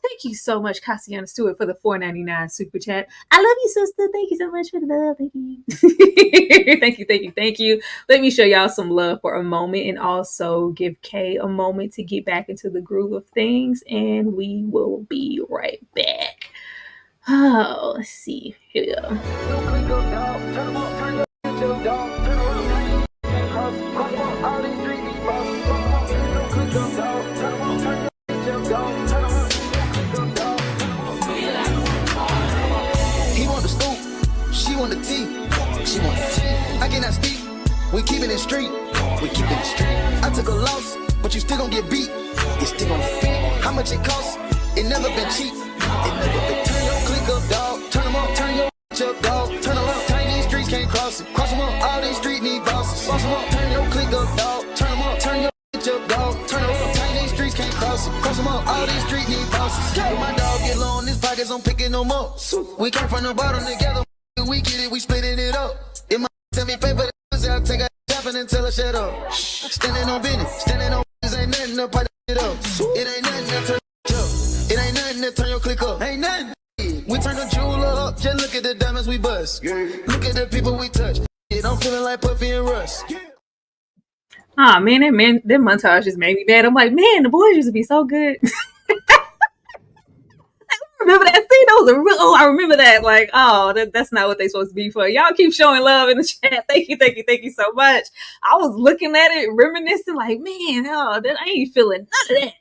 Thank you so much, Cassiana Stewart, for the $4.99 super chat. I love you, sister. Thank you so much for the love. Thank you. Thank you. Let me show y'all some love for a moment and also give Kay a moment to get back into the groove of things. And we will be right back. Oh, let's see. Here we go. She want the tea. She want the tea. I cannot speak. We keeping it street. We keeping it street. I took a loss, but you still gon' get beat. You still gon' get beat. How much it costs? It never been cheap. It never been. Turn your click up, dog. Turn them up. Turn your up, dog. Turn them up. Tiny streets can't cross it. Cross them up. All these streets need bosses. Boss them up. Turn your click up, dog. Turn them up. Turn your up, dog. Turn them up. Tiny streets can't cross it. Cross them up. All these streets need bosses. When my dog get low on his pockets, I'm picking no more. We come from the bottom together. We get it, we splitting it up. If my tell me pay for the I'll take a tapping and tell her shut up. Standing on business, standing on business, ain't nothing to pipe it up. It ain't nothing to turn up. It ain't nothing to turn your click up. Ain't nothing. We turn the jeweler up. Just look at the diamonds we bust. Look at the people we touch. I'm feeling like Puffy and Russ. Ah, man, that montage just made me mad. I'm like, man, the boys used to be so good. Remember that scene? That was a real. Oh, I remember that. Like, oh, that's not what they supposed to be for. Y'all keep showing love in the chat. Thank you so much. I was looking at it, reminiscing, like, man, I ain't feeling none of that.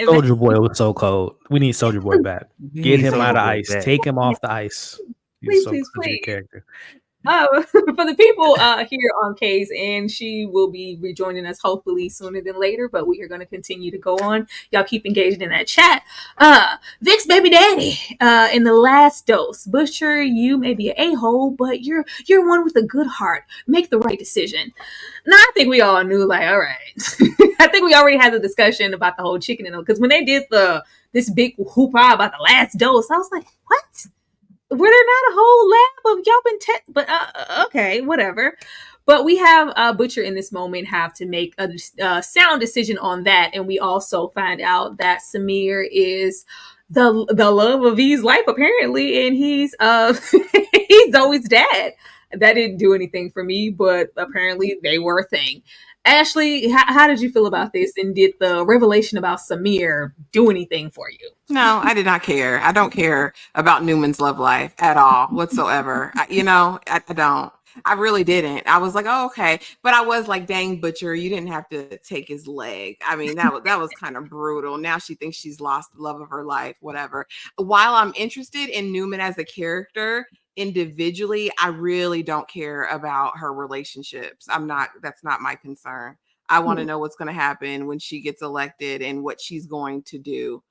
Soldier Boy was so cold. We need Soldier Boy back. Get him out of ice. Take him off the ice. He's so Please. good character. For the people here on K's, and she will be rejoining us hopefully sooner than later, but we are going to continue to go on. Y'all keep engaged in that chat. Vic's baby daddy in the last dose. Butcher, you may be an a-hole, but you're one with a good heart. Make the right decision. Now, I think we all knew, like, all right. I think we already had the discussion about the whole chicken and because when they did this big hoopah about the last dose, I was like, what? Were there not a whole lab of y'all been but okay, whatever. But we have Butcher in this moment have to make a sound decision on that, and we also find out that Samir is the love of V's life apparently, and he's he's Zoe's dad. That didn't do anything for me, but apparently they were a thing. Ashley, how did you feel about this? And did the revelation about Samir do anything for you? No, I did not care. I don't care about Newman's love life at all whatsoever. I don't. I really didn't. I was like, oh, okay. But I was like, dang, Butcher, you didn't have to take his leg. I mean, that was kind of brutal. Now she thinks she's lost the love of her life, whatever. While I'm interested in Newman as a character, individually, I really don't care about her relationships. That's not my concern. I want to know what's going to happen when she gets elected and what she's going to do.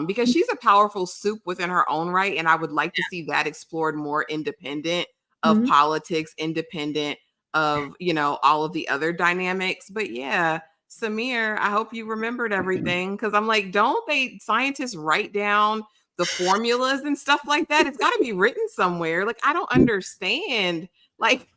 Because she's a powerful soup within her own right. And I would like to see that explored more independent of politics, independent of, all of the other dynamics. But yeah, Samir, I hope you remembered everything. Cause I'm like, don't scientists write down the formulas and stuff like that? It's got to be written somewhere. Like, I don't understand. Like,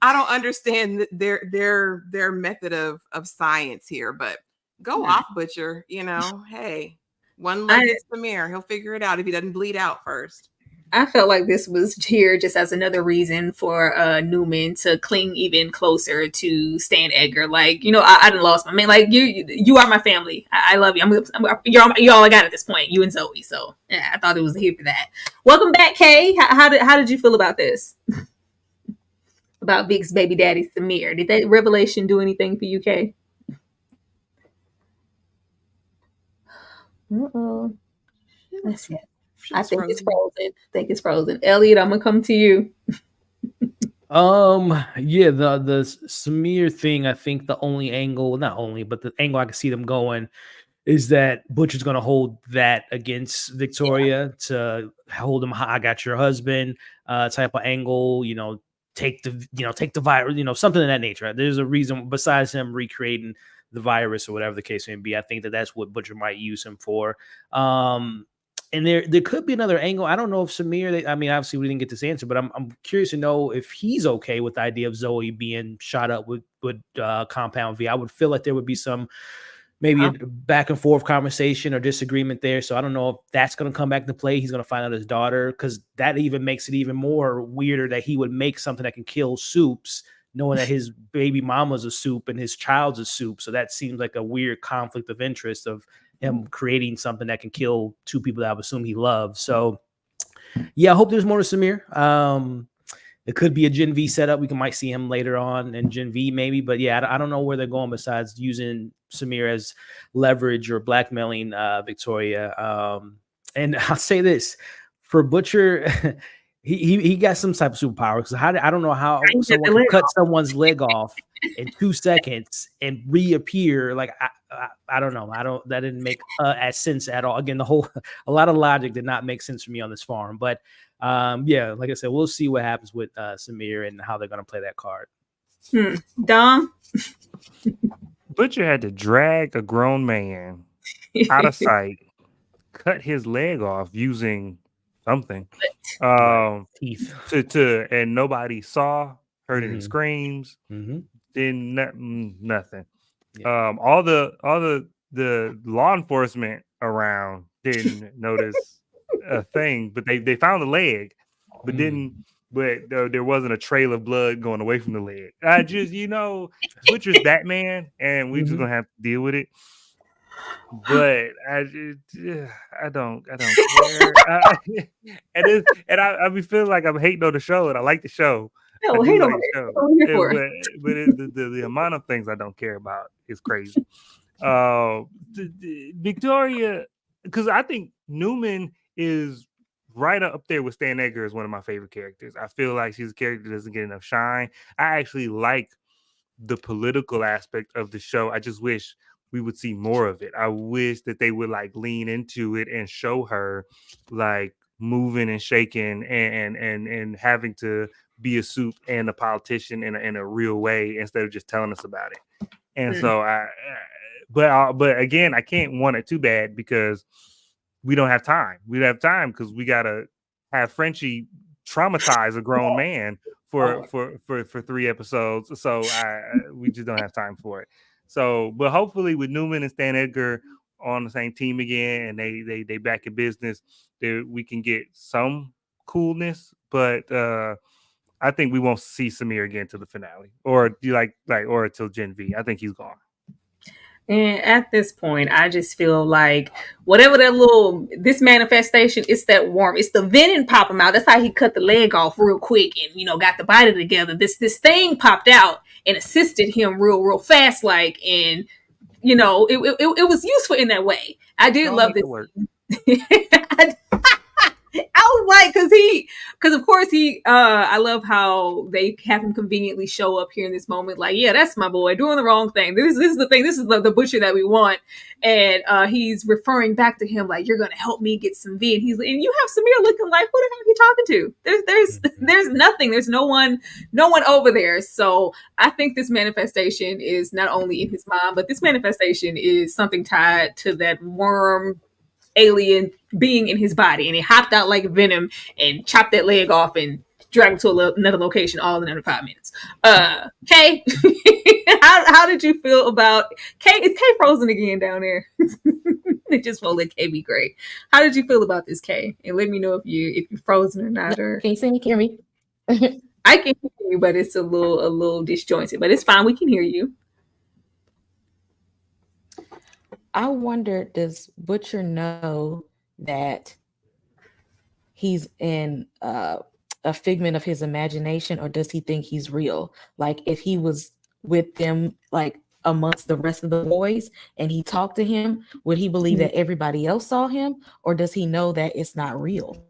I don't understand their method of science here, but go off, Butcher, hey, one leg is Samir. He'll figure it out if he doesn't bleed out first. I felt like this was here just as another reason for Newman to cling even closer to Stan Edgar. Like, I done lost my man. Like, you are my family. I love you. You're all I got at this point. You and Zoe. So yeah, I thought it was here for that. Welcome back, Kay. How did you feel about this? About Vic's baby daddy Samir? Did that revelation do anything for you, Kay? Let's see. I think it's frozen. Elliot, I'm gonna come to you. Yeah, the Samir thing, I think the only angle, not only, but the angle I can see them going is that Butcher's gonna hold that against Victoria to hold him high. I got your husband, type of angle, take the virus, something of that nature. Right? There's a reason besides him recreating the virus or whatever the case may be. I think that's what Butcher might use him for. And there could be another angle. I don't know if Samir, obviously we didn't get this answer, but I'm curious to know if he's okay with the idea of Zoe being shot up with Compound V. I would feel like there would be some maybe a back and forth conversation or disagreement there. So I don't know if that's going to come back into play. He's going to find out his daughter, because that even makes it even more weirder that he would make something that can kill soups, knowing that his baby mama's a soup and his child's a soup. So that seems like a weird conflict of interest of him creating something that can kill two people that I would assume he loves. So yeah, I hope there's more to Samir. It could be a Gen V setup. We might see him later on in Gen V maybe, but yeah, I don't know where they're going besides using Samir as leverage or blackmailing Victoria. And I'll say this for Butcher, he got some type of superpower, because I don't know how someone can cut someone's leg off in 2 seconds and reappear. Like I don't know. That didn't make as sense at all. Again, a lot of logic did not make sense for me on this farm. But yeah, like I said, we'll see what happens with Samir and how they're going to play that card. Dom? Butcher had to drag a grown man out of sight, cut his leg off using something. Teeth. And nobody saw, heard any Mhm. screams, Mhm. didn't nothing. All the law enforcement around didn't notice a thing, but they found the leg, but there wasn't a trail of blood going away from the leg. I just, Butcher's Batman, and we just gonna have to deal with it. But I don't care. I be feeling like I'm hating on the show, and I like the show. I No, do hate like on the it. show. What are you here for? The amount of things I don't care about is crazy. Victoria, because I think Newman is right up there with Stan Edgar as one of my favorite characters. I feel like she's a character that doesn't get enough shine. I actually like the political aspect of the show. I just wish we would see more of it. I wish that they would like lean into it and show her like moving and shaking and having to be a soup and a politician in a real way instead of just telling us about it. And so but again, I can't want it too bad because we don't have time. We don't have time because we gotta have Frenchie traumatize a grown man for 3 episodes. So we just don't have time for it. So, but hopefully with Newman and Stan Edgar on the same team again, and they back in business, we can get some coolness. But I think we won't see Samir again to the finale, or do you like or until Gen V. I think he's gone. And at this point, I just feel like whatever this manifestation, it's that warm. It's the venom pop him out. That's how he cut the leg off real quick and, got the body together. This thing popped out and assisted him real fast, and, it was useful in that way. I did love this. I was like, because of course I love how they have him conveniently show up here in this moment. Like, yeah, that's my boy doing the wrong thing. This is the thing. This is the Butcher that we want. And he's referring back to him like, you're going to help me get some V. And you have Samir looking like, who the hell are you talking to? There's nothing. There's no one over there. So I think this manifestation is not only in his mind, but this manifestation is something tied to that worm alien being in his body, and he hopped out like Venom and chopped that leg off and dragged him to another location all in under 5 minutes. Kay, how did you feel about Kay? Is Kay frozen again down there? They just won't let Kay be great. How did you feel about this, Kay? And let me know if you're frozen or not. Or can you see me? Hear me? I can hear you, but it's a little disjointed. But it's fine. We can hear you. I wonder, does Butcher know that he's in a figment of his imagination, or does he think he's real? Like, if he was with them, like amongst the rest of the boys, and he talked to him, would he believe that everybody else saw him, or does he know that it's not real?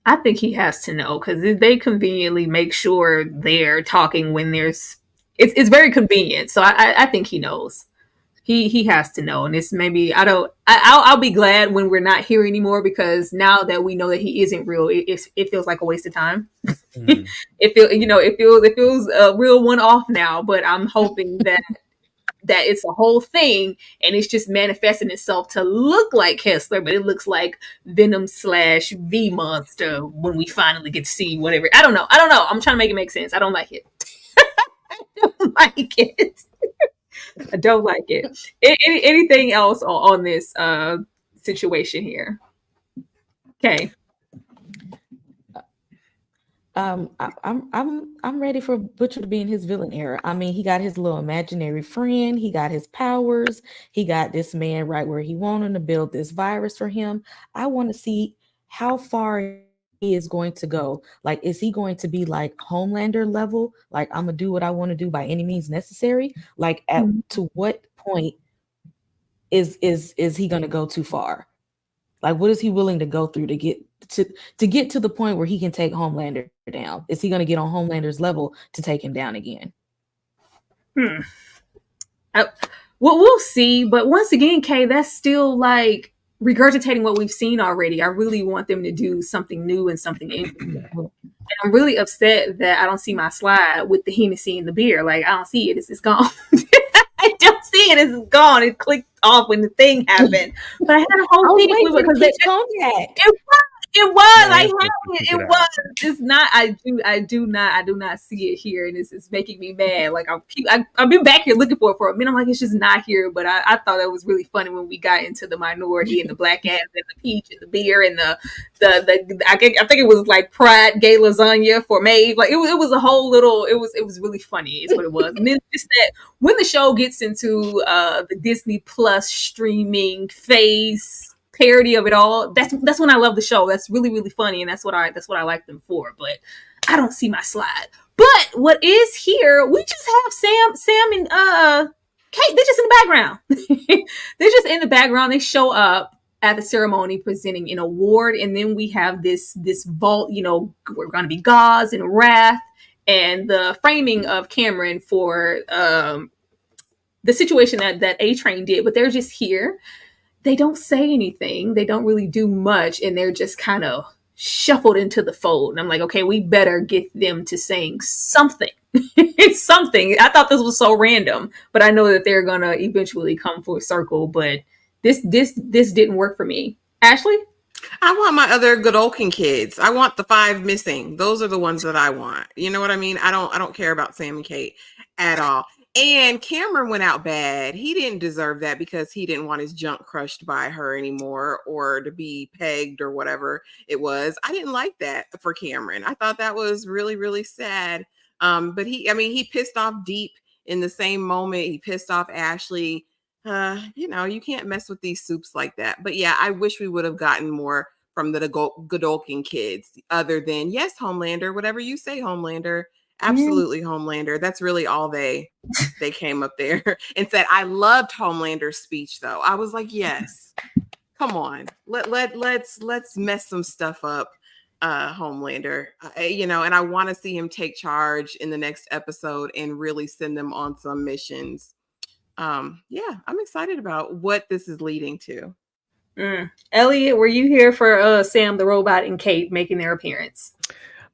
I think he has to know, because they conveniently make sure they're talking when there's. It's very convenient, so I think he knows. He has to know, and it's maybe I'll be glad when we're not here anymore, because now that we know that he isn't real, it feels like a waste of time. It feels a real one-off now, but I'm hoping that it's a whole thing, and it's just manifesting itself to look like Kessler, but it looks like Venom / V Monster when we finally get to see whatever. I don't know. I'm trying to make it make sense. I don't like it. I don't like it. I don't like it. Anything else on this situation here? Okay. I'm ready for Butcher to be in his villain era. I mean, he got his little imaginary friend, he got his powers, he got this man right where he wanted to build this virus for him. I want to see how far he is going to go. Like, is he going to be like Homelander level? Like, I'm gonna do what I want to do by any means necessary? Like, to what point is he gonna go too far? Like, what is he willing to go through to get to the point where he can take Homelander down? Is he going to get on Homelander's level to take him down again? We'll see. But once again, Kay, that's still like regurgitating what we've seen already. I really want them to do something new and something interesting. And I'm really upset that I don't see my slide with the Hennessy and the beer. Like, I don't see it. It's gone. I don't see and it's gone. It clicked off when the thing happened. But I had a whole thing because it was. I had it. It was. It's not. I do not see it here, and it's making me mad. Like I've been back here looking for it for a minute. I'm like, it's just not here. But I thought that was really funny when we got into the minority and the black ass and the peach and the beer and the I think it was like Pride gay lasagna for Maeve. Like it was a whole little. It was really funny. Is what it was. And then just that when the show gets into the Disney Plus streaming phase. Parody of it all. That's when I love the show. That's really, really funny, and that's what I like them for. But I don't see my slide. But what is here? We just have Sam and Kate. They're just in the background. They're just in the background. They show up at the ceremony presenting an award, and then we have this vault. You know, we're going to be Gauze and Wrath, and the framing of Cameron for the situation that A-Train did. But they're just here. They don't say anything. They don't really do much. And they're just kind of shuffled into the fold. And I'm like, okay, we better get them to saying something. Something. I thought this was so random, but I know that they're going to eventually come full circle. But this didn't work for me. Ashley? I want my other Godolphin kids. I want the 5 missing. Those are the ones that I want. You know what I mean? I don't care about Sam and Kate at all. And Cameron went out bad. He didn't deserve that because he didn't want his junk crushed by her anymore or to be pegged or whatever it was. I didn't like that for Cameron. I thought that was really, really sad. But he pissed off Deep in the same moment. He pissed off Ashley. You can't mess with these soups like that. But yeah, I wish we would have gotten more from the Godolphin kids other than, yes, Homelander, whatever you say, Homelander. Absolutely, Homelander. That's really all they came up there and said. I loved Homelander's speech, though. I was like, yes, come on, let's mess some stuff up, Homelander. And I want to see him take charge in the next episode and really send them on some missions. I'm excited about what this is leading to. Elliot, were you here for Sam the Robot and Kate making their appearance?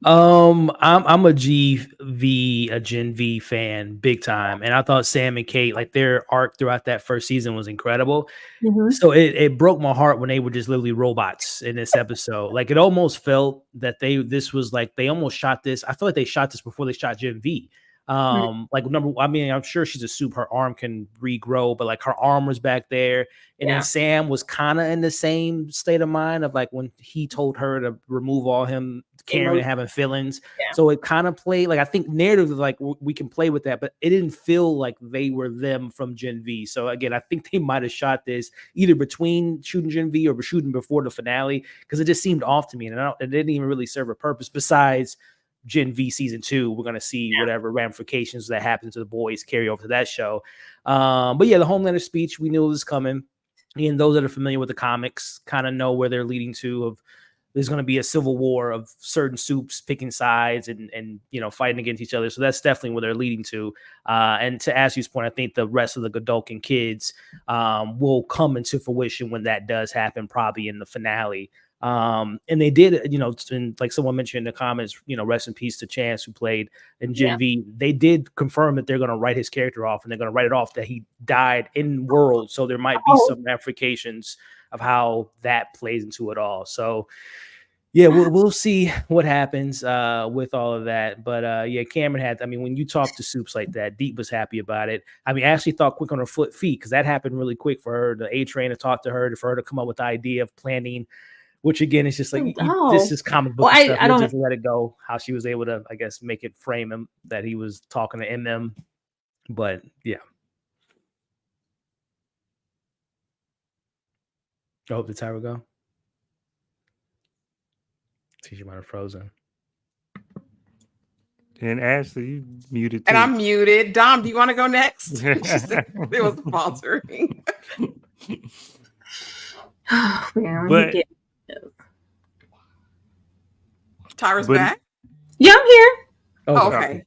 I'm a Gen V fan, big time, and I thought Sam and Kate, like their arc throughout that first season was incredible. Mm-hmm. So it broke my heart when they were just literally robots in this episode. Like it almost felt that they almost shot this. I feel like they shot this before they shot Gen V. I'm sure she's a soup. Her arm can regrow, but like her arm was back there. And then Sam was kind of in the same state of mind of like when he told her to remove all him caring and having feelings. Yeah. So it kind of played like, I think narratively, like we can play with that, but it didn't feel like they were them from Gen V. So again, I think they might've shot this either between shooting Gen V or shooting before the finale. Cause it just seemed off to me and it didn't even really serve a purpose besides Gen V season 2. We're going to see whatever ramifications that happen to the boys carry over to that show. But yeah, the Homelander speech, we knew it was coming. And those that are familiar with the comics kind of know where they're leading to. Of there's going to be a civil war of certain soups picking sides and fighting against each other. So that's definitely where they're leading to. And to Ashley's point, I think the rest of the Godolphin kids will come into fruition when that does happen, probably in the finale. And they did, and like someone mentioned in the comments, rest in peace to Chance who played in Gen V. They did confirm that they're going to write his character off and they're going to write it off that he died in world. So there might be some ramifications of how that plays into it all. So yeah, we'll see what happens with all of that. But Cameron had, when you talk to soups like that, Deep was happy about it. Ashley thought quick on her feet because that happened really quick for her. The A-Train to talk to her, for her to come up with the idea of planning. Which again is just like this is comic book stuff. I don't just let it go. How she was able to, I guess, make it frame him that he was talking to MM. But yeah. I hope the tower go. She might have frozen. And Ashley, you muted too. And I'm muted. Dom, do you want to go next? It was faltering. Oh man, Tyra's back? Yeah, I'm here. Oh, okay.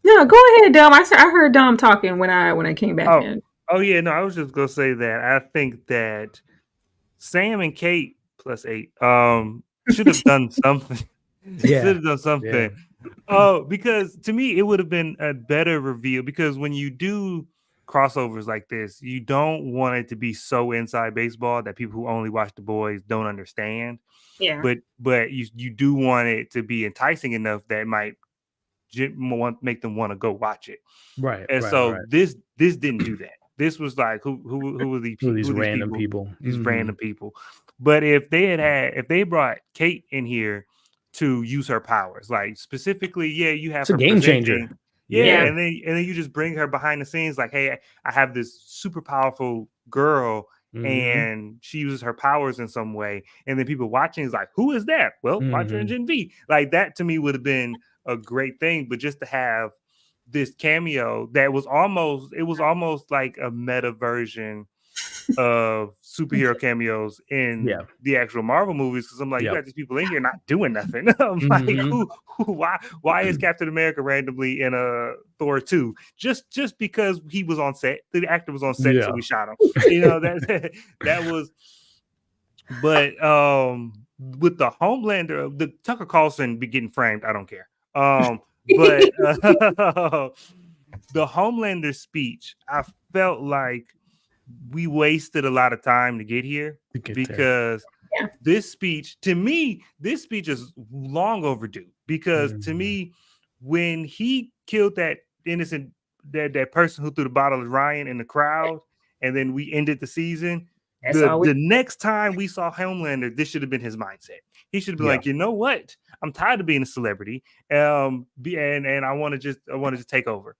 No, go ahead, Dom. I heard Dom talking when I came back in. Oh yeah, no, I was just gonna say that I think that Sam and Kate plus 8 should have done something. Should have done something Oh, because to me it would have been a better reveal, because when you do crossovers like this, you don't want it to be so inside baseball that people who only watch The Boys don't understand. Yeah. But you do want it to be enticing enough that it might make them want to go watch it. Right. And so this didn't do that. This was like who are these random people? These random people. But if they brought Kate in here to use her powers, like specifically, you have It's a her game changer. Yeah, and then you just bring her behind the scenes, like, hey, I have this super powerful girl, and she uses her powers in some way, and then people watching is like, who is that? Well, watch her in Gen V. Like, that to me would have been a great thing, but just to have this cameo that was almost like a meta version of superhero cameos in the actual Marvel movies, because I'm like, you got these people in here not doing nothing. I'm like, why is Captain America randomly in a Thor 2? Just because he was on set, the actor was on set, so we shot him. That was. But with the Homelander, the Tucker Carlson be getting framed, I don't care. But the Homelander speech, I felt like we wasted a lot of time to get here, because this speech is long overdue, because to me, when he killed that innocent that person who threw the bottle at Ryan in the crowd, and then we ended the season, the next time we saw Homelander, this should have been his mindset. He should have been like, you know what? I'm tired of being a celebrity. And I want to just take over.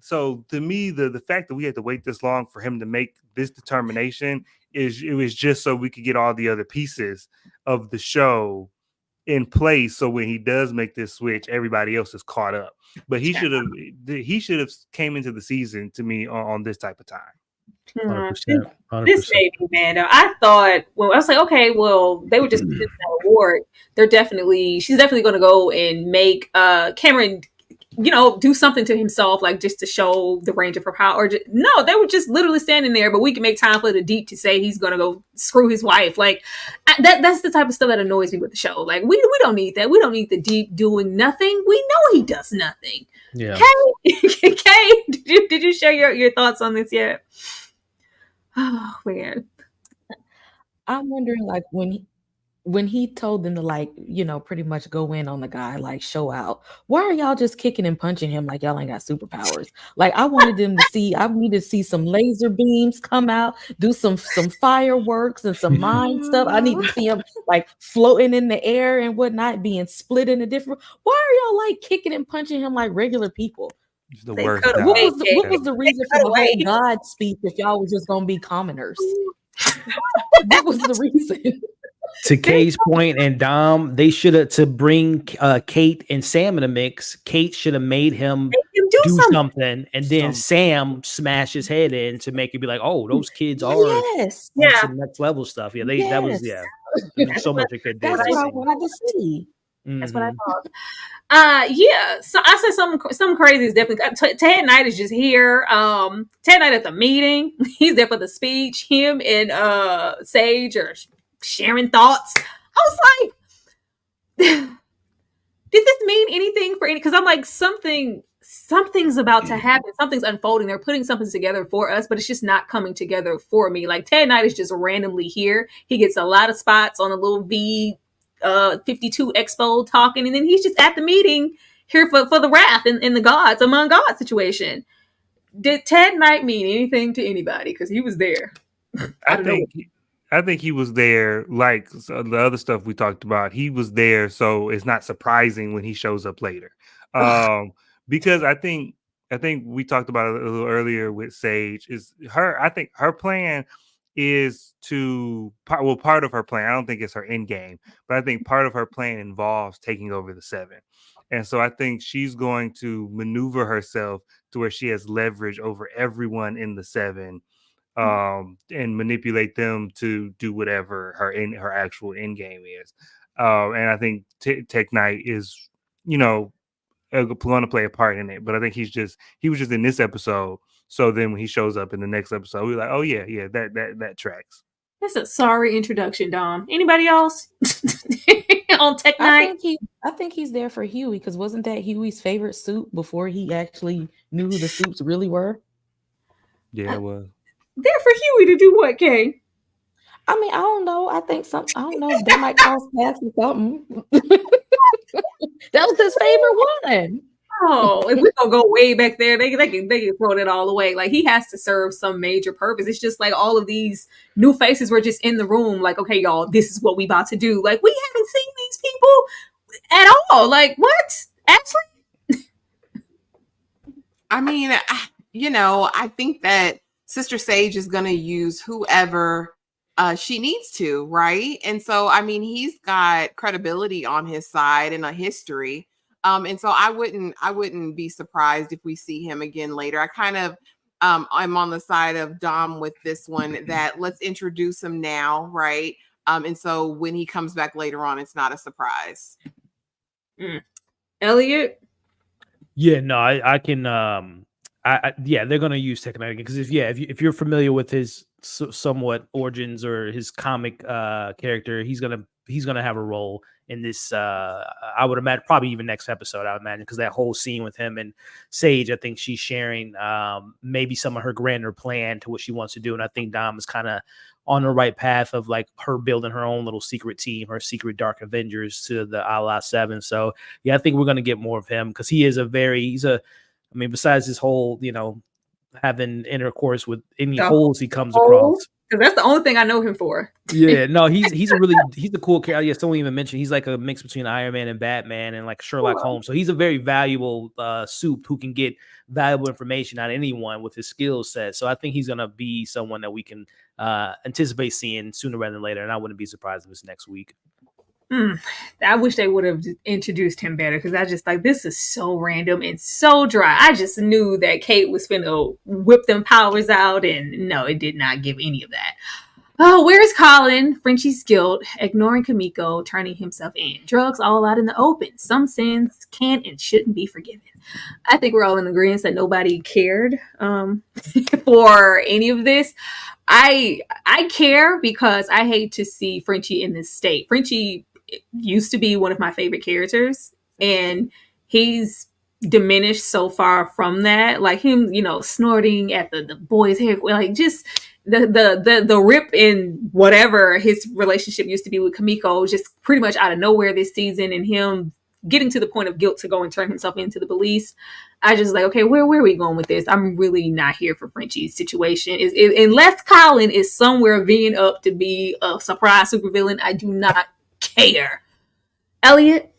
So to me, the fact that we had to wait this long for him to make this determination it was just so we could get all the other pieces of the show in place, so when he does make this switch, everybody else is caught up. But he should have came into the season, to me, on this type of time. 100%. This baby, man. I thought, well, I was like, okay, well, they were just that award. She's definitely going to go and make Cameron, do something to himself, like just to show the range of her power. No, they were just literally standing there, but we can make time for the Deep to say he's going to go screw his wife. Like that's the type of stuff that annoys me with the show. Like we don't need that. We don't need the Deep doing nothing. We know he does nothing. Yeah. Kay, did you share your thoughts on this yet? Oh man, I'm wondering, like, when he told them to, like, pretty much go in on the guy, like, show out. Why are y'all just kicking and punching him like y'all ain't got superpowers? Like, I need to see some laser beams come out, do some fireworks and some mind stuff. I need to see him like floating in the air and whatnot, being split into different. Why are y'all like kicking and punching him like regular people? It's the worst. What was the reason for the whole God speech if y'all was just gonna be commoners? What was the reason? To Kay's point, and Dom, they should have, to bring Kate and Sam in the mix, Kate should have made him do something, and then Sam smash his head in to make it be like, oh, those kids are some next level stuff. That was so much it could do. That's what I wanted to see. That's what I thought. So I said something crazy is definitely Ted Knight is just here. Ted Knight at the meeting, he's there for the speech. Him and Sage are sharing thoughts. I was like, did this mean anything for any? Because I'm like, something's about to happen. Something's unfolding. They're putting something together for us, but it's just not coming together for me. Like, Ted Knight is just randomly here. He gets a lot of spots on a little V 52 Expo talking, and then he's just at the meeting here for the wrath and the gods among God situation. Did Ted Knight mean anything to anybody? Because he was there. I think he was there, like the other stuff we talked about. He was there, so it's not surprising when he shows up later. Because I think we talked about it a little earlier with Sage. I think her plan is part of her plan. I don't think it's her end game, but I think part of her plan involves taking over the Seven. And so I think she's going to maneuver herself to where she has leverage over everyone in the Seven, and manipulate them to do whatever her actual end game is. And I think Tech Knight is, going to play a part in it. But I think he was just in this episode. So then when he shows up in the next episode, we're like, oh yeah, that tracks. That's a sorry introduction, Dom. Anybody else on Tech Knight? I think he's there for Huey because wasn't that Huey's favorite suit before he actually knew who the suits really were? Yeah, it was. There for Huey to do what, Kay? I mean, I don't know. I don't know. They might cross paths or something. That was his favorite one. Oh, if we're gonna go way back there, they can throw that all away. Like, he has to serve some major purpose. It's just like all of these new faces were just in the room, like, okay, y'all, this is what we about to do. Like, we haven't seen these people at all. Like, what? Ashley? I mean, I think that Sister Sage is going to use whoever she needs to, right? And so, I mean, he's got credibility on his side and a history. And so I wouldn't be surprised if we see him again later. I kind of I'm on the side of Dom with this one, that let's introduce him now, right? And so when he comes back later on, it's not a surprise. Elliot? Yeah, no, I can. Yeah, they're gonna use Tech Knight again because if you're familiar with his somewhat origins or his comic character, he's gonna have a role in this. I would imagine probably even next episode. I would imagine because that whole scene with him and Sage, I think she's sharing maybe some of her grander plan to what she wants to do, and I think Dom is kind of on the right path of like her building her own little secret team, her secret Dark Avengers to the Allah 7. So yeah, I think we're gonna get more of him because I mean, besides his whole, having intercourse with any holes he comes across. Because that's the only thing I know him for. Yeah, no, he's a cool character. Yes, don't even mention he's like a mix between Iron Man and Batman and like Sherlock Holmes. So he's a very valuable soup who can get valuable information out of anyone with his skill set. So I think he's gonna be someone that we can anticipate seeing sooner rather than later. And I wouldn't be surprised if it's next week. I wish they would have introduced him better because I just like, this is so random and so dry. I just knew that Kate was finna whip them powers out, and no, it did not give any of that. Oh, where's Colin? Frenchie's guilt, ignoring Kimiko, turning himself in. Drugs all out in the open. Some sins can and shouldn't be forgiven. I think we're all in agreement that nobody cared for any of this. I care because I hate to see Frenchie in this state. Frenchie used to be one of my favorite characters, and he's diminished so far from that. Like him, snorting at the boy's hair, like just the rip in whatever his relationship used to be with Kimiko, just pretty much out of nowhere this season, and him getting to the point of guilt to go and turn himself into the police. I just like, okay, where are we going with this? I'm really not here for Frenchie's situation. Unless Colin is somewhere being up to be a surprise supervillain, I do not care. Elliot?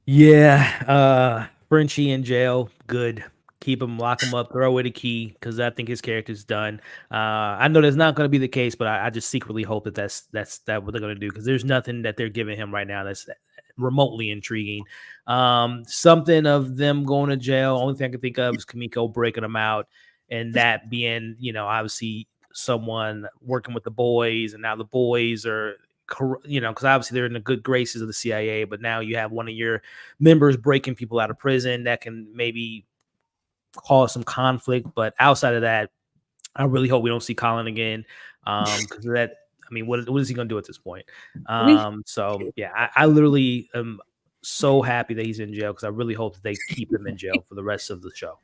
Yeah, Frenchie in jail, good. Keep him, lock him up, throw away the key because I think his character's done. I know that's not going to be the case, but I just secretly hope that that's what they're going to do because there's nothing that they're giving him right now that's remotely intriguing. Something of them going to jail. Only thing I can think of is Kimiko breaking them out, and that being, obviously someone working with the boys, and now the boys are, because obviously they're in the good graces of the CIA, but now you have one of your members breaking people out of prison that can maybe cause some conflict. But outside of that, I really hope we don't see Colin again. Because what is he going to do at this point? So yeah, I literally am so happy that he's in jail because I really hope that they keep him in jail for the rest of the show.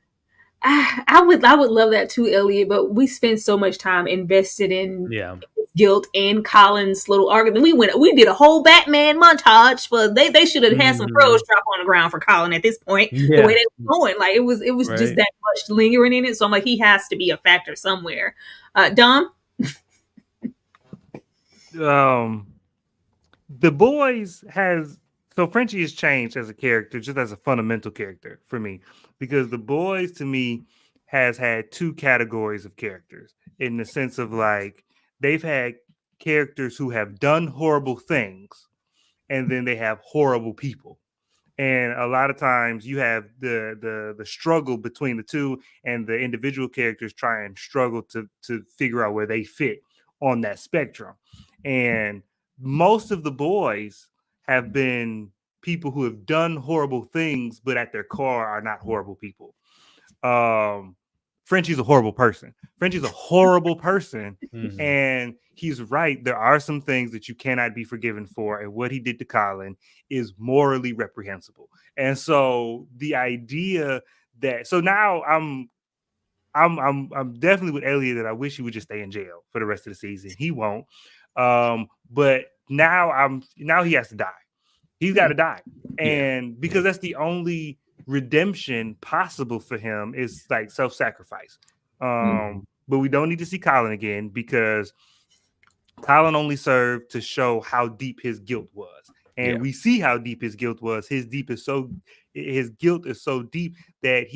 I would love that too, Elliot, but we spend so much time invested in guilt and Colin's little argument. We did a whole Batman montage for they should have had some crows drop on the ground for Colin at this point. The way they were going, like it was right. Just that much lingering in it. So I'm like, he has to be a factor somewhere. Dom? The boys so Frenchie has changed as a character, just as a fundamental character for me, because the boys to me has had two categories of characters in the sense of like they've had characters who have done horrible things and then they have horrible people. And a lot of times you have the struggle between the two, and the individual characters try and struggle to figure out where they fit on that spectrum. And most of the boys have been people who have done horrible things, but at their core are not horrible people. Frenchie's a horrible person. Frenchie's a horrible person. Mhm. And he's right. There are some things that you cannot be forgiven for. And what he did to Colin is morally reprehensible. And so the idea that, so now I'm definitely with Elliot that I wish he would just stay in jail for the rest of the season. He won't. But now he has to die. He's got to die. And because that's the only redemption possible for him is like self-sacrifice. But we don't need to see Colin again because Colin only served to show how deep his guilt was. And we see how deep his guilt was. His guilt is so deep that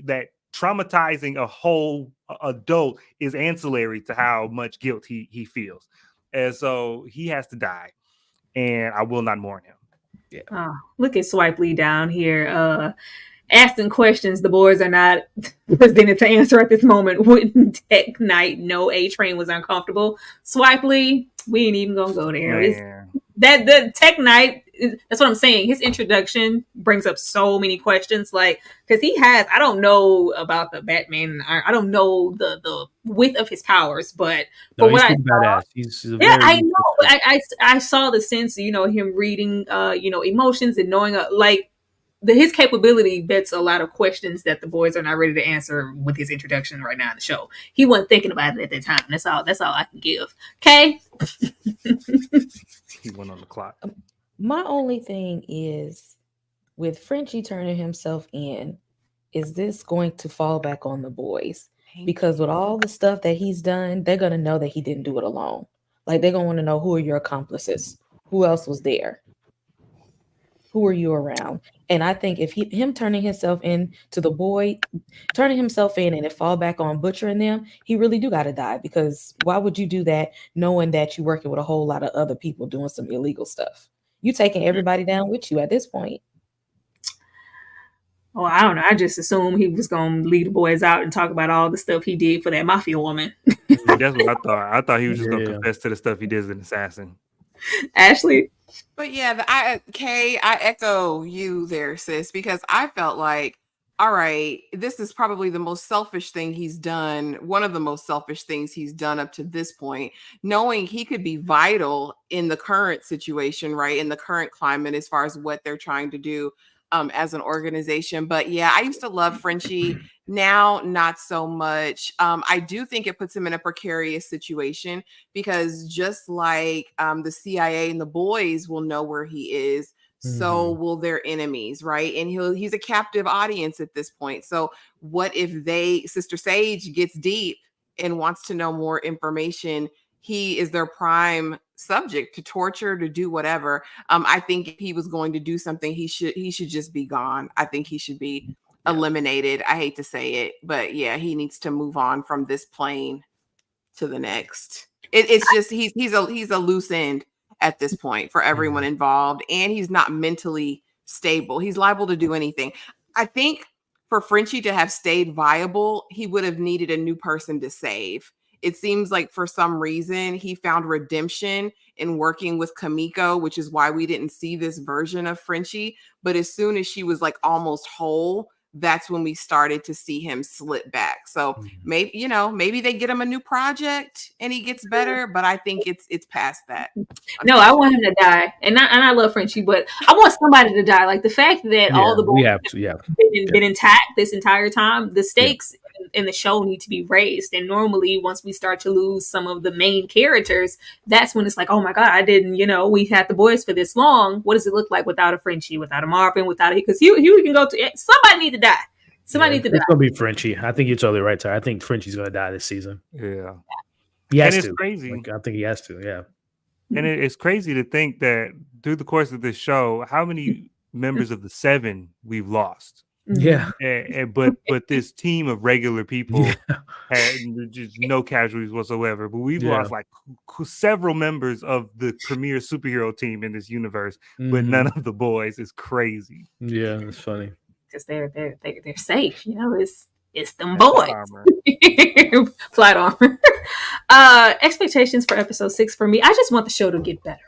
that traumatizing a whole adult is ancillary to how much guilt he feels. And so he has to die. And I will not mourn him. Oh, look at Swipe Lee down here. Asking questions the boys are not presented to answer at this moment. Wouldn't Tech Knight know A-Train was uncomfortable? Swipe Lee, we ain't even gonna go there. That the Tech Knight, that's what I'm saying. His introduction brings up so many questions, like because I don't know about the Batman. I don't know the width of his powers, but He's badass. He's a I know. I saw the sense, him reading, emotions and knowing, his capability bets a lot of questions that the boys are not ready to answer with his introduction right now in the show. He wasn't thinking about it at that time. That's all I can give. Okay. He went on the clock. My only thing is with Frenchie turning himself in, is this going to fall back on the boys? Because with all the stuff that he's done, they're going to know that he didn't do it alone. Like they're going to want to know, who are your accomplices? Who else was there? Who are you around? And I think if him turning himself in to the boy, turning himself in and it fall back on Butcher and them, he really do got to die. Because why would you do that knowing that you're working with a whole lot of other people doing some illegal stuff? You taking everybody down with you at this point. Oh, I don't know. I just assumed he was going to lead the boys out and talk about all the stuff he did for that mafia woman. Yeah, that's what I thought. I thought he was just going to confess to the stuff he did as an assassin. Ashley? But yeah, Kay, I echo you there, sis, because I felt like, all right, this is probably the most selfish thing he's done. One of the most selfish things he's done up to this point, knowing he could be vital in the current situation, right? In the current climate, as far as what they're trying to do as an organization. But yeah, I used to love Frenchie. Now, not so much. I do think it puts him in a precarious situation because just like the CIA and the boys will know where he is, so will their enemies, right? And he's a captive audience at this point. So what if Sister Sage gets deep and wants to know more information? He is their prime subject to torture, to do whatever. I think if he was going to do something, he should just be gone. I think he should be eliminated. I hate to say it, but yeah, he needs to move on from this plane to the next. It's just he's a loose end at this point for everyone involved, and he's not mentally stable. He's liable to do anything. I think for Frenchie to have stayed viable, he would have needed a new person to save. It seems like for some reason he found redemption in working with Kamiko, which is why we didn't see this version of Frenchie. But as soon as she was like almost whole, that's when we started to see him slip back. So maybe they get him a new project and he gets better, but I think it's past that. No, I want him to die, and I love Frenchie, but I want somebody to die. Like the fact that all the boys have been intact this entire time, the stakes in the show need to be raised. And normally, once we start to lose some of the main characters, that's when it's like, oh my god, I didn't. We had the boys for this long. What does it look like without a Frenchie, without a Marvin, without it? Because you can go to somebody need to die. Somebody needs to die. It's gonna be Frenchie. I think you're totally right, Ty. I think Frenchie's gonna die this season. Yeah, he has and to. It's crazy. I think he has to. Yeah, and it's crazy to think that through the course of this show, how many members of the Seven we've lost. Yeah, but this team of regular people had just no casualties whatsoever. But we've lost like several members of the premier superhero team in this universe, but none of the boys. Is crazy. Yeah, that's funny. Because they're safe, it's them boys. Flight armor. Expectations for episode 6 for me. I just want the show to get better.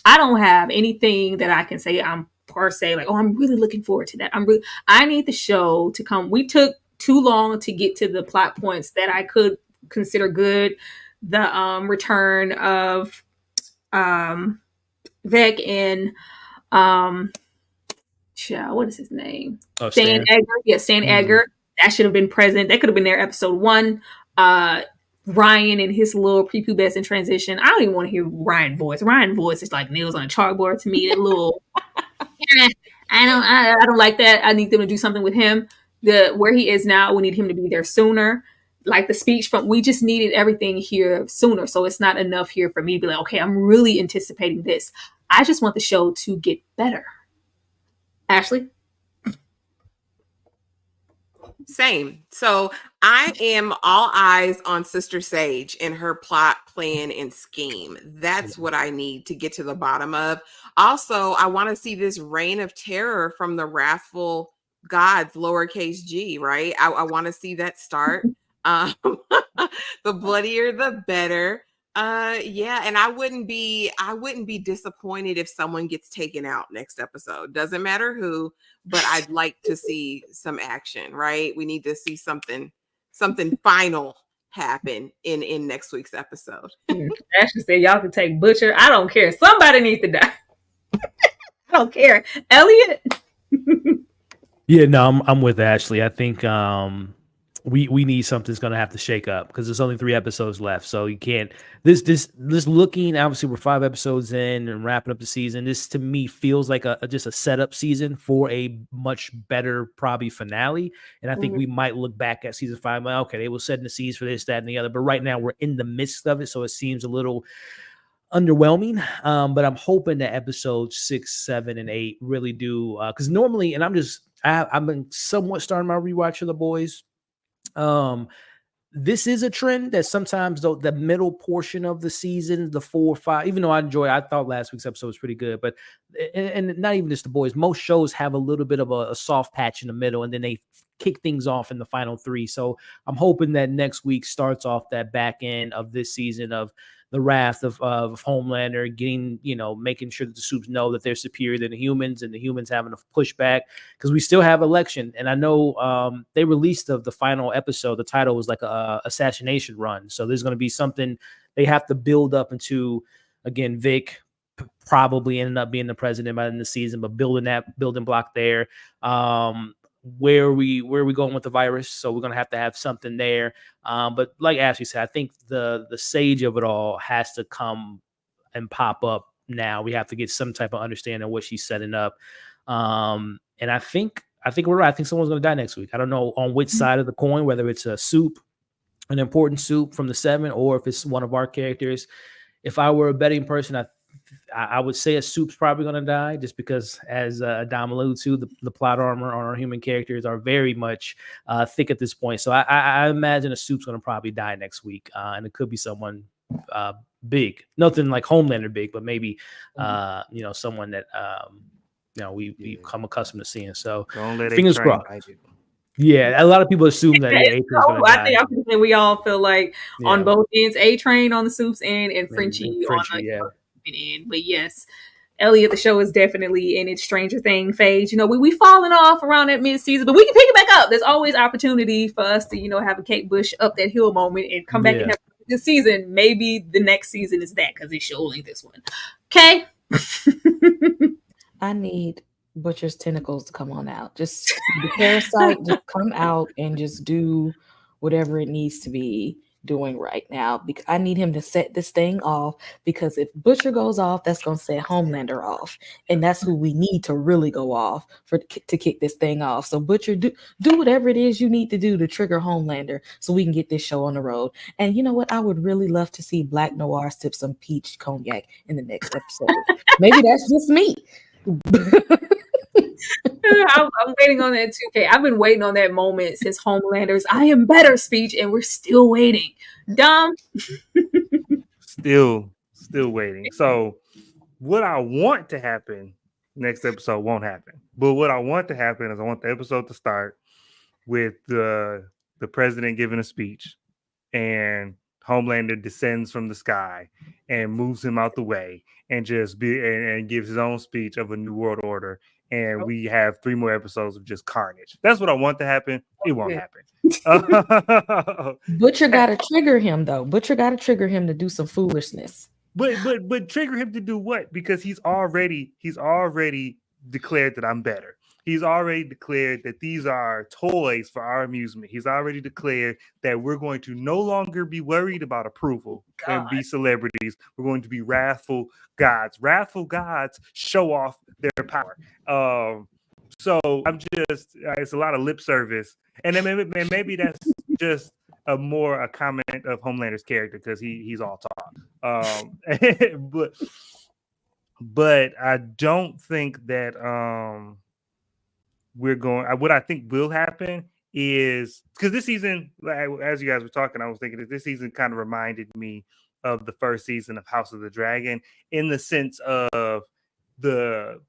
I don't have anything that I can say I'm per se like, oh, I'm really looking forward to that. I need the show to come. We took too long to get to the plot points that I could consider good. The return of Vec and what is his name? Stan Edgar. Yeah, Stan Edgar. That should have been present. That could have been there episode 1. Ryan and his little prepubescent transition. I don't even want to hear Ryan voice. Ryan voice is like nails on a chalkboard to me. That little I don't like that. I need them to do something with him. Where he is now, we need him to be there sooner. Like the speech from, we just needed everything here sooner. So it's not enough here for me to be like, okay, I'm really anticipating this. I just want the show to get better. Ashley? Same. So I am all eyes on Sister Sage and her plot, plan, and scheme. That's what I need to get to the bottom of. Also, I want to see this reign of terror from the wrathful gods, lowercase g, right? I want to see that start. The bloodier, the better. Yeah, and I wouldn't be disappointed if someone gets taken out next episode. Doesn't matter who, but I'd like to see some action, right? We need to see something final happen in next week's episode. Ashley said y'all can take Butcher. I don't care. Somebody needs to die. I don't care. Elliot? Yeah, no, I'm with Ashley. I think we need something's going to have to shake up because there's only 3 episodes left. So you can't this looking, obviously we're 5 episodes in and wrapping up the season. This to me feels like just a setup season for a much better probably finale. And I think we might look back at season 5. Well, okay, they were setting the seeds for this, that, and the other. But right now we're in the midst of it. So it seems a little underwhelming. But I'm hoping that episodes 6, 7, and 8 really do. Because normally, and I've been somewhat starting my rewatch of The Boys. This is a trend that sometimes the middle portion of the season, the 4 or 5, even though I thought last week's episode was pretty good, but and not even just The Boys, most shows have a little bit of a soft patch in the middle and then they kick things off in the final 3. So I'm hoping that next week starts off that back end of this season of the wrath of Homelander, getting, making sure that the Supes know that they're superior than the humans and the humans having to push back because we still have election. And I know they released the final episode. The title was like a assassination run. So there's going to be something they have to build up into. Again, Vic probably ended up being the president by the end of the season, but building that building block there. Where are we going with the virus? So we're going to have something there. But like Ashley said, I think the sage of it all has to come and pop up now. We have to get some type of understanding of what she's setting up. And I think we're right. I think someone's going to die next week. I don't know on which side of the coin, whether it's a Supe, an important Supe from the 7, or if it's one of our characters. If I were a betting person, I would say a Supe's probably going to die just because, as Dom alluded to, the plot armor on our human characters are very much thick at this point. So I imagine a Supe's going to probably die next week. And it could be someone big. Nothing like Homelander big, but maybe, someone that, we've come accustomed to seeing. So fingers crossed. Yeah, a lot of people assume that A-Train's going to die. I think we all feel like on both ends, A-Train on the Supes end and Frenchie on the end. But yes, Elliot, the show is definitely in its Stranger Thing phase. We falling off around that mid-season, but we can pick it back up. There's always opportunity for us to, have a Kate Bush up that hill moment and come back and have this season. Maybe the next season is that because it's surely this one. Okay. I need Butcher's tentacles to come on out. Just the parasite just come out and just do whatever it needs to be doing right now, because I need him to set this thing off, because if Butcher goes off, that's going to set Homelander off, and that's who we need to really go off to kick this thing off. So Butcher, do whatever it is you need to do to trigger Homelander so we can get this show on the road. And you know what? I would really love to see Black Noir sip some peach cognac in the next episode. Maybe that's just me. I'm waiting on that 2K. I've been waiting on that moment since Homelander's "I am better" speech, and we're still waiting. Dom? Still waiting. So what I want to happen next episode won't happen. But what I want to happen is I want the episode to start with the president giving a speech, and Homelander descends from the sky and moves him out the way and just and gives his own speech of a new world order. and we have 3 more episodes of just carnage. That's what I want to happen. It won't happen. Butcher got to trigger him though. Butcher got to trigger him to do some foolishness. But trigger him to do what? Because he's already declared that I'm better. He's already declared that these are toys for our amusement. He's already declared that we're going to no longer be worried about approval and be celebrities. We're going to be wrathful gods. Wrathful gods show off their power. So I'm just, it's a lot of lip service. And then maybe that's just a comment of Homelander's character because he's all talk. But I don't think that we're going. What I think will happen is because this season, as you guys were talking, I was thinking that this season kind of reminded me of the first season of House of the Dragon in the sense of the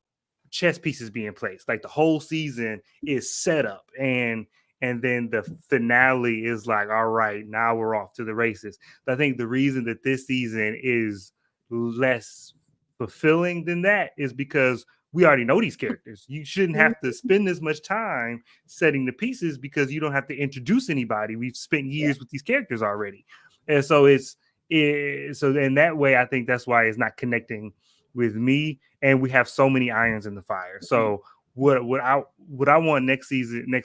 chess pieces being placed. Like the whole season is set up, and then the finale is like, all right, now we're off to the races. But I think the reason that this season is less fulfilling than that is because we already know these characters. You shouldn't have to spend as much time setting the pieces because you don't have to introduce anybody. We've spent years with these characters already. And so so in that way, I think that's why it's not connecting with me. And we have so many irons in the fire. So what I want next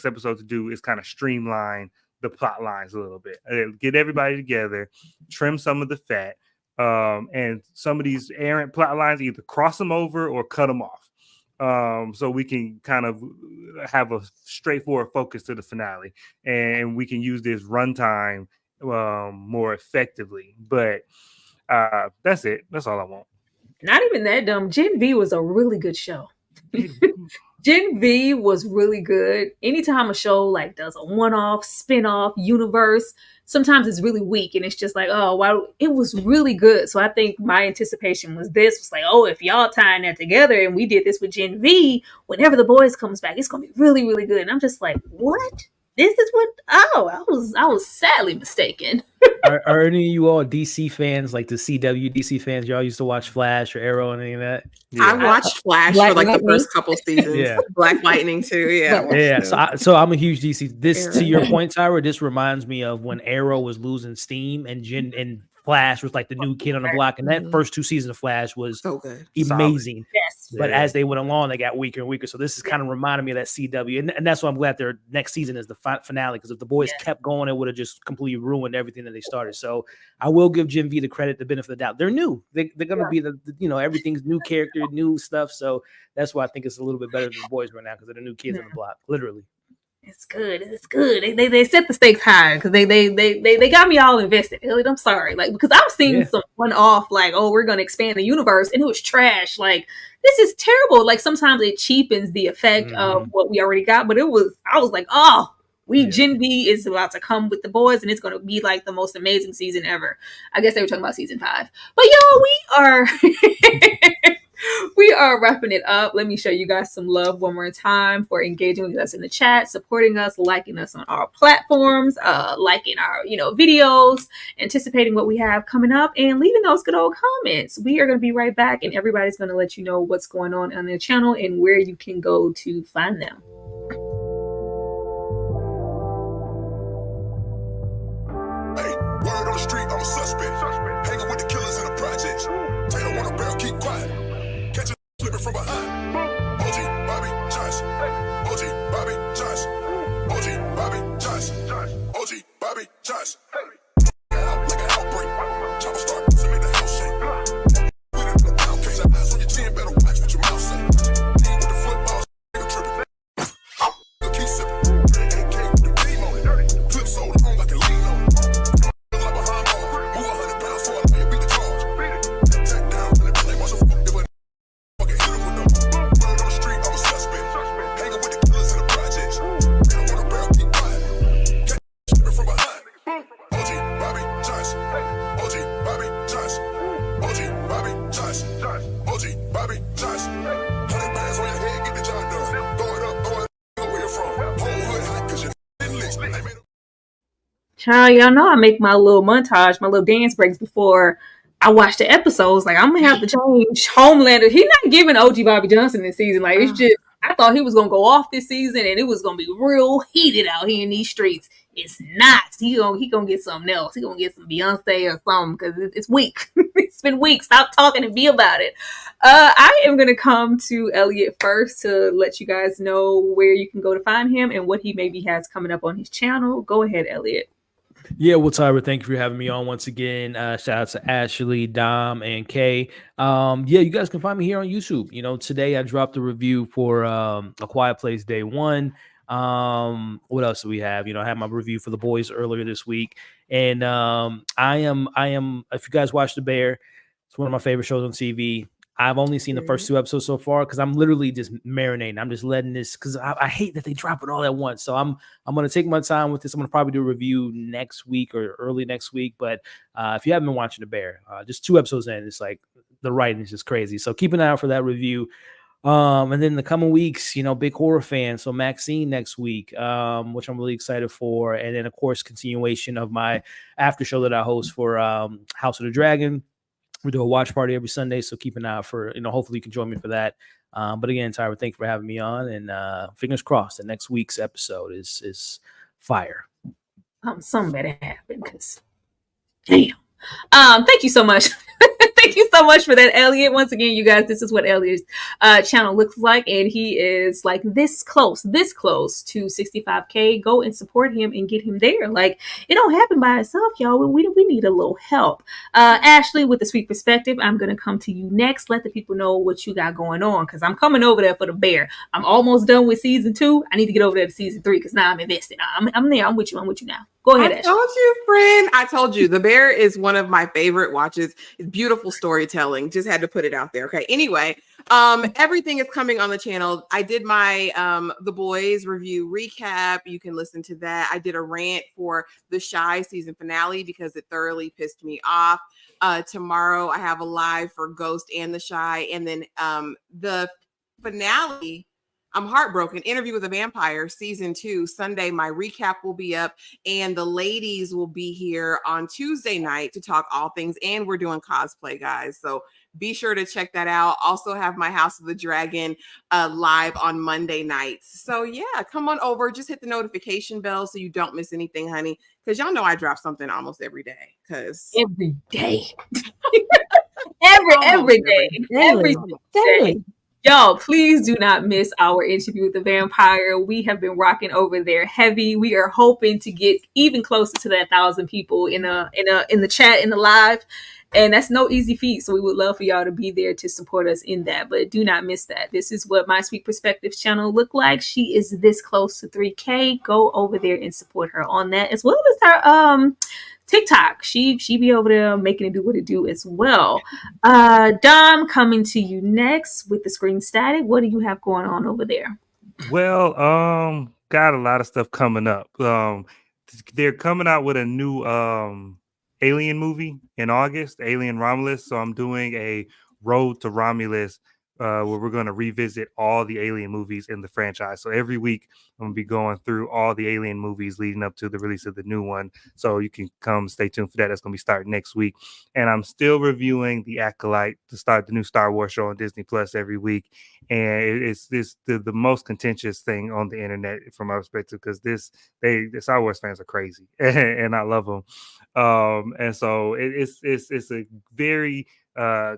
episode to do is kind of streamline the plot lines a little bit, get everybody together, trim some of the fat, and some of these errant plot lines, either cross them over or cut them off. So we can kind of have a straightforward focus to the finale, and we can use this runtime more effectively. But that's it. That's all I want. Not even that dumb. Gen V was a really good show. Gen V was really good. Anytime a show like does a one-off, spin-off, universe, sometimes it's really weak and it's just like, oh, wow, it was really good. So I think my anticipation was like, oh, if y'all tying that together and we did this with Gen V, whenever The Boys comes back, it's gonna be really, really good. And I'm just like, what? This is what? Oh, I was sadly mistaken. Are any of you all DC fans, like the CW DC fans? Y'all used to watch Flash or Arrow and any of that? Yeah. I watched Flash for like the first couple seasons. Yeah. Black Lightning too. Yeah. Yeah. So I'm a huge DC. This, to your point, Tyra, this reminds me of when Arrow was losing steam and Flash was like the new kid on the block, and that first 2 seasons of Flash was so good, amazing. Yes, but as they went along, they got weaker and weaker. So this is kind of reminding me of that CW, and that's why I'm glad their next season is the finale. Because if the Boys kept going, it would have just completely ruined everything that they started. So I will give Gen V the credit, the benefit of the doubt. They're new. They're going to be everything's new character, new stuff. So that's why I think it's a little bit better than the Boys right now because they're the new kids on the block, literally. It's good. It's good. They set the stakes high because they got me all invested. I'm sorry, like because I was seeing some one-off like, oh, we're gonna expand the universe, and it was trash. Like this is terrible. Like sometimes it cheapens the effect of what we already got, but I was like, oh, Gen V is about to come with the Boys, and it's gonna be like the most amazing season ever. I guess they were talking about season 5, but we are wrapping it up. Let me show you guys some love one more time for engaging with us in the chat, supporting us, liking us on our platforms, liking our videos, anticipating what we have coming up, and leaving those good old comments. We are going to be right back, and everybody's going to let you know what's going on their channel and where you can go to find them. Hey, word on the street, I'm a suspect. Hanging with the killers in the projects. Taylor want a barrel, keep quiet. Slipping from behind. OG Bobby Johnson. OG Bobby Johnson. OG Bobby Johnson. OG Bobby Johnson. Out like an outbreak. Chopper start to make the house shake. With the pound case, eyes on your chin, better watch what your mouth say. With the footballs, nigga tripping. Keep sipping. AK with the beam on it. Clip sold on like a lean on it. Like behind ball. Move 100 pounds for a beat the charge. Tap down and play much of a Child, y'all know I make my little montage, my little dance breaks before I watch the episodes. Like I'm gonna have to change Homelander. He's not giving OG Bobby Johnson this season. Like it's just I thought he was gonna go off this season and it was gonna be real heated out here in these streets. It's not. He gonna get something else. He gonna get some Beyonce or something because it's weak. It's been weak. Stop talking to me about it. I am gonna come to Elliot first to let you guys know where you can go to find him and what he maybe has coming up on his channel. Go ahead, Elliot. Yeah, well, Tyra, thank you for having me on once again. Shout out to Ashley, Dom, and Kay. Yeah, you guys can find me here on YouTube. You know, today I dropped a review for A Quiet Place Day 1. What else do we have? You know, I had my review for The Boys earlier this week. And I am, if you guys watch The Bear, it's one of my favorite shows on TV. I've only seen the first 2 episodes so far because I'm literally just marinating. I'm just letting this because I hate that they drop it all at once. So I'm gonna take my time with this. I'm gonna probably do a review next week or early next week. But if you haven't been watching The Bear, just 2 episodes in, it's like the writing is just crazy. So keep an eye out for that review. And then the coming weeks, you know, big horror fan. So Maxine next week, which I'm really excited for. And then of course, continuation of my after show that I host for House of the Dragon. We do a watch party every Sunday, so keep an eye out for, you know, hopefully you can join me for that. But again, Tyra, thank you for having me on, and fingers crossed that next week's episode is fire. Something better happen, because damn. Thank you so much. Thank you so much for that, Elliot. Once again, you guys, this is what Elliot's channel looks like, and he is like this close to 65K. Go and support him and get him there. Like, it don't happen by itself, y'all. We need a little help. Ashley, with the Sweet Perspective, I'm gonna come to you next. Let the people know what you got going on, because I'm coming over there for The Bear. I'm almost done with season 2. I need to get over there to season 3 because now I'm invested. I'm there. I'm with you now. Go ahead, Ashley. I told you, friend. I told you. The Bear is one of my favorite watches. It's beautiful storytelling. Just had to put it out there. Okay. Anyway, everything is coming on the channel. I did my The Boys review recap. You can listen to that. I did a rant for the Shy season finale because it thoroughly pissed me off. Tomorrow I have a live for Ghost and the Shy, and then the finale. I'm heartbroken. Interview with a Vampire season 2 Sunday. My recap will be up, and the ladies will be here on Tuesday night to talk all things. And we're doing cosplay, guys. So be sure to check that out. Also have my House of the Dragon live on Monday nights. So yeah, come on over. Just hit the notification bell so you don't miss anything, honey. Because y'all know I drop something almost every day. Because every day, every day. Y'all, please do not miss our interview with the Vampire. We have been rocking over there heavy. We are hoping to get even closer to that 1,000 people in the chat, in the live. And that's no easy feat. So we would love for y'all to be there to support us in that. But do not miss that. This is what My Sweet Perspectives channel look like. She is this close to 3K. Go over there and support her on that, as well as her TikTok. She be over there making it do what it do as well. Dom, coming to you next with the Screen Static. What do you have going on over there? Well, got a lot of stuff coming up. They're coming out with a new Alien movie in August, Alien Romulus. So I'm doing a Road to Romulus where we're going to revisit all the Alien movies in the franchise. So every week I'm going to be going through all the Alien movies leading up to the release of the new one. So you can come stay tuned for that. That's going to be starting next week. And I'm still reviewing The Acolyte to start the new Star Wars show on Disney Plus every week. And it's the most contentious thing on the internet from my perspective, because the Star Wars fans are crazy and I love them. And so it's a very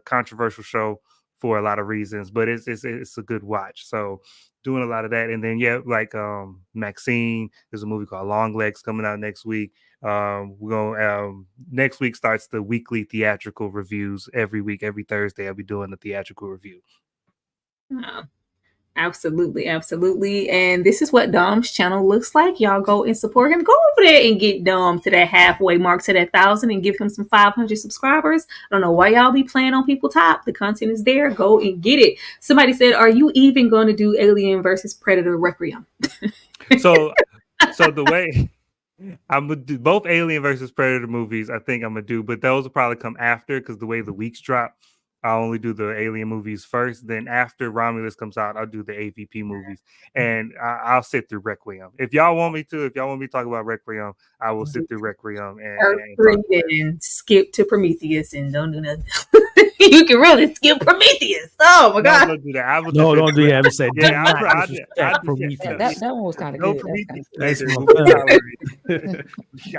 controversial show for a lot of reasons, but it's a good watch. So doing a lot of that. And then like Maxine, there's a movie called Long Legs coming out next week. We're going next week starts the weekly theatrical reviews. Every week, every Thursday, I'll be doing the theatrical review. Absolutely. And this is what Dom's channel looks like. Y'all go and support him. Go over there and get Dom to that halfway mark, to that 1,000, and give him some 500 subscribers. I don't know why y'all be playing on people top. The content is there. Go and get it. Somebody said, are you even going to do Alien versus Predator Requiem? So the way I'm gonna do both Alien versus Predator movies, I think I'm gonna do, but those will probably come after, because the way the weeks drop, I'll only do the Alien movies first. Then after Romulus comes out, I'll do the AVP movies, and I'll sit through Requiem. If y'all want me to talk about Requiem, I will sit through Requiem and skip to Prometheus and don't do nothing. You can really skip Prometheus. Oh my No, god. don't do that. I would No, defend don't do it. that. Ever say Yeah, do I, not I, disrespect I, Prometheus. That one was kind of no good. Prometheus. That's Later. my We'll tolerate it.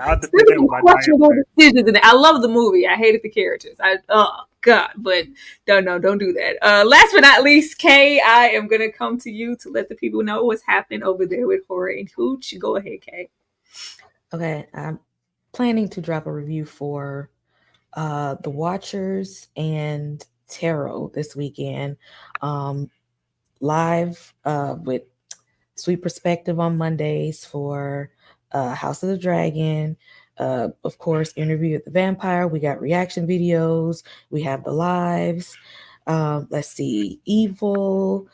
I'll defend that with my Questionable diaphragm. decisions in it. I love the movie. I hated the characters. Oh god, but don't do that. Last but not least, Kay, I am gonna come to you to let the people know what's happening over there with Horror and Hooch. Go ahead, Kay. Okay, I'm planning to drop a review for The Watchers and Tarot this weekend. Live with Sweet Perspective on Mondays for House of the Dragon. Of course, Interview with the Vampire. We got reaction videos. We have the lives. Let's see, Evil.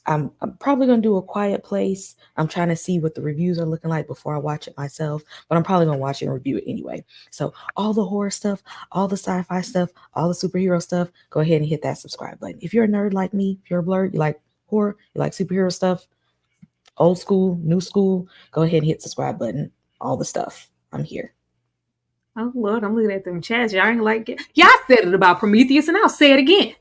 I'm probably going to do A Quiet Place. I'm trying to see what the reviews are looking like before I watch it myself, but I'm probably going to watch it and review it anyway. So all the horror stuff, all the sci-fi stuff, all the superhero stuff, go ahead and hit that subscribe button. If you're a nerd like me, if you're a blurred, you like horror, you like superhero stuff, old school, new school, go ahead and hit subscribe button. All the stuff. I'm here. Oh Lord, I'm looking at them chats. Y'all ain't like it. Y'all said it about Prometheus, and I'll say it again.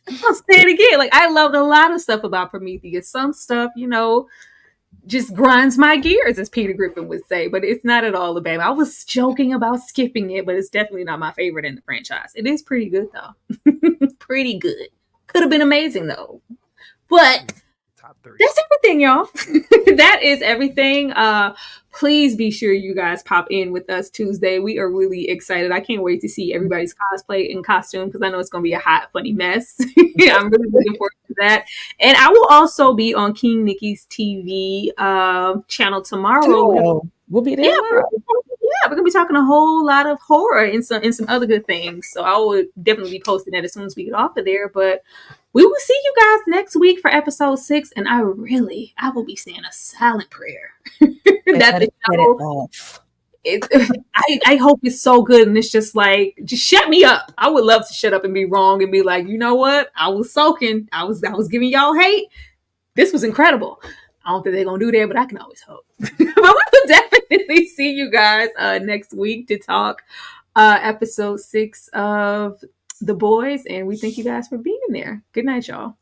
I'll say it again. Like, I loved a lot of stuff about Prometheus. Some stuff, just grinds my gears, as Peter Griffin would say, but it's not at all a bad. I was joking about skipping it, but it's definitely not my favorite in the franchise. It is pretty good though. Pretty good. Could have been amazing though. But that's everything, y'all. That is everything. Please be sure you guys pop in with us Tuesday. We are really excited. I can't wait to see everybody's cosplay and costume because I know it's going to be a hot, funny mess. I'm really looking forward to that. And I will also be on King Nikki's TV channel tomorrow. We'll be there. Yeah, we're gonna be talking a whole lot of horror and some other good things. So I will definitely be posting that as soon as we get off of there. But we will see you guys next week for episode 6, and I will be saying a silent prayer. That the show, I hope it's so good, and it's just like, just shut me up. I would love to shut up and be wrong and be like, you know what? I was soaking. I was giving y'all hate. This was incredible. I don't think they're gonna do that, but I can always hope. But we will definitely see you guys next week to talk episode 6 of The Boys, and we thank you guys for being there. Good night, y'all.